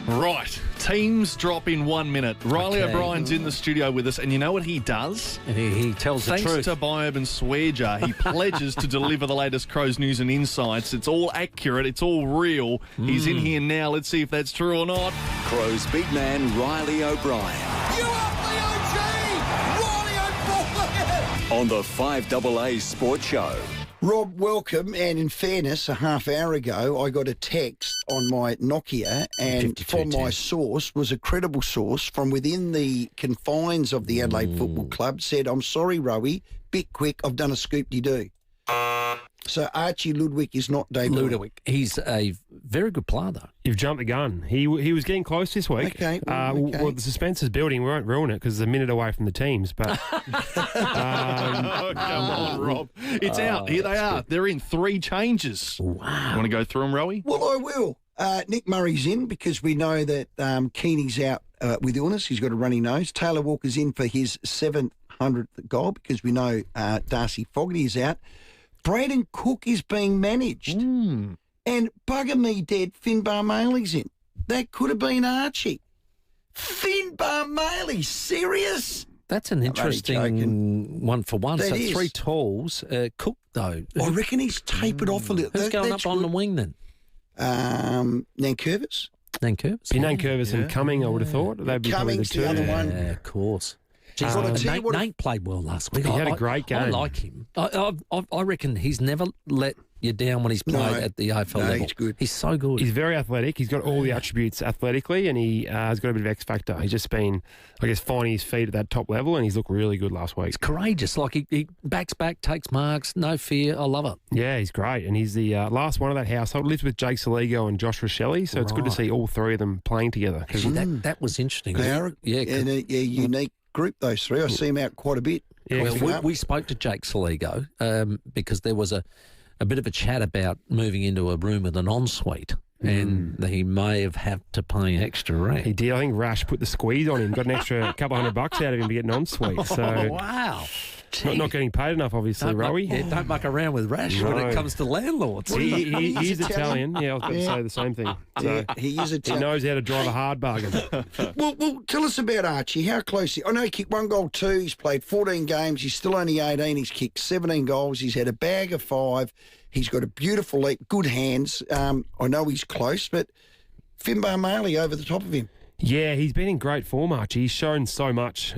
Right. Teams drop in 1 minute. Riley O'Brien's in the studio with us, and you know what he does? He tells the truth. Thanks to Biob and Swearger, he pledges to deliver the latest Crows news and insights. It's all accurate. It's all real. He's in here now. Let's see if that's true or not. Crows big man Riley O'Brien. You up the OG! Riley O'Brien! On the 5AA Sports Show. Rob, welcome. And in fairness, a half hour ago, I got a text on my Nokia, and from my source, was a credible source from within the confines of the Adelaide Football Club, said, I'm sorry, Rowey, bit quick, I've done a scoop-de-doo. So Archie Ludwig is not debuting. Ludwig, he's a very good player, though. You've jumped the gun. He was getting close this week. Okay. Well, the suspense is building. We won't ruin it because it's a minute away from the teams. But oh, come on, Rob. It's out. Here they are. They're in 3 changes. Wow. You want to go through them, Rowey? Well, I will. Nick Murray's in because we know that Keeney's out with illness. He's got a runny nose. Taylor Walker's in for his 700th goal because we know Darcy Fogarty is out. Braden Cook is being managed. And bugger me dead, Finbar Maley's in. That could have been Archie. Finbar Maley, serious? That's an interesting one for one. That so is. 3 tools. Cook, though. I reckon he's tapered off a little. Who's going up on the wing then? Nankervis. Nankervis? Be Nankervis and Cumming, I would have thought. They'd be Cummings, probably the the two. other one. Yeah, of course. Nate played well last week. He had a great game. I like him. I reckon he's never let you down when he's played at the AFL level. He's good. He's so good. He's very athletic. He's got all the attributes athletically, and he has got a bit of X factor. He's just been, I guess, finding his feet at that top level, and he's looked really good last week. He's courageous. Like he backs back, takes marks, no fear. I love it. Yeah, he's great, and he's the last one of that household. Lives with Jake Saligo and Josh Rochelle, so it's good to see all 3 of them playing together. That was interesting. They are a unique group, those 3. I see him out quite a bit. Yeah, well, we spoke to Jake Saligo because there was a bit of a chat about moving into a room with an ensuite, and he may have had to pay extra rent. He did. I think Rash put the squeeze on him, got an extra couple $100 out of him to get an ensuite. So wow. Not getting paid enough, obviously, Rowey. Don't muck around with Rash when it comes to landlords. He's Italian. Yeah, I was going to say the same thing. So he is Italian. He knows how to drive a hard bargain. Well, tell us about Archie. How close? I know he kicked 1 goal, 2. He's played 14 games. He's still only 18. He's kicked 17 goals. He's had a bag of 5. He's got a beautiful leap, good hands. I know he's close, but Finbar Maley over the top of him. Yeah, he's been in great form, Archie. He's shown so much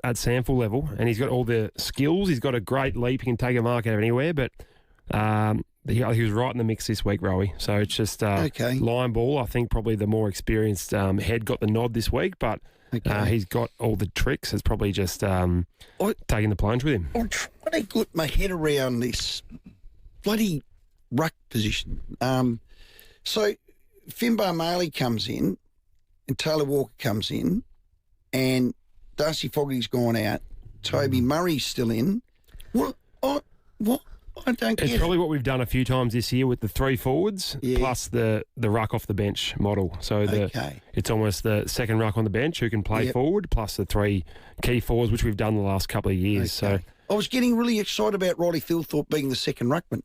at sample level, and he's got all the skills. He's got a great leap. He can take a mark out of anywhere, but he was right in the mix this week, Rowey. So it's just line ball. I think probably the more experienced head got the nod this week, but he's got all the tricks. It's probably just taking the plunge with him. I'm trying to get my head around this bloody ruck position. So Finbar Maley comes in, and Taylor Walker comes in, and Darcy Fogarty's gone out. Toby Murray's still in. What? I don't get It's probably what we've done a few times this year with the 3 forwards plus the ruck off the bench model. So it's almost the second ruck on the bench who can play forward plus the 3 key forwards, which we've done the last couple of years. Okay. So I was getting really excited about Riley Thilthorpe being the second ruckman.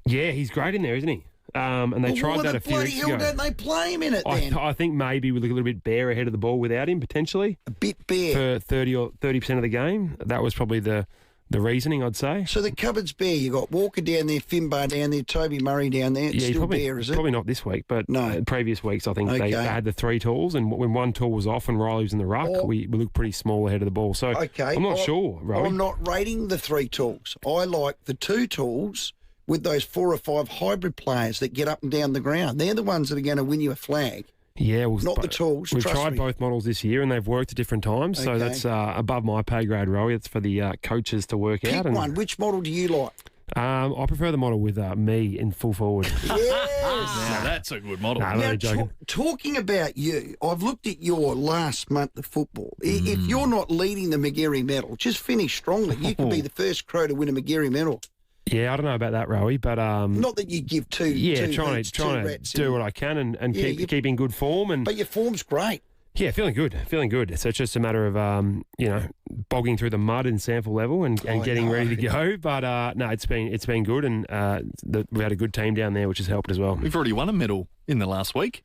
Yeah, he's great in there, isn't he? And they tried that a few weeks ago. Why don't they play him in it then? I think maybe we look a little bit bare ahead of the ball without him, potentially. A bit bare. For 30% of the game. That was probably the the reasoning, I'd say. So the cupboard's bare. You got Walker down there, Finbar down there, Toby Murray down there. It's still bare, is it? Probably not this week, but previous weeks I think Okay. they had the 3 tools, and when one tool was off and Riley was in the ruck, we looked pretty small ahead of the ball. So I'm not sure, Rowey. I'm not rating the 3 tools. I like the 2 tools with those 4 or 5 hybrid players that get up and down the ground. They're the ones that are going to win you a flag. Yeah, well, not the tools. We've trust tried me. both models this year, and they've worked at different times. So Okay. that's above my pay grade, Rowey. It's for the coaches to work out. Pick one. Which model do you like? I prefer the model with me in full forward. Yes. Now that's a good model. Nah, I'm only joking. Talking about you, I've looked at your last month of football. If you're not leading the McGarry medal, just finish strongly. You could be the first Crow to win a McGarry medal. Yeah, I don't know about that, Rowey, but not that you give two. Yeah, two trying heats, to two rats do in. what I can and keep in good form. But your form's great. Yeah, feeling good. So it's just a matter of bogging through the mud in sample level and getting ready to go. But no, it's been good, and we've had a good team down there, which has helped as well. We've already won a medal in the last week.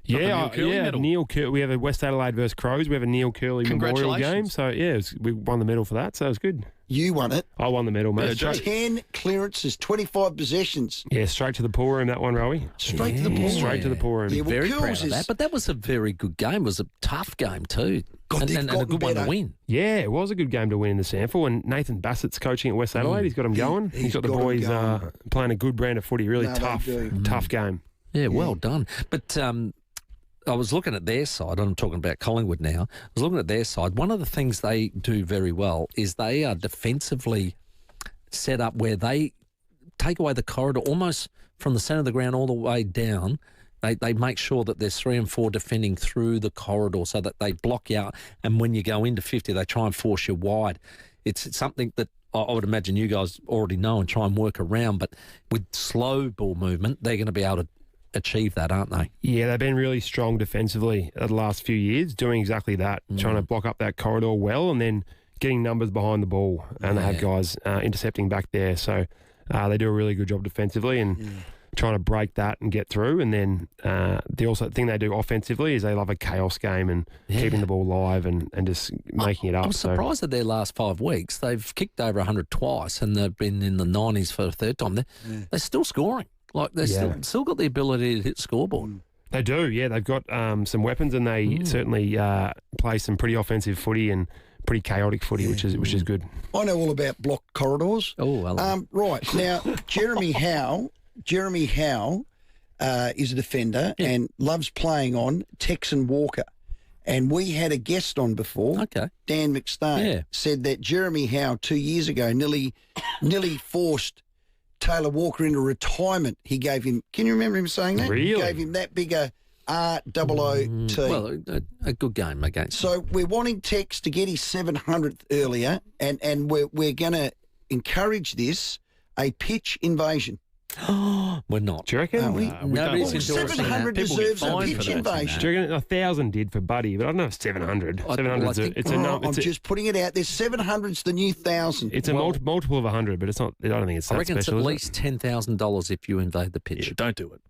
Yeah, medal. Neil Curley. We have a West Adelaide versus Crows. We have a Neil Curley Memorial game. So yeah, we won the medal for that. So it was good. You won it. I won the medal, mate. 10 clearances, 25 possessions. Yeah, straight to the pool room, that one, Rowey. Straight to the pool. Straight to the pool room. Yeah, well, Very Curls proud of is- that. But that was a very good game. It was a tough game too. God, they've and a gotten good one to better. win. Yeah, it was a good game to win in the sample. And Nathan Bassett's coaching at West Adelaide. He's got them going. He's got the got 'em boys going. playing a good brand of footy. Really No, they tough do. game. Yeah, well done. But I was looking at their side. I'm talking about Collingwood now. I was looking at their side. One of the things they do very well is they are defensively set up where they take away the corridor almost from the centre of the ground all the way down. They make sure that there's 3 and 4 defending through the corridor so that they block you out. And when you go into 50, they try and force you wide. It's something that I would imagine you guys already know and try and work around. But with slow ball movement, they're going to be able to achieve that, aren't they? Yeah, they've been really strong defensively the last few years, doing exactly that, trying to block up that corridor well and then getting numbers behind the ball. And they have guys intercepting back there. So they do a really good job defensively and trying to break that and get through. And then the thing they do offensively is they love a chaos game and keeping the ball live and just making it up. I'm surprised at their last 5 weeks. They've kicked over 100 twice and they've been in the 90s for the third time. They're still scoring. Like, they've still got the ability to hit the scoreboard. They do, yeah. They've got some weapons and they certainly play some pretty offensive footy and pretty chaotic footy, which is good. I know all about block corridors. Oh, hello. Right. Now, Jeremy Howe is a defender and loves playing on Texan Walker. And we had a guest on before, Dan McStay, said that Jeremy Howe 2 years ago nearly forced Taylor Walker into retirement. He gave him, can you remember him saying that? Really? He gave him that bigger ROOT. Well, a good game against. So we're wanting Tex to get his 700th earlier, and we're going to encourage this, a pitch invasion. We're not. Do you reckon? Nobody's endorsing 700 that. deserves a pitch invasion. Do you reckon 1,000 did for Buddy, but I don't know if 700. 700 I'm just putting it out there. 700's the new 1,000. It's a multiple of 100, but it's not. I don't think it's that I reckon special. it's at least $10,000 if you invade the pitch. Yeah, don't do it.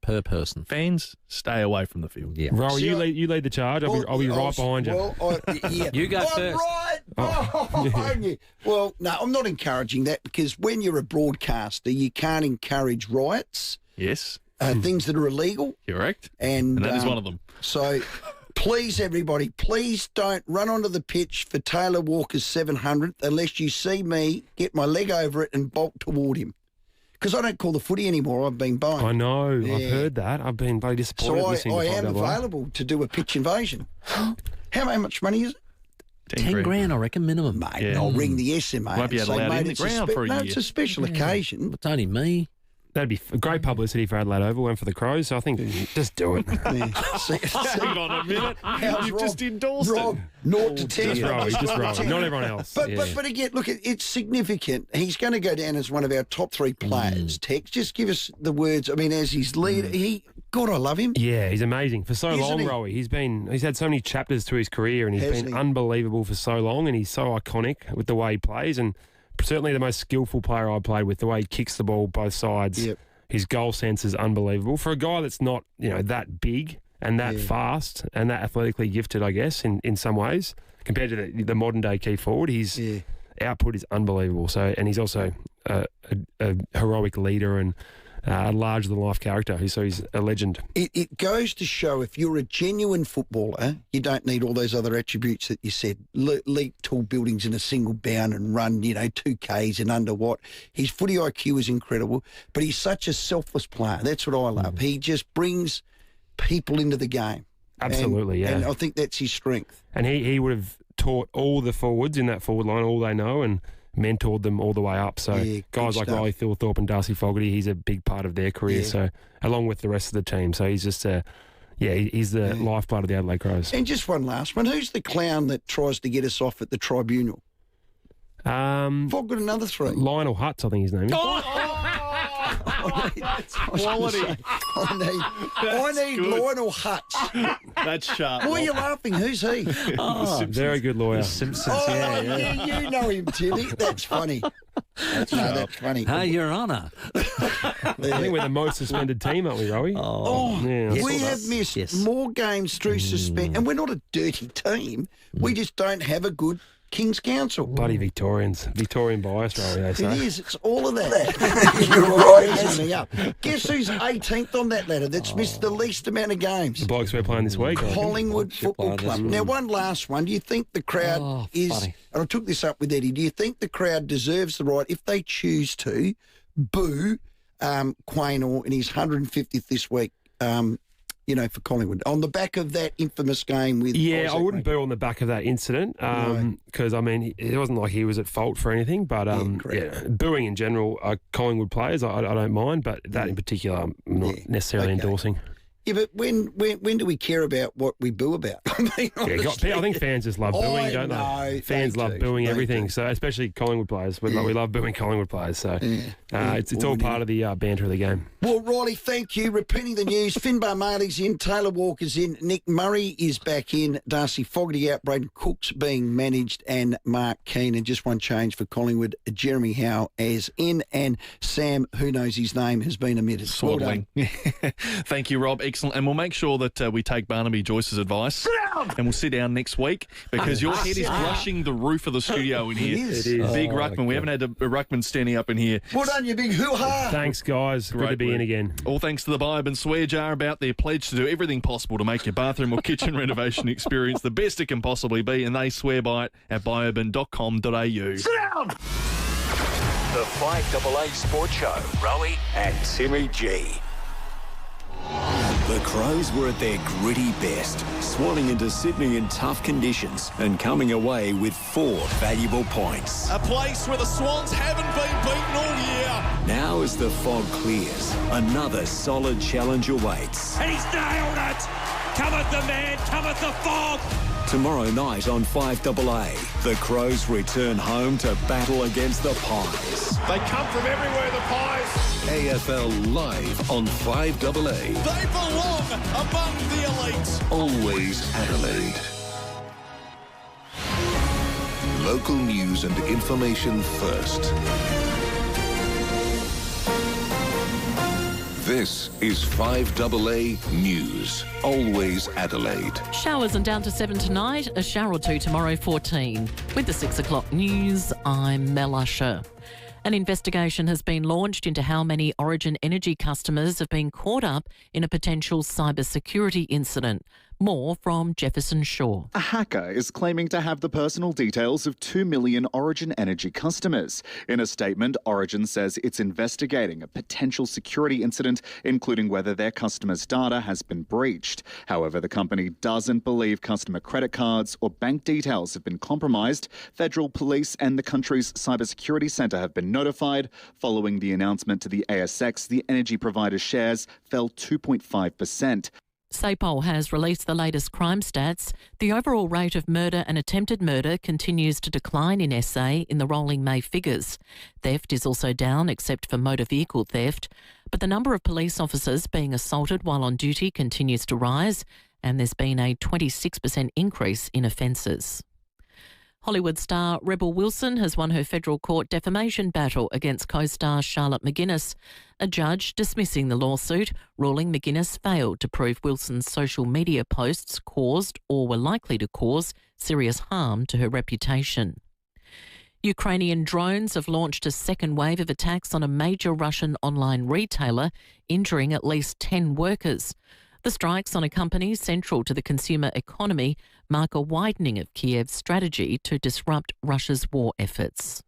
Per person. Fans, stay away from the field. Yeah. Rowey, you lead the charge. I'll be right behind you. Well, You go first. Right. Well, no, I'm not encouraging that because when you're a broadcaster, you can't encourage riots. Yes. Things that are illegal. Correct. And that is one of them. So please, everybody, please don't run onto the pitch for Taylor Walker's 700th unless you see me get my leg over it and bolt toward him. Because I don't call the footy anymore. I've been buying. I know. Yeah. I've heard that. I've been very disappointed. So I am available to do a pitch invasion. How much money is it? 10 grand, I reckon, minimum. Mate, I'll ring the SMA. Won't be and say, allowed mate, in the it's ground for a year. it's a special occasion. It's only me. That'd be great publicity for Adelaide Oval and for the Crows. So I think just do it. Hang on a minute. You've just endorsed Rob, 0 to 10. Just Rowey. Not everyone else. But again, look, it's significant. He's going to go down as one of our top 3 players. Tex, just give us the words. I mean, as his leader, God, I love him. Yeah, he's amazing. For so Isn't long, he? Rowey, he's had so many chapters to his career and he's Hasn't been he? unbelievable for so long and he's so iconic with the way he plays and certainly the most skillful player I've played with, the way he kicks the ball both sides. Yep. His goal sense is unbelievable. For a guy that's not, that big and that fast and that athletically gifted, I guess, in some ways, compared to the modern day key forward, he's output is unbelievable. So, and he's also a heroic leader and a larger-than-life character. So he's a legend. It goes to show if you're a genuine footballer, you don't need all those other attributes that you said. Leap tall buildings in a single bound and run, 2Ks and under what. His footy IQ is incredible, but he's such a selfless player. That's what I love. He just brings people into the game. Absolutely, and I think that's his strength. And he would have taught all the forwards in that forward line all they know and mentored them all the way up. So guys like Riley Thilthorpe and Darcy Fogarty, he's a big part of their career. Yeah. So along with the rest of the team. So he's just he's the lifeblood of the Adelaide Crows. And just one last one. Who's the clown that tries to get us off at the tribunal? I've got another three. Lionel Hutz, I think his name is. Quality. I need Lionel Hutz. That's sharp. Why are you laughing? Who's he? Very good lawyer. The Simpsons, You know him, Timmy. That's funny. That's funny. Hey, Your Honour. I think we're the most suspended team, aren't we, Rowey? We have missed more games through suspension, and we're not a dirty team. We just don't have a good King's Council. Bloody Victorians. Victorian bias, Rowey, they say. It is. It's all of that. You're right. Messing me up. Guess who's 18th on that ladder that's missed the least amount of games? The blokes we're playing this week. Collingwood Football Club. Now, one last one. Do you think the crowd and I took this up with Eddie, do you think the crowd deserves the right, if they choose to, boo Quaynor in his 150th this week, for Collingwood, on the back of that infamous game with I Isaac wouldn't boo on the back of that incident because, it wasn't like he was at fault for anything, but booing in general, Collingwood players, I don't mind, but that in particular I'm not necessarily endorsing. Yeah, but when do we care about what we boo about? I think fans just love booing, don't they? Fans love booing everything, so especially Collingwood players. We love booing Collingwood players, so it's all part of the banter of the game. Well, Riley, thank you. Repeating the news, Finbar Marley's in, Taylor Walker's in, Nick Murray is back in, Darcy Fogarty out, Braden Cook's being managed, and Mark Keane. And just one change for Collingwood, Jeremy Howe is in, and Sam, who knows his name, has been omitted. Swaddling. Thank you, Rob. Excellent. And we'll make ssure that we take Barnaby Joyce's advice and we'll sit down next week because your head is brushing the roof of the studio in here. It is. Big ruckman. We haven't had a ruckman standing up in here. Well done, you big hoo-ha. Thanks, guys. Good to be in again. All thanks to the Buy and Swear Jar about their pledge to do everything possible to make your bathroom or kitchen renovation experience the best it can possibly be, and they swear by it at buyurban.com.au. Sit down! The 5AA Sports Show, Rowey and Timmy G. The Crows were at their gritty best, swanning into Sydney in tough conditions and coming away with 4 valuable points. A place where the Swans haven't been beaten all year. Now as the fog clears, another solid challenge awaits. And he's nailed it! Cometh the man, cometh the fog! Tomorrow night on 5AA, the Crows return home to battle against the Pies. They come from everywhere, the Pies. AFL Live on 5AA. They belong among the elites. Always Adelaide. Local news and information first. This is 5AA News. Always Adelaide. Showers and down to 7 tonight, a shower or 2 tomorrow, 14. With the 6 o'clock news, I'm Mel Usher. An investigation has been launched into how many Origin Energy customers have been caught up in a potential cybersecurity incident. More from Jefferson Shaw. A hacker is claiming to have the personal details of 2 million Origin Energy customers. In a statement, Origin says it's investigating a potential security incident, including whether their customers' data has been breached. However, the company doesn't believe customer credit cards or bank details have been compromised. Federal police and the country's cybersecurity centre have been notified. Following the announcement to the ASX, the energy provider's shares fell 2.5%. SAPOL has released the latest crime stats. The overall rate of murder and attempted murder continues to decline in SA in the rolling May figures. Theft is also down, except for motor vehicle theft. But the number of police officers being assaulted while on duty continues to rise, and there's been a 26% increase in offences. Hollywood star Rebel Wilson has won her federal court defamation battle against co-star Charlotte McGuinness. A judge dismissing the lawsuit, ruling McGuinness failed to prove Wilson's social media posts caused or were likely to cause serious harm to her reputation. Ukrainian drones have launched a second wave of attacks on a major Russian online retailer, injuring at least 10 workers. The strikes on a company central to the consumer economy mark a widening of Kiev's strategy to disrupt Russia's war efforts.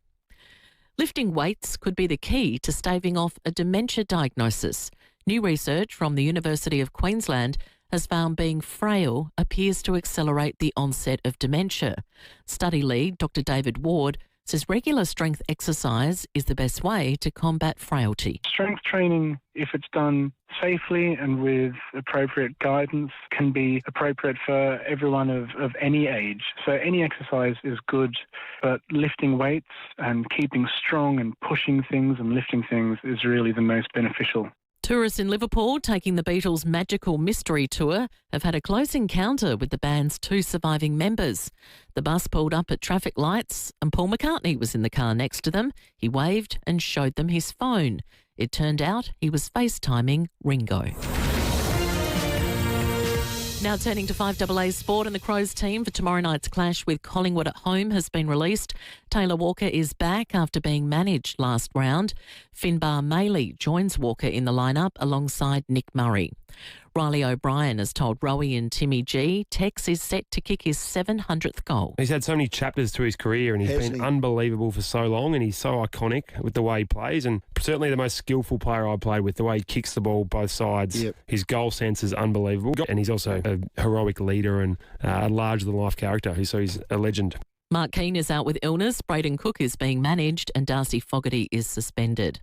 Lifting weights could be the key to staving off a dementia diagnosis. New research from the University of Queensland has found being frail appears to accelerate the onset of dementia. Study lead Dr. David Ward says regular strength exercise is the best way to combat frailty. Strength training, if it's done safely and with appropriate guidance, can be appropriate for everyone of any age. So any exercise is good, but lifting weights and keeping strong and pushing things and lifting things is really the most beneficial. Tourists in Liverpool taking the Beatles' Magical Mystery Tour have had a close encounter with the band's 2 surviving members. The bus pulled up at traffic lights and Paul McCartney was in the car next to them. He waved and showed them his phone. It turned out he was FaceTiming Ringo. Now turning to 5AA Sport, and the Crows team for tomorrow night's clash with Collingwood at home has been released. Taylor Walker is back after being managed last round. Finbar Maley joins Walker in the lineup alongside Nick Murray. Riley O'Brien has told Rowey and Timmy G Tex is set to kick his 700th goal. He's had so many chapters to his career and he's been unbelievable for so long, and he's so iconic with the way he plays, and certainly the most skillful player I've played with, the way he kicks the ball both sides. Yep. His goal sense is unbelievable, and he's also a heroic leader and a larger-than-life character, so he's a legend. Mark Keane is out with illness, Braden Cook is being managed and Darcy Fogarty is suspended.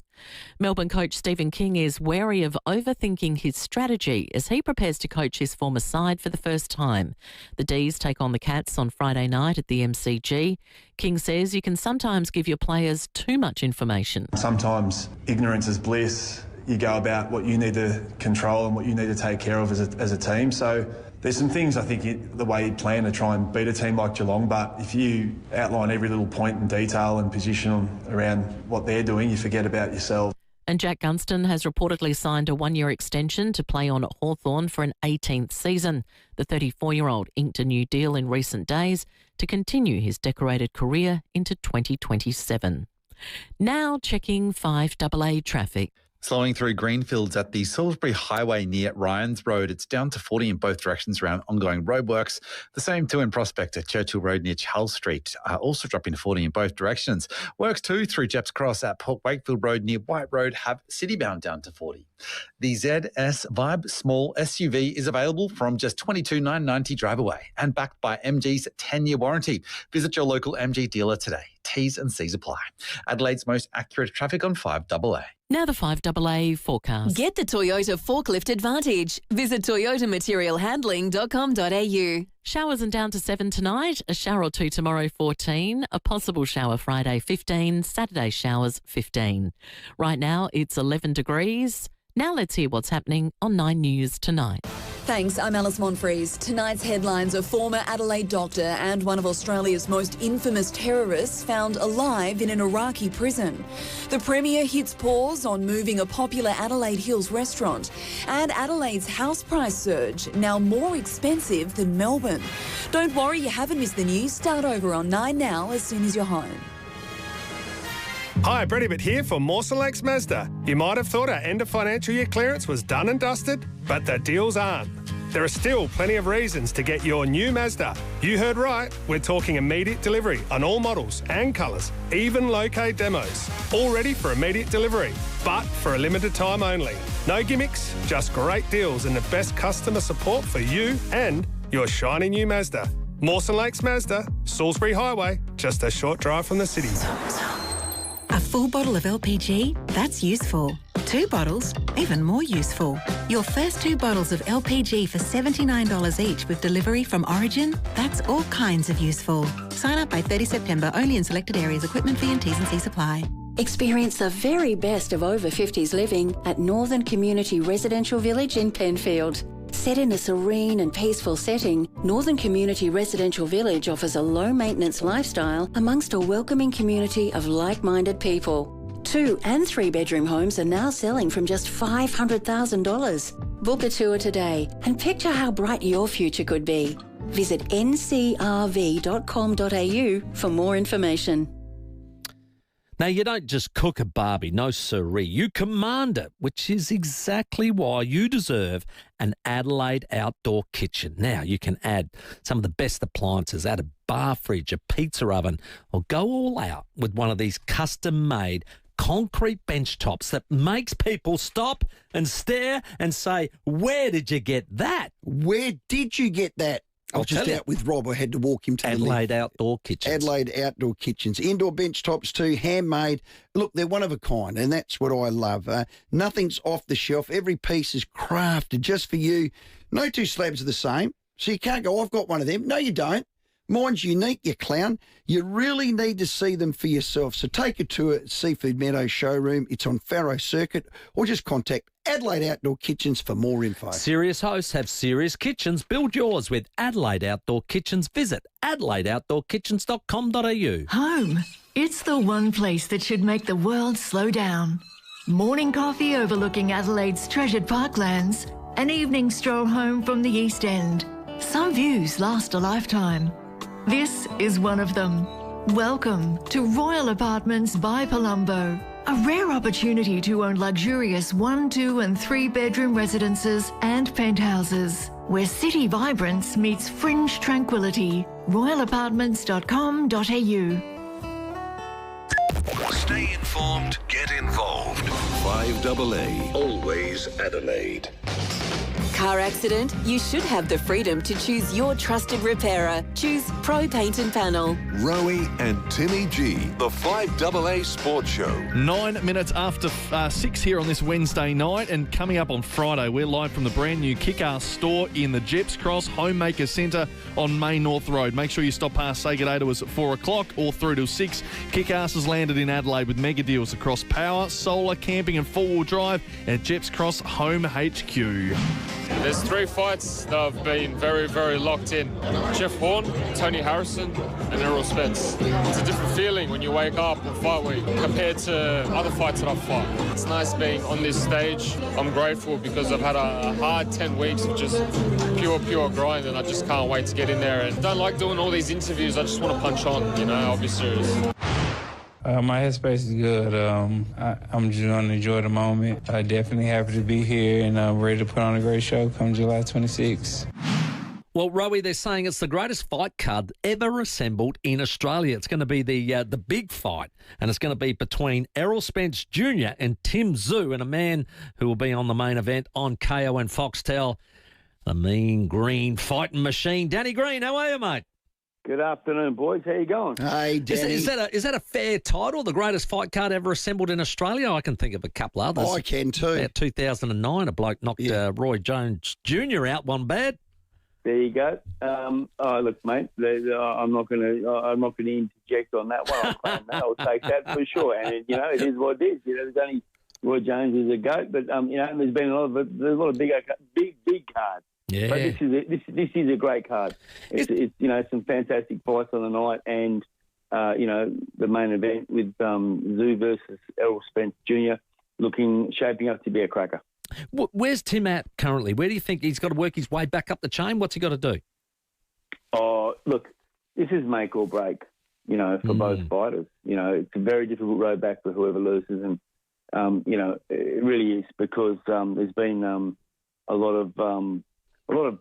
Melbourne coach Stephen King is wary of overthinking his strategy as he prepares to coach his former side for the first time. The D's take on the Cats on Friday night at the MCG. King says you can sometimes give your players too much information. Sometimes ignorance is bliss. You go about what you need to control and what you need to take care of as a team. So there's some things I think the way you plan to try and beat a team like Geelong, but if you outline every little point in detail and position around what they're doing, you forget about yourself. And Jack Gunston has reportedly signed a 1-year extension to play on at Hawthorn for an 18th season. The 34-year-old inked a new deal in recent days to continue his decorated career into 2027. Now checking 5AA traffic. Slowing through Greenfields at the Salisbury Highway near Ryans Road. It's down to 40 in both directions around ongoing roadworks. The same too in Prospect at Churchill Road near Charles Street. Also dropping to 40 in both directions. Works too through Jeps Cross at Port Wakefield Road near White Road have citybound down to 40. The ZS Vibe Small SUV is available from just $22,990 drive away and backed by MG's 10-year warranty. Visit your local MG dealer today. T's and C's apply. Adelaide's most accurate traffic on 5AA. Now the 5AA forecast. Get the Toyota Forklift Advantage. Visit toyotamaterialhandling.com.au. Showers and down to 7 tonight, a shower or 2 tomorrow 14, a possible shower Friday 15, Saturday showers 15. Right now it's 11 degrees. Now let's hear what's happening on 9 News tonight. Thanks, I'm Alice Monfries. Tonight's headlines: a former Adelaide doctor and one of Australia's most infamous terrorists found alive in an Iraqi prison. The Premier hits pause on moving a popular Adelaide Hills restaurant. And Adelaide's house price surge, now more expensive than Melbourne. Don't worry, you haven't missed the news. Start over on 9 Now as soon as you're home. Hi, Brady Bitt here for Mawson Lakes Mazda. You might have thought our end of financial year clearance was done and dusted, but the deals aren't. There are still plenty of reasons to get your new Mazda. You heard right, we're talking immediate delivery on all models and colours, even low-K demos. All ready for immediate delivery, but for a limited time only. No gimmicks, just great deals and the best customer support for you and your shiny new Mazda. Mawson Lakes Mazda, Salisbury Highway, just a short drive from the city. A full bottle of LPG? That's useful. 2 bottles? Even more useful. Your first 2 bottles of LPG for $79 each with delivery from Origin? That's all kinds of useful. Sign up by 30 September only in selected areas. Equipment fee and T's and C's apply. Experience the very best of over 50s living at Northern Community Residential Village in Penfield. Set in a serene and peaceful setting, Northern Community Residential Village offers a low-maintenance lifestyle amongst a welcoming community of like-minded people. 2 and 3 bedroom homes are now selling from just $500,000. Book a tour today and picture how bright your future could be. Visit ncrv.com.au for more information. Now, you don't just cook a barbie, no siree. You command it, which is exactly why you deserve an Adelaide outdoor kitchen. Now, you can add some of the best appliances, add a bar fridge, a pizza oven, or go all out with one of these custom-made concrete bench tops that makes people stop and stare and say, where did you get that? Where did you get that? I was just out with Rob. I had to walk him to Adelaide Outdoor Kitchens. Adelaide Outdoor Kitchens. Indoor bench tops too, handmade. Look, they're one of a kind, and that's what I love. Nothing's off the shelf. Every piece is crafted just for you. No two slabs are the same, so you can't go, I've got one of them. No, you don't. Mine's unique, you clown. You really need to see them for yourself. So take a tour at Seafood Meadows showroom. It's on Farrow Circuit, or just contact Adelaide Outdoor Kitchens for more info. Serious hosts have serious kitchens. Build yours with Adelaide Outdoor Kitchens. Visit adelaideoutdoorkitchens.com.au. Home. It's the one place that should make the world slow down. Morning coffee overlooking Adelaide's treasured parklands. An evening stroll home from the East End. Some views last a lifetime. This is one of them. Welcome to Royal Apartments by Palumbo. A rare opportunity to own luxurious 1, 2 and 3 bedroom residences and penthouses, where city vibrance meets fringe tranquility. royalapartments.com.au. Stay informed, get involved. 5AA, always Adelaide. Car accident? You should have the freedom to choose your trusted repairer. Choose Pro Paint and Panel. Rowey and Timmy G, the 5AA Sports Show. 9 minutes after 6 here on this Wednesday night, and coming up on Friday, we're live from the brand new Kick-Ass store in the Jeps Cross Homemaker Centre on Main North Road. Make sure you stop past, say good day to us at 4 o'clock or through till 6. Kick-Ass has landed in Adelaide with mega deals across power, solar, camping and four-wheel drive at Jeps Cross Home HQ. There's 3 fights that have been very, very locked in. Jeff Horn, Tony Harrison and Errol Spence. It's a different feeling when you wake up on fight week compared to other fights that I've fought. It's nice being on this stage. I'm grateful because I've had a hard 10 weeks of just pure grind, and I just can't wait to get in there. And I don't like doing all these interviews. I just want to punch on, I'll be serious. My headspace is good. I'm just going to enjoy the moment. Definitely happy to be here, and I'm ready to put on a great show come July 26th. Well, Rowey, they're saying it's the greatest fight card ever assembled in Australia. It's going to be the big fight, and it's going to be between Errol Spence Jr. and Tim Tszyu, and a man who will be on the main event on KO and Foxtel, the mean green fighting machine. Danny Green, how are you, mate? Good afternoon, boys. How you going? Hey, Danny. Is that a fair title, the greatest fight card ever assembled in Australia? I can think of a couple others. I can too. About 2009, a bloke knocked Roy Jones Jr. out one bad. There you go. Look, mate, I'm not going to interject on that one. I'll claim that. I'll take that for sure. And it is what it is. There's only Roy Jones is a goat, but there's been a lot of big cards. Yeah. But this is a great card. It's some fantastic fights on the night, and the main event with Tszyu versus Errol Spence Jr. shaping up to be a cracker. Where's Tim at currently? Where do you think he's got to work his way back up the chain? What's he got to do? Oh, look, this is make or break. For both fighters. It's a very difficult road back for whoever loses, and it really is, because there's been a lot of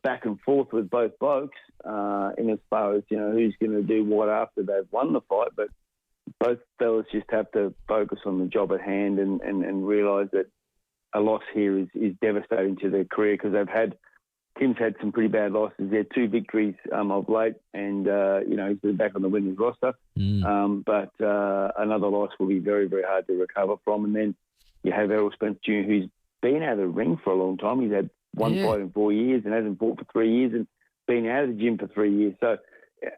back and forth with both blokes in as far as, who's going to do what after they've won the fight. But both fellas just have to focus on the job at hand and realise that a loss here is devastating to their career, because Tim's had some pretty bad losses. He had 2 victories of late, and, he's been back on the winners roster. But another loss will be very, very hard to recover from. And then you have Errol Spence Jr., who's been out of the ring for a long time. He's had one fight in 4 years and hasn't fought for 3 years, and been out of the gym for 3 years. So,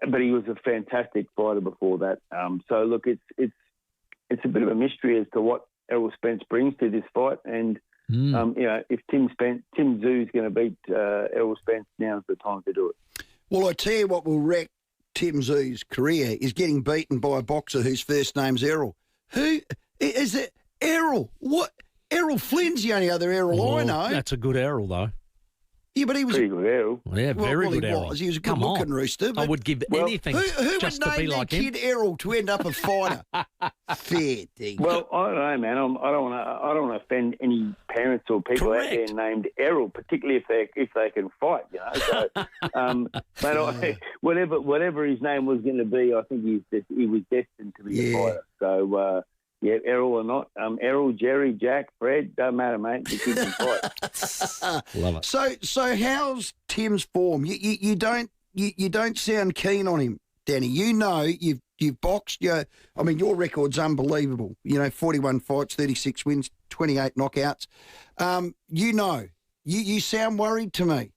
but he was a fantastic fighter before that. So look, it's a bit of a mystery as to what Errol Spence brings to this fight. And if Tim Tszyu is going to beat Errol Spence, now's the time to do it. Well, I tell you what will wreck Tim Tszyu's career is getting beaten by a boxer whose first name's Errol. Who is it? Errol? What? Errol Flynn's the only other Errol I know. That's a good Errol, though. Yeah, but he was pretty good, Errol. Yeah, very good, Errol. He was a good-looking rooster. I would give anything who just would to be name their like him. kid Errol to end up a fighter? Fair thing. Well, I don't know, man. I don't want to offend any parents or people out there named Errol, particularly if they can fight. You know, so whatever his name was going to be, I think he was destined to be a fighter. So. Yeah, Errol or not. Errol, Jerry, Jack, Fred, don't matter, mate. The kid can fight. Love it. So how's Tim's form? You don't sound keen on him, Danny. You know you've boxed. Your record's unbelievable. 41 fights, 36 wins, 28 knockouts. You sound worried to me.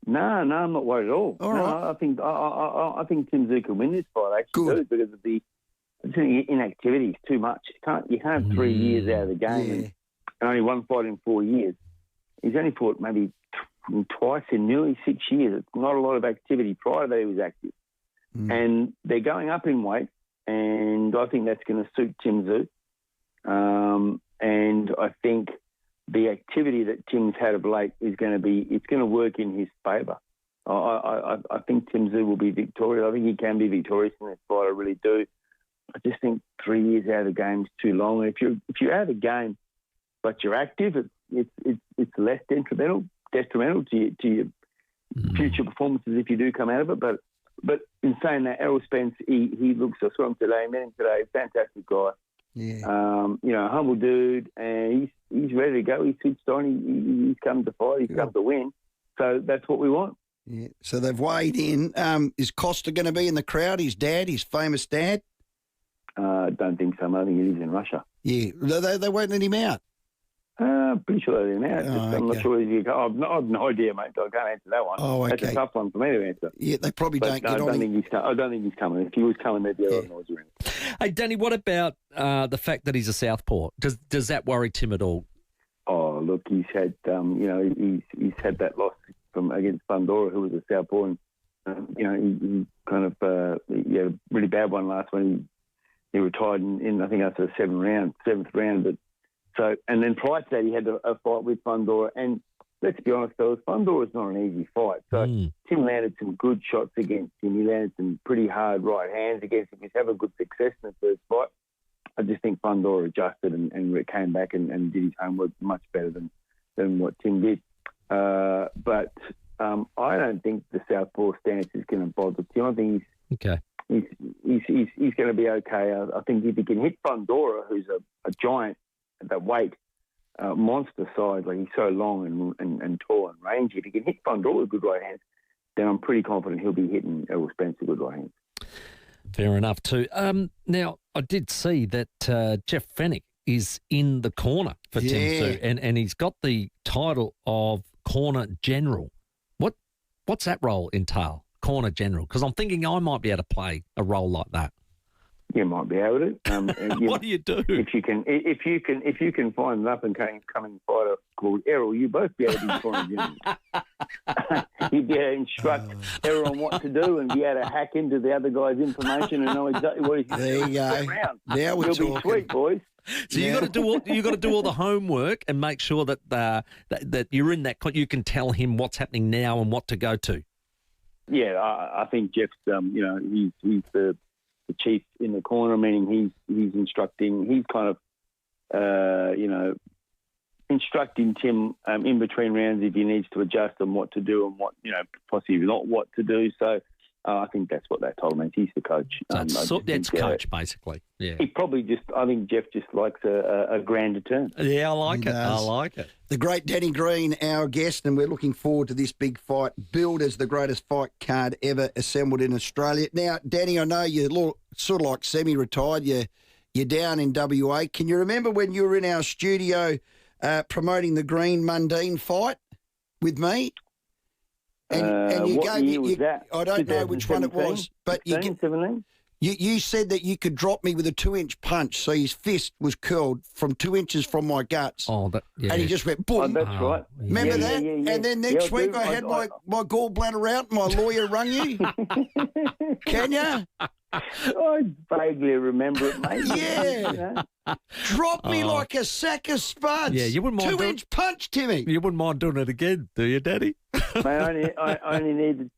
No, I'm not worried at all. All right. I think Tim Tszyu can win this fight. Actually, do, because of the inactivity is too much. You can't have 3 years out of the game and only one fight in 4 years. He's only fought maybe twice in nearly 6 years. It's not a lot of activity. Prior to that, he was active. And they're going up in weight, and I think that's going to suit Tim Tszyu. And I think the activity that Tim's had of late is going to work in his favour. I think Tim Tszyu will be victorious. I think he can be victorious in this fight. I really do. I just think 3 years out of the game is too long. If you're out of the game, but you're active, it's less detrimental to your future performances if you do come out of it. But in saying that, Errol Spence, he looks. I saw him today. I met him today. Fantastic guy. Yeah. Humble dude, and he's ready to go. He's switched on. He's come to fight. He's come to win. So that's what we want. Yeah. So they've weighed in. Is Costa going to be in the crowd? His dad, his famous dad. I don't think so. I think he lives in Russia. Yeah, they won't let him out. Pretty sure they let him out. I'm not sure. I have no idea, mate. I can't answer that one. Oh, okay. That's a tough one for me to answer. Yeah, they probably don't get on him. I don't think he's coming. If he was coming, there'd be a lot of noise around. Hey, Danny, what about the fact that he's a southpaw? Does that worry Tim at all? Oh, look, he's had he's had that loss against Fundora, who was a southpaw, and he kind of he had a really bad one last one. He retired in I think after the seventh round. But and then prior to that, he had a fight with Fundora. And let's be honest, fellas, Fundora is not an easy fight. So Tim landed some good shots against him. He landed some pretty hard right hands against him. He's having good success in the first fight. I just think Fundora adjusted and came back and did his homework much better than what Tim did. But I don't think the southpaw stance is going to bother Tim. I think he's going to be okay. I think if he can hit Fundora, who's a giant at that weight, monster size, like he's so long and tall and rangy, if he can hit Fundora with good right hands, then I'm pretty confident he'll be hitting Errol Spence with good right hands. Fair enough too. Now, I did see that Jeff Fennick is in the corner for Tim Tszyu, and he's got the title of Corner General. What's that role entail? Corner General, because I'm thinking I might be able to play a role like that. You might be able to. What do you do? If you can find an up and coming fighter called Errol, you both be able to be Corner General. You'd be able to instruct Errol on what to do and be able to hack into the other guy's information and know exactly what he's doing. There you go. Now we're You'll talking. be sweet, boys. So you got to do all the homework and make sure that that you're in that. You can tell him what's happening now and what to go to. Yeah, I think Jeff's, he's the chief in the corner, meaning he's instructing. He's kind of, instructing Tim in between rounds if he needs to adjust on what to do and what, possibly not what to do. So I think that's what that told me. He's the coach. So that's coach, basically. Yeah. I think Jeff just likes a grander turn. Yeah, I like it. I like it. The great Danny Green, our guest, and we're looking forward to this big fight, billed as the greatest fight card ever assembled in Australia. Now, Danny, I know you're sort of like semi-retired. You're down in WA. Can you remember when you were in our studio promoting the Green Mundine fight with me? And you what year was that? I don't know which one it was, but 17? You said that you could drop me with a 2-inch punch, so his fist was curled from 2 inches from my guts. And he just went boom. Oh, that's right. Remember that? Yeah. And then next week I had my gallbladder out and my lawyer rung you. Can you? I vaguely remember it, mate. Yeah. Drop me like a sack of spuds. Yeah, you wouldn't mind 2-inch punch, Timmy. You wouldn't mind doing it again, do you, Daddy? Mate, I only need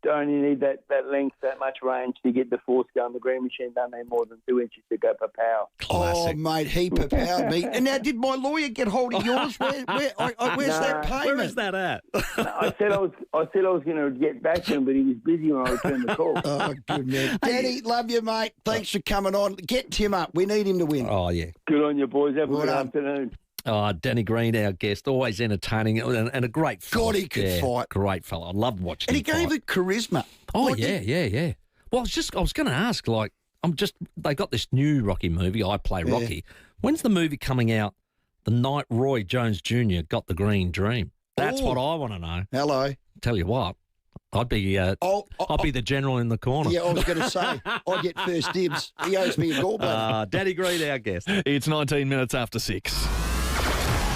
that length, that much range to get the force going. The green machine don't need more than 2 inches to go per power. Oh, mate, he powered me. And now, did my lawyer get hold of yours? Where's that payment? Where is that at? I said I was going to get back to him, but he was busy when I returned the call. Oh, good man. Daddy, love you, mate. Thanks for coming on. Get Tim up. We need him to win. Oh, yeah. Good on you, boys. Have a good afternoon. Oh, Danny Green, our guest, always entertaining and a great fella. God, he could fight. Great fella. I loved watching and him he gave fight. it charisma. Oh, yeah. Well, I was going to ask, they got this new Rocky movie, I Play Rocky. When's the movie coming out the night Roy Jones Jr. got the green dream? That's what I want to know. Hello. Tell you what, I'd be I'd be the general in the corner. Yeah, I was going to say, I'd get first dibs. He owes me a gallbladder. Danny Green, our guest. It's 19 minutes after 6.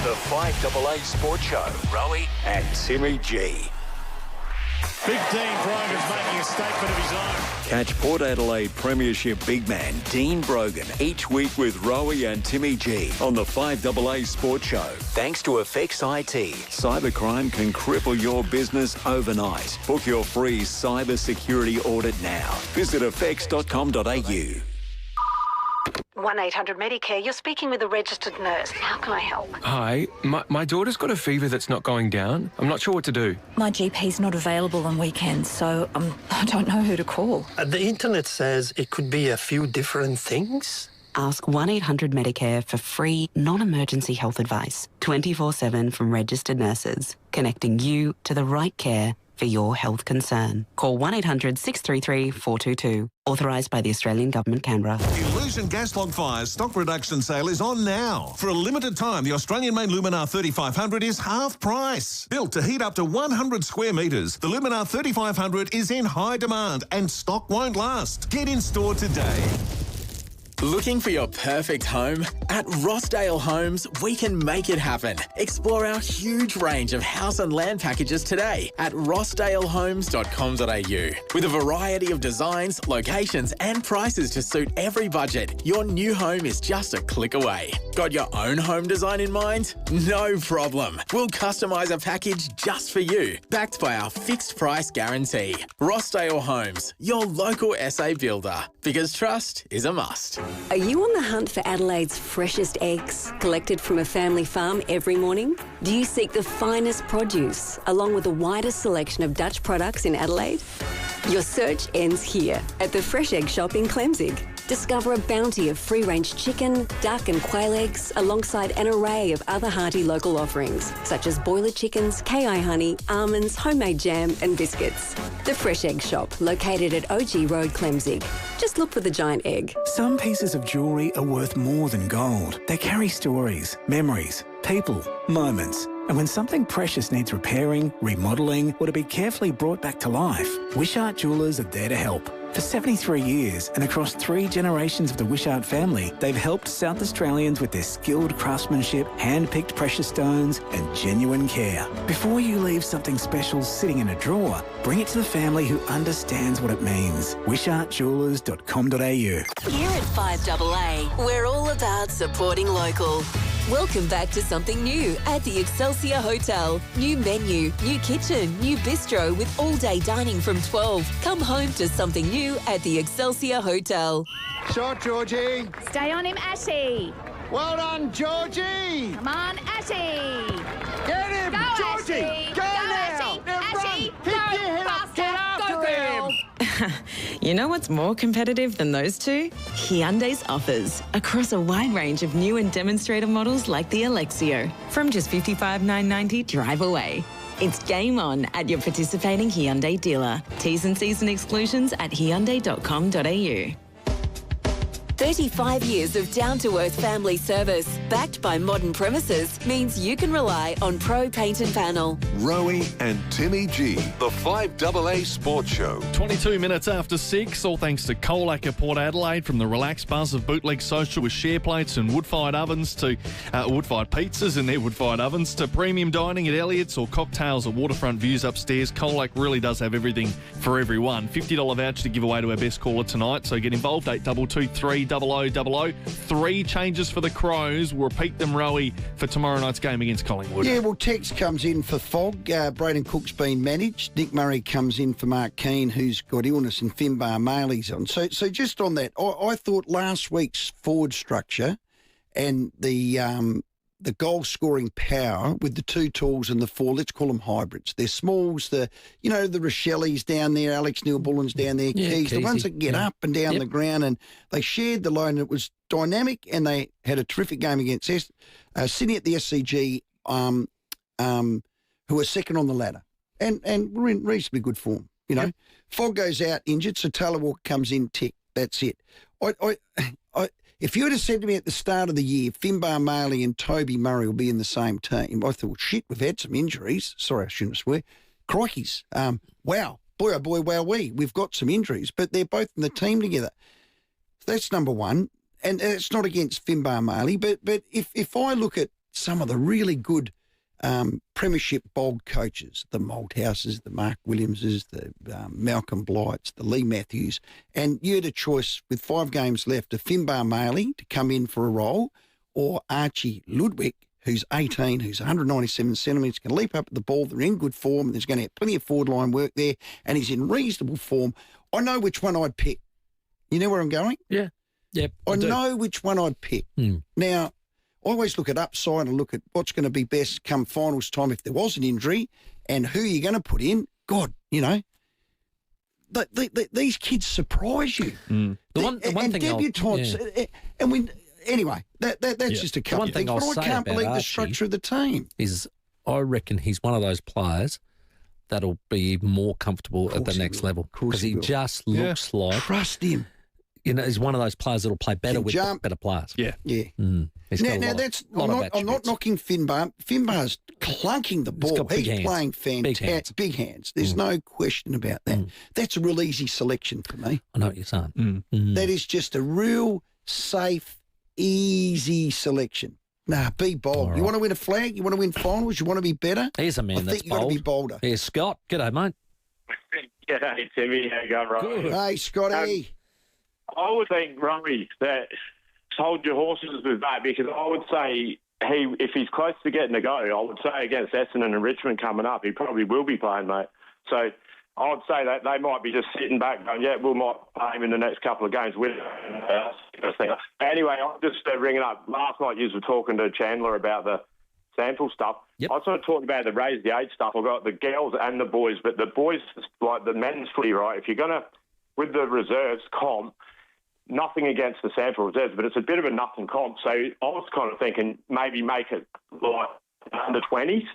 The 5AA Sports Show, Rowey and Timmy G. Big Dean Brogan's making a statement of his own. Catch Port Adelaide Premiership big man Dean Brogan each week with Rowey and Timmy G on the 5AA Sports Show. Thanks to Effects IT, cybercrime can cripple your business overnight. Book your free cyber security audit now. Visit effects.com.au. 1-800-Medicare, you're speaking with a registered nurse. How can I help? Hi, my daughter's got a fever that's not going down. I'm not sure what to do. My GP's not available on weekends, so I don't know who to call. The internet says it could be a few different things. Ask 1-800-Medicare for free, non-emergency health advice, 24/7 from registered nurses, connecting you to the right care for your health concern. Call 1-800-633-422. Authorised by the Australian Government, Canberra. Illusion Gas Log Fire's stock reduction sale is on now. For a limited time, the Australian-made Luminar 3500 is half price. Built to heat up to 100 square metres, the Luminar 3500 is in high demand and stock won't last. Get in store today. Looking for your perfect home? At Rossdale Homes, we can make it happen. Explore our huge range of house and land packages today at rossdalehomes.com.au. With a variety of designs, locations and prices to suit every budget, your new home is just a click away. Got your own home design in mind? No problem. We'll customise a package just for you, backed by our fixed price guarantee. Rossdale Homes, your local SA builder, because trust is a must. Are you on the hunt for Adelaide's freshest eggs, collected from a family farm every morning? Do you seek the finest produce, along with the widest selection of Dutch products in Adelaide? Your search ends here, at the Fresh Egg Shop in Clemzig. Discover a bounty of free-range chicken, duck and quail eggs, alongside an array of other hearty local offerings, such as boiler chickens, KI honey, almonds, homemade jam and biscuits. The Fresh Egg Shop, located at OG Road, Clemzig. Just look for the giant egg. Some pieces of jewellery are worth more than gold. They carry stories, memories, people, moments. And when something precious needs repairing, remodelling, or to be carefully brought back to life, Wishart Jewellers are there to help. For 73 years and across 3 generations of the Wishart family, they've helped South Australians with their skilled craftsmanship, hand-picked precious stones and genuine care. Before you leave something special sitting in a drawer, bring it to the family who understands what it means. WishartJewellers.com.au. Here at 5AA, we're all about supporting local. Welcome back to something new at the Excelsior Hotel. New menu, new kitchen, new bistro with all-day dining from 12. Come home to something new at the Excelsior Hotel. Shot, Georgie. Stay on him, Ashy. Well done, Georgie. Come on, Ashy. Get him, Go, Georgie. Ashy. Go now. Ashy. Now Ashy. run. Pick your head up. Get after him. You know what's more competitive than those two? Hyundai's offers across a wide range of new and demonstrator models like the Alexio. From just $55,990 drive away. It's game on at your participating Hyundai dealer. T's and C's and exclusions at hyundai.com.au. 35 years of down-to-earth family service, backed by modern premises, means you can rely on Pro Paint and Panel. Rowey and Timmy G, the 5AA Sports Show. 22 minutes after 6, all thanks to Colac at Port Adelaide, from the relaxed buzz of bootleg social with share plates and wood-fired ovens to wood-fired pizzas and their wood-fired ovens to premium dining at Elliott's or cocktails or waterfront views upstairs. Colac really does have everything for everyone. $50 voucher to give away to our best caller tonight, so get involved. 8223 0000. 3 changes for the Crows. We'll repeat them, Rowey, for tomorrow night's game against Collingwood. Yeah, well, Tex comes in for Fogg. Braden Cook's been managed. Nick Murray comes in for Mark Keane, who's got illness, and Finbar Maley's on. So just on that, I thought last week's forward structure and the goal-scoring power with the 2 talls and the 4, let's call them hybrids. They're smalls, the Rochelle's down there, Alex Neil-Bullen's down there, Keys, the ones that get up and down the ground, and they shared the load, and it was dynamic, and they had a terrific game against Sydney at the SCG, who are second on the ladder, and we're in reasonably good form, Fogg goes out injured, so Taylor Walker comes in, tick, that's it. If you would have said to me at the start of the year, Finbar Maley and Toby Murray will be in the same team, I thought, shit, we've had some injuries. Sorry, I shouldn't swear. Crikeys. Wow. Boy, oh boy, wowee. We've got some injuries, but they're both in the team together. So that's number one. And it's not against Finbar Maley, but if I look at some of the really good premiership bold coaches, the Malthouses, the Mark Williamses, the Malcolm Blights, the Lee Matthews, and you had a choice with 5 games left of Finbar Maley to come in for a role, or Archie Ludwig, who's 18, who's 197 centimetres, can leap up at the ball, they're in good form, there's going to have plenty of forward line work there, and he's in reasonable form. I know which one I'd pick. You know where I'm going? Yeah. Yep. I know which one I'd pick. Now, I always look at upside and look at what's going to be best come finals time if there was an injury and who you're going to put in. God, these kids surprise you. The one thing debutantes, and we anyway. That's just a couple of things. But I can't believe the structure of the team. Is I reckon he's one of those players that'll be even more comfortable at the next level because he just looks like. Trust him. He's one of those players that'll play better with better players. Yeah. Now that's I'm not knocking Finbar. Finbar's clunking the ball. He's playing fantastic. Big hands. There's no question about that. That's a real easy selection for me. I know what you're saying. That is just a real safe, easy selection. Nah, be bold. Right. You want to win a flag? You want to win finals? You want to be better? Here's a man that's bold. I think you've got to be bolder. Here's Scott. G'day, mate. G'day, Timmy. How you going, Rowey? Hey, Scotty. I would think, Rowey, that hold your horses with that, because I would say if he's close to getting a go, I would say against Essendon and Richmond coming up, he probably will be playing, mate. So I would say that they might be just sitting back going, we might play him in the next couple of games. Anyway, I'm just ringing up. Last night you were talking to Chandler about the sample stuff. I was sort of talking about the raise the age stuff. I've got the girls and the boys, but the boys, like the men's footy, right, if you're going to, with the reserves comp, nothing against the sample reserves, but it's a bit of a nothing comp. So I was kind of thinking maybe make it like under 20s,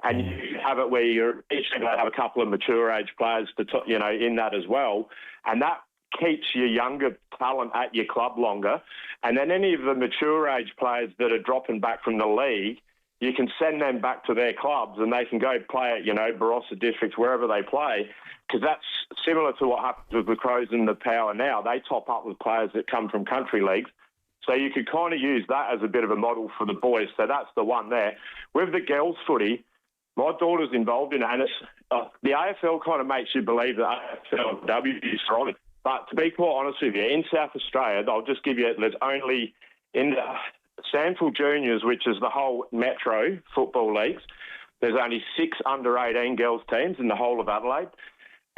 and you have it where you're each going to have a couple of mature age players in that as well, and that keeps your younger talent at your club longer. And then any of the mature age players that are dropping back from the league, you can send them back to their clubs and they can go play at, Barossa districts, wherever they play, because that's similar to what happens with the Crows and the Power now. They top up with players that come from country leagues. So you could kind of use that as a bit of a model for the boys. So that's the one there. With the girls' footy, my daughter's involved in it, and it's, the AFL kind of makes you believe that AFLW is thriving. But to be quite honest with you, in South Australia, I'll just give you, there's only in the Sandfield Juniors, which is the whole Metro football leagues, there's only 6 under-18 girls teams in the whole of Adelaide,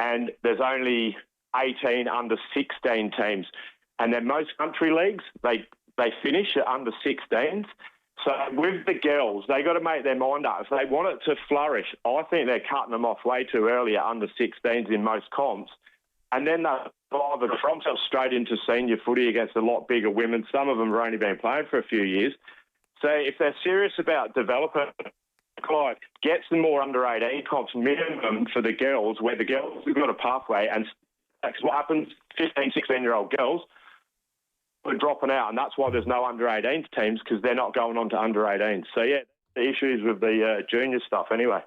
and there's only 18 under-16 teams. And then most country leagues, they finish at under-16s. So with the girls, they got to make their mind up. If they want it to flourish, I think they're cutting them off way too early at under-16s in most comps. And then they'll either drop themselves straight into senior footy against a lot bigger women. Some of them have only been playing for a few years. So if they're serious about developing, get some more under-18 comps minimum for the girls, where the girls have got a pathway. And that's what happens, 15, 16-year-old girls, are dropping out, and that's why there's no under-18s teams, because they're not going on to under-18s. So, yeah, the issues with the junior stuff anyway.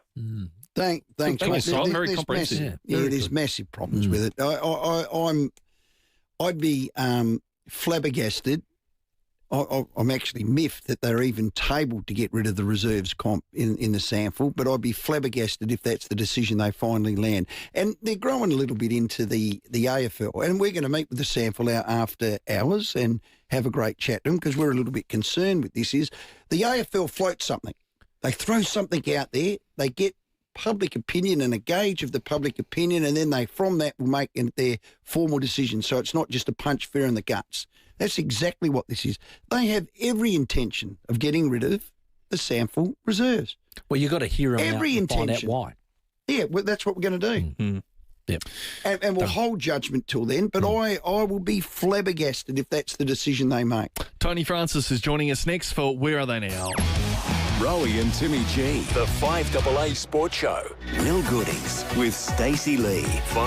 Thanks, mate. Very comprehensive. There's massive problems with it. I'd be flabbergasted. I'm actually miffed that they're even tabled to get rid of the reserves comp in the SANFL, but I'd be flabbergasted if that's the decision they finally land. And they're growing a little bit into the AFL, and we're going to meet with the SANFL out after hours and have a great chat to them, because we're a little bit concerned with this. Is the AFL floats something. They throw something out there, they get public opinion and a gauge of the public opinion, and then they, from that, will make their formal decision. So it's not just a punch fair in the guts. That's exactly what this is. They have every intention of getting rid of the SANFL reserves. Well, you've got to hear them every out and intention. find out why. Yeah, well, that's what we're going to do. Mm-hmm. Yep. And we'll hold judgment till then, but I will be flabbergasted if that's the decision they make. Tony Francis is joining us next for Where Are They Now? Rowey and Timmy G, the 5AA Sports Show. Will Goodings with Stacey Lee.